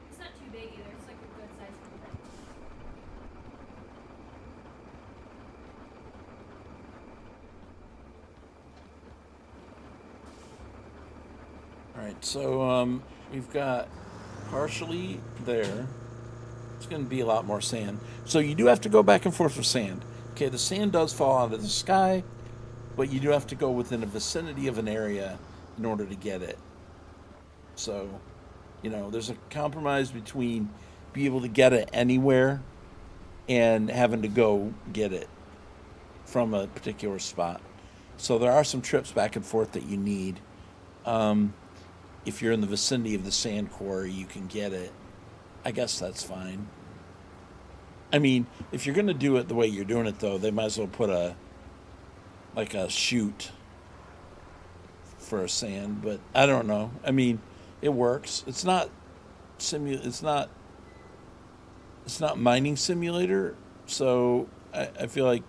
It's not too big either. It's like a good size footprint. all right. So we've got partially there. It's going to be a lot more sand. So you do have to go back and forth with sand. Okay, the sand does fall out of the sky, but you do have to go within a vicinity of an area in order to get it. So, there's a compromise between being able to get it anywhere and having to go get it from a particular spot. So there are some trips back and forth that you need. If you're in the vicinity of the sand quarry, you can get it. I guess that's fine. I mean, if you're going to do it the way you're doing it, though, they might as well put a chute for a sand. But I don't know. I mean, it works. It's not It's not. It's not mining simulator. So I feel like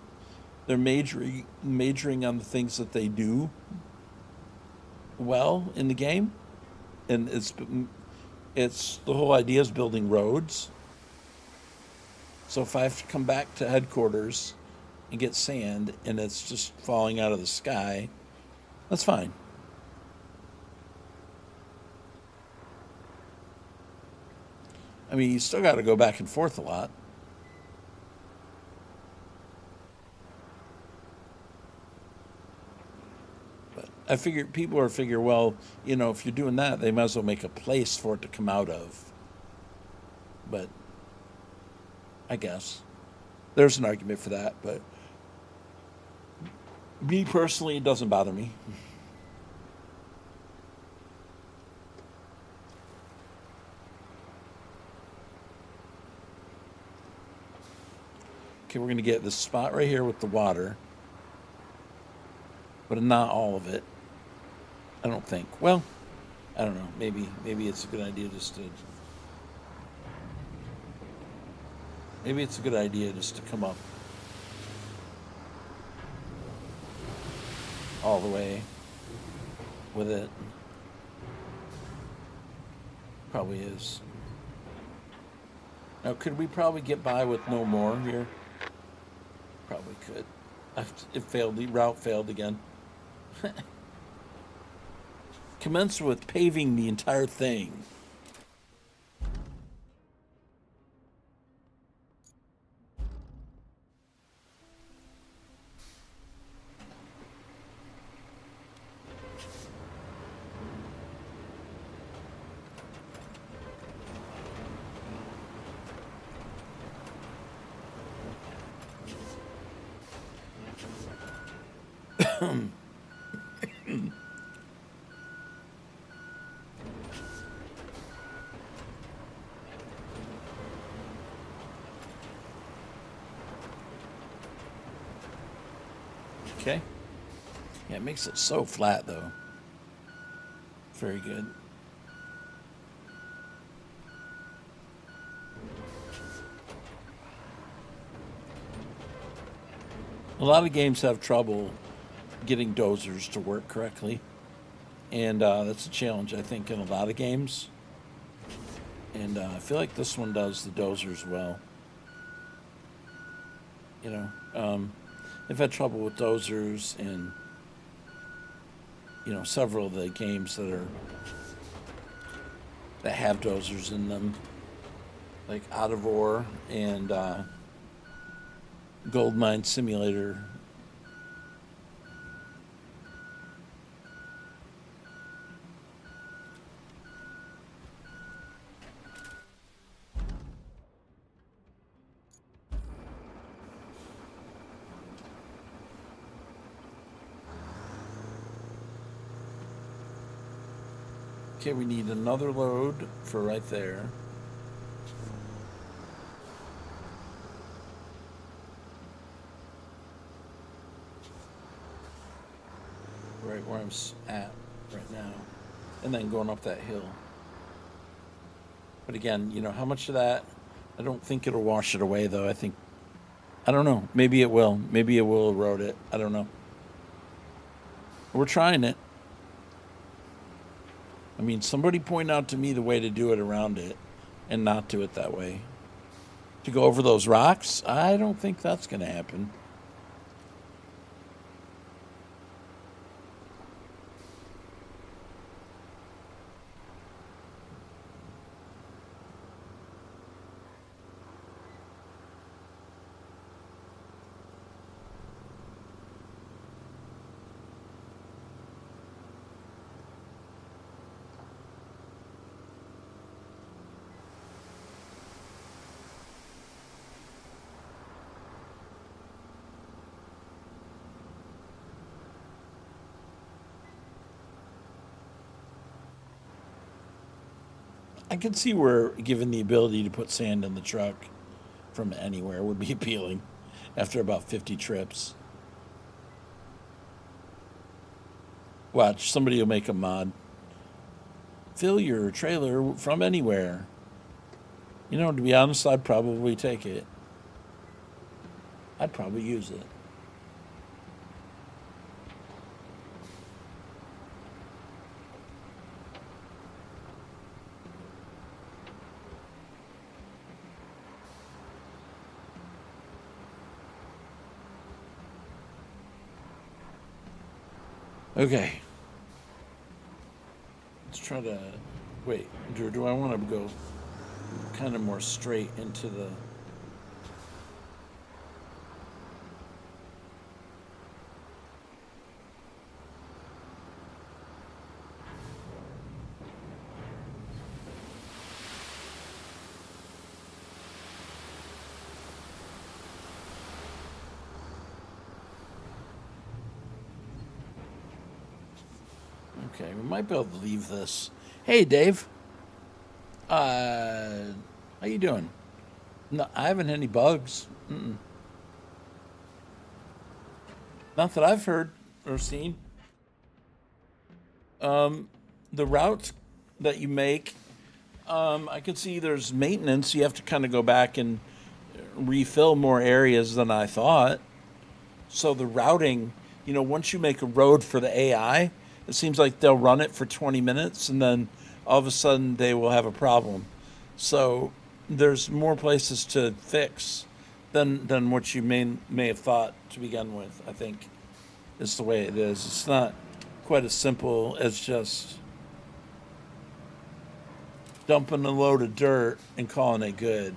they're majoring on the things that they do well in the game, and it's the whole idea is building roads. So if I have to come back to headquarters and get sand and it's just falling out of the sky, that's fine. I mean, you still got to go back and forth a lot. But I figure well, if you're doing that, they might as well make a place for it to come out of. But I guess there's an argument for that. But me personally, it doesn't bother me. Okay, we're going to get this spot right here with the water. But not all of it. I don't think. Well, I don't know. Maybe it's a good idea just to... Maybe it's a good idea just to come up all the way with it. Probably is. Now, could we probably get by with no more here? Probably could. It failed. The route failed again. Commence with paving the entire thing. Okay. Yeah, it makes it so flat, though. Very good. A lot of games have trouble getting dozers to work correctly. And that's a challenge, I think, in a lot of games. And I feel like this one does the dozers well. I've had trouble with dozers in, several of the games that have dozers in them, like Out of Ore and Gold Mine Simulator. Okay, we need another load for right there. Right where I'm at right now. And then going up that hill. But again, how much of that? I don't think it'll wash it away, though. I don't know. Maybe it will. Maybe it will erode it. I don't know. We're trying it. I mean, somebody point out to me the way to do it around it and not do it that way. To go over those rocks, I don't think that's going to happen. I can see where given the ability to put sand in the truck from anywhere would be appealing after about 50 trips. Watch, somebody will make a mod. Fill your trailer from anywhere. You know, to be honest, I'd probably take it. I'd probably use it. Okay. Let's try to... Wait, do I want to go kind of more straight into the... Okay, we might be able to leave this. Hey, Dave. How you doing? No, I haven't had any bugs. Not that I've heard or seen. The routes that you make, I can see there's maintenance. You have to kind of go back and refill more areas than I thought. So the routing, once you make a road for the AI, it seems like they'll run it for 20 minutes and then all of a sudden they will have a problem. So there's more places to fix than what you may have thought to begin with, I think is the way it is. It's not quite as simple as just dumping a load of dirt and calling it good.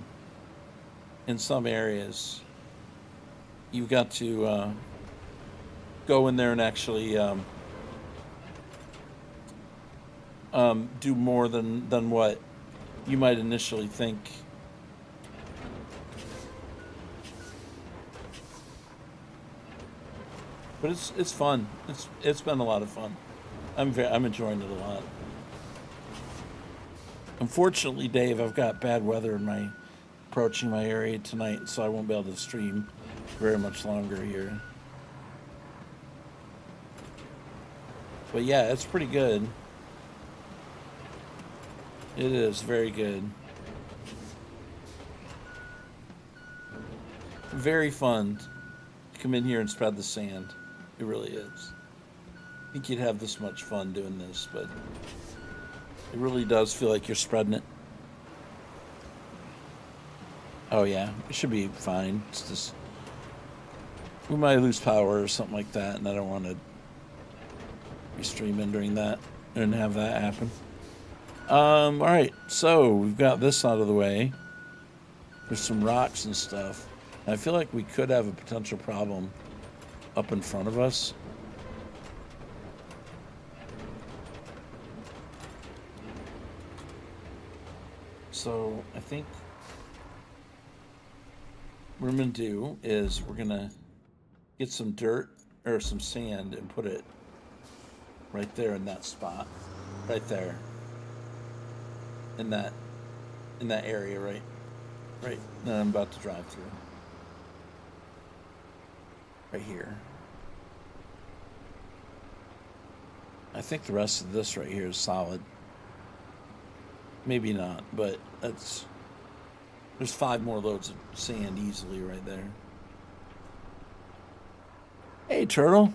In some areas, you've got to go in there and actually do more than what you might initially think. But it's fun. It's been a lot of fun. I'm enjoying it a lot. Unfortunately, Dave, I've got bad weather approaching my area tonight, so I won't be able to stream very much longer here. But yeah, it's pretty good. It is very good. Very fun to come in here and spread the sand. It really is. I think you'd have this much fun doing this, but it really does feel like you're spreading it. Oh yeah, it should be fine. It's just we might lose power or something like that, and I don't want to be streaming during that and have that happen. All right, so we've got this out of the way. There's some rocks and stuff. And I feel like we could have a potential problem up in front of us. So I think what we're going to do is we're going to get some dirt or some sand and put it right there in that spot. Right there. In that area, right that I'm about to drive through. Right here. I think the rest of this right here is solid. Maybe not, but there's 5 more loads of sand easily right there. Hey, turtle.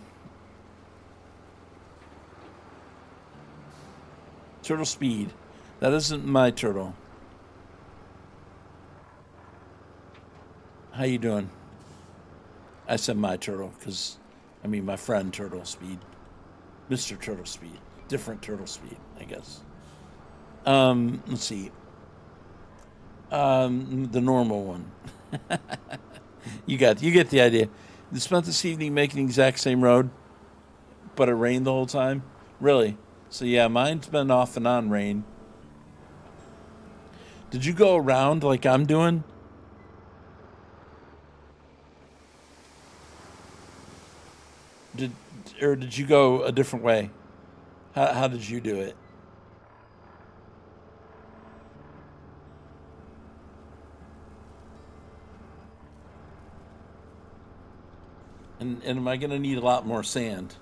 Turtle speed. That isn't my turtle. How you doing? I said my turtle because I mean my friend Turtle Speed. Mr. Turtle Speed. Different Turtle Speed, I guess. Let's see. The normal one. You get the idea. You spent this evening making the exact same road, but it rained the whole time? Really? So yeah, mine's been off and on rain. Did you go around like I'm doing? Did you go a different way? How did you do it? And am I going to need a lot more sand?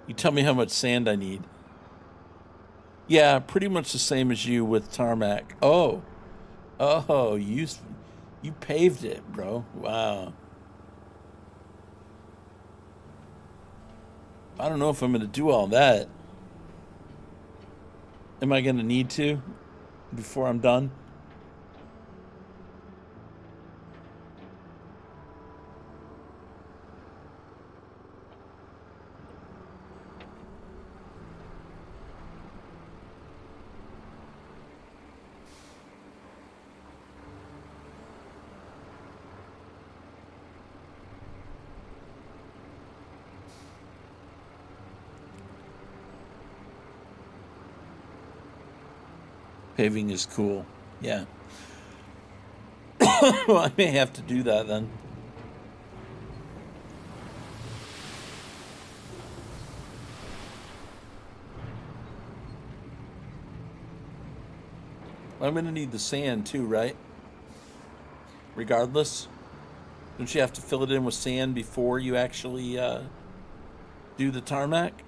You tell me how much sand I need. Yeah, pretty much the same as you with tarmac. Oh, you paved it, bro. Wow. I don't know if I'm going to do all that. Am I going to need to before I'm done? Paving is cool. Yeah. Well, I may have to do that then. I'm going to need the sand too, right? Regardless. Don't you have to fill it in with sand before you actually do the tarmac?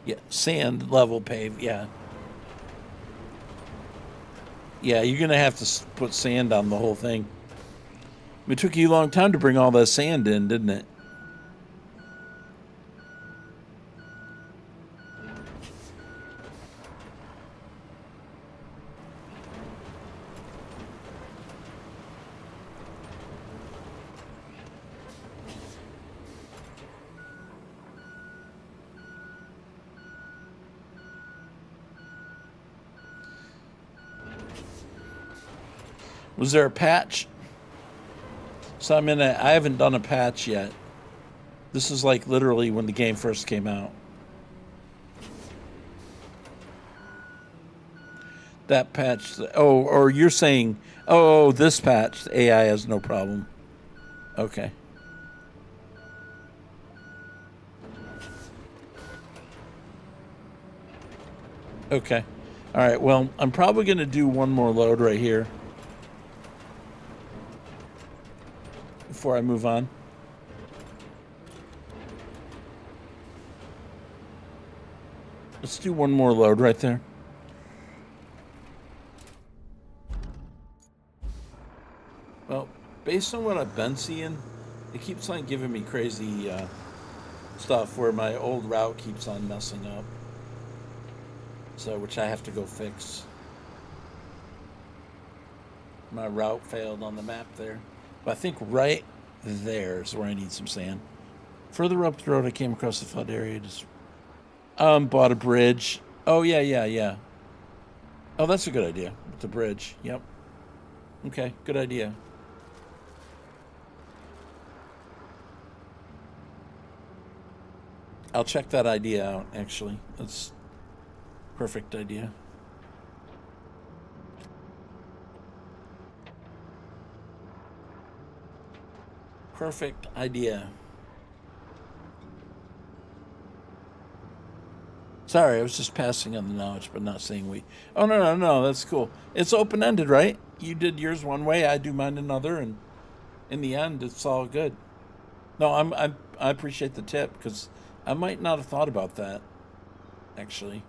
Yeah, sand level pave, yeah. Yeah, you're going to have to put sand on the whole thing. It took you a long time to bring all that sand in, didn't it? Was there a patch? So I haven't done a patch yet. This is like literally when the game first came out. That patch, or you're saying, this patch, the AI has no problem. Okay. Okay. All right, well, I'm probably going to do one more load right here before I move on. Let's do one more load right there. Well, based on what I've been seeing, it keeps on giving me crazy stuff where my old route keeps on messing up. So, which I have to go fix. My route failed on the map there. But I think right there is where I need some sand. Further up the road, I came across the flood area. Just bought a bridge. Oh, yeah. Oh, that's a good idea. With the bridge. Yep. Okay, good idea. I'll check that idea out, actually. That's a perfect idea. Perfect idea. Sorry, I was just passing on the knowledge, but not saying we. Oh, no, that's cool. It's open-ended, right? You did yours one way, I do mine another, and in the end, it's all good. No, I appreciate the tip, because I might not have thought about that, actually.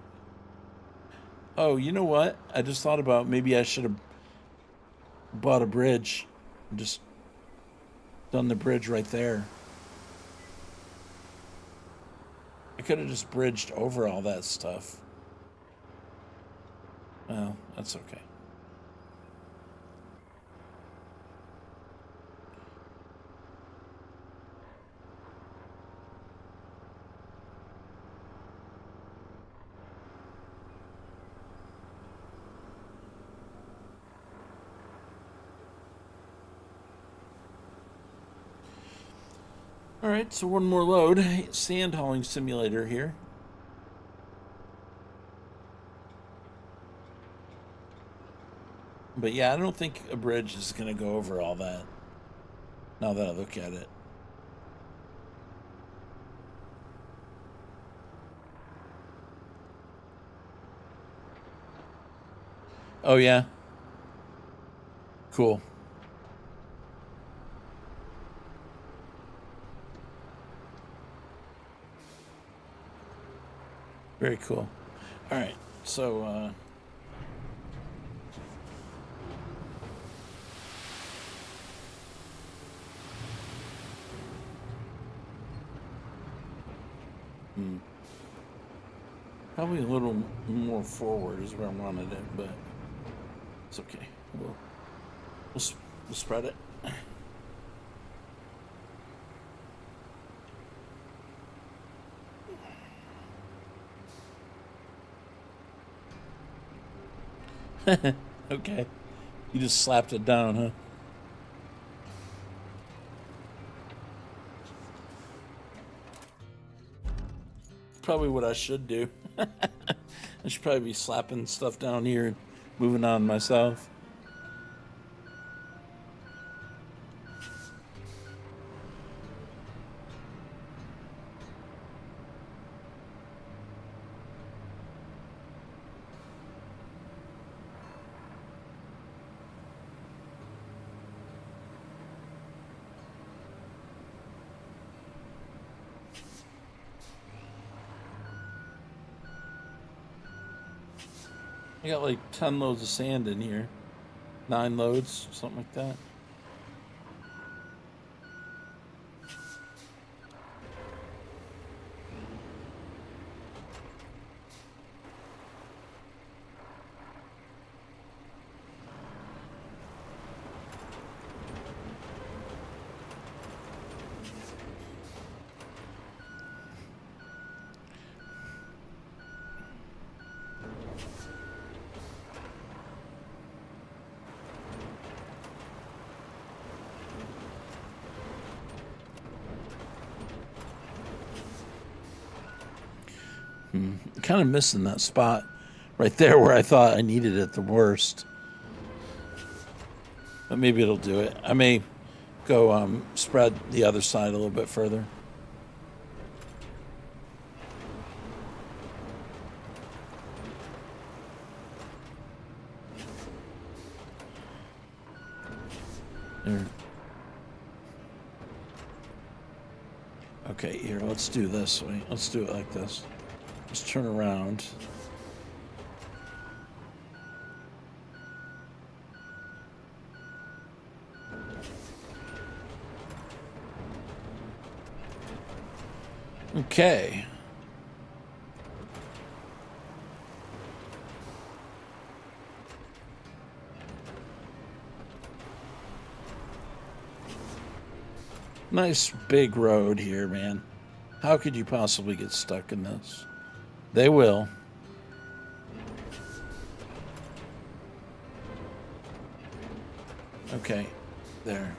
Oh, you know what? I just thought about maybe I should have bought a bridge and just done the bridge right there. I could have just bridged over all that stuff. Well, that's okay. All right, so one more load. Sand hauling simulator here. But yeah, I don't think a bridge is going to go over all that. Now that I look at it. Oh, yeah? Cool. Very cool. All right, so probably a little more forward is where I wanted it, but it's okay. We'll spread it. Okay. You just slapped it down, huh? Probably what I should do. I should probably be slapping stuff down here and moving on myself. I got like 10 loads of sand in here. 9 loads, something like that. Kind of missing that spot right there where I thought I needed it the worst. But maybe it'll do it. I may go spread the other side a little bit further. There. Okay, here, let's do this. Wait, let's do it like this. Let's turn around. Okay. Nice big road here, man. How could you possibly get stuck in this? They will. Okay, there.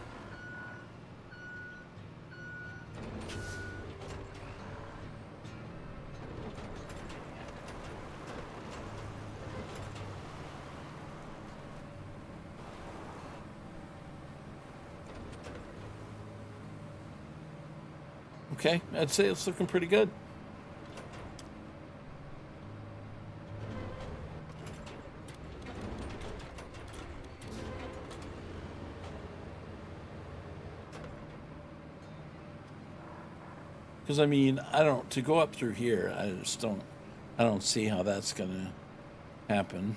Okay, I'd say it's looking pretty good. Because I mean, to go up through here, I don't see how that's gonna happen.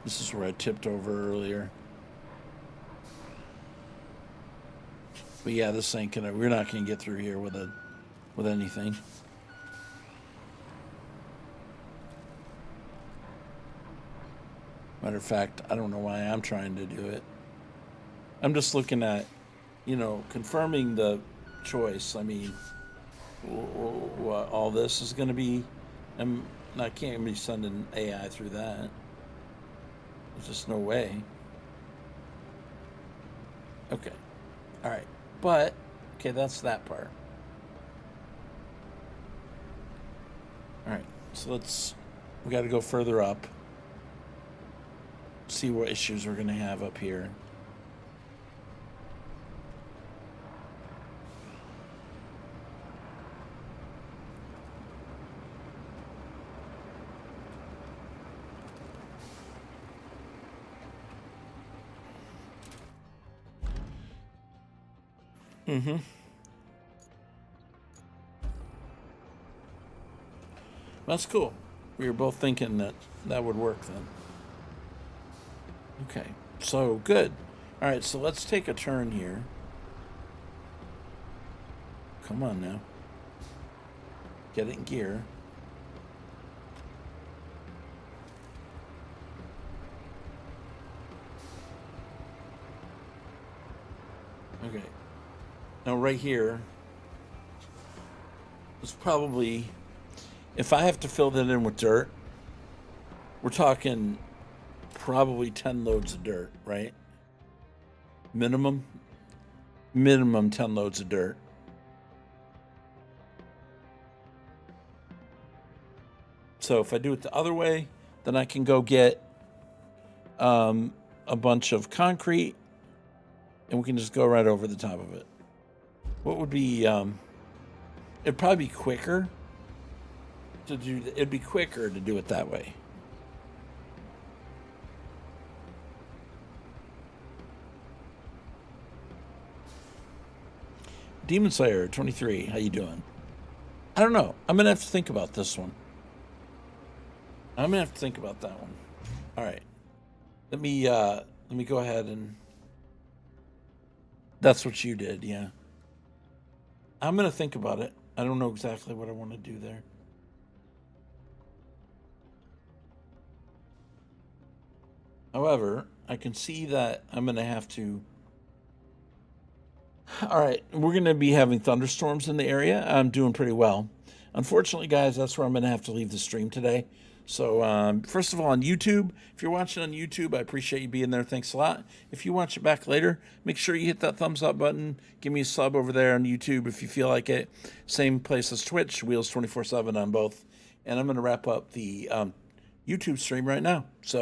This is where I tipped over earlier. But yeah, this ain't gonna. We're not gonna get through here with anything. Matter of fact, I don't know why I'm trying to do it. I'm just looking at, confirming the choice. I mean, all this is gonna be. I can't be sending AI through that. There's just no way. Okay. All right. But, okay, that's that part. All right. So we got to go further up. See what issues we're going to have up here. That's cool. We were both thinking that that would work then. Okay, so good. All right, so let's take a turn here. Come on now. Get it in gear. Okay. Now right here is probably, if I have to fill that in with dirt, we're talking probably 10 loads of dirt, right? Minimum 10 loads of dirt. So if I do it the other way, then I can go get a bunch of concrete, and we can just go right over the top of it. What would be, it'd probably be quicker to do, it'd be quicker to do it that way. Demon Slayer 23, how you doing? I don't know. I'm gonna have to think about this one. I'm gonna have to think about that one. All right. Let me go ahead and. That's what you did, yeah. I'm gonna think about it. I don't know exactly what I want to do there. However, I can see that I'm gonna have to. All right, we're going to be having thunderstorms in the area. I'm doing pretty well. Unfortunately, guys, that's where I'm going to have to leave the stream today. So, first of all, on YouTube, if you're watching on YouTube, I appreciate you being there. Thanks a lot. If you watch it back later, make sure you hit that thumbs up button. Give me a sub over there on YouTube if you feel like it. Same place as Twitch, Wheels 24/7 on both. And I'm going to wrap up the YouTube stream right now. So.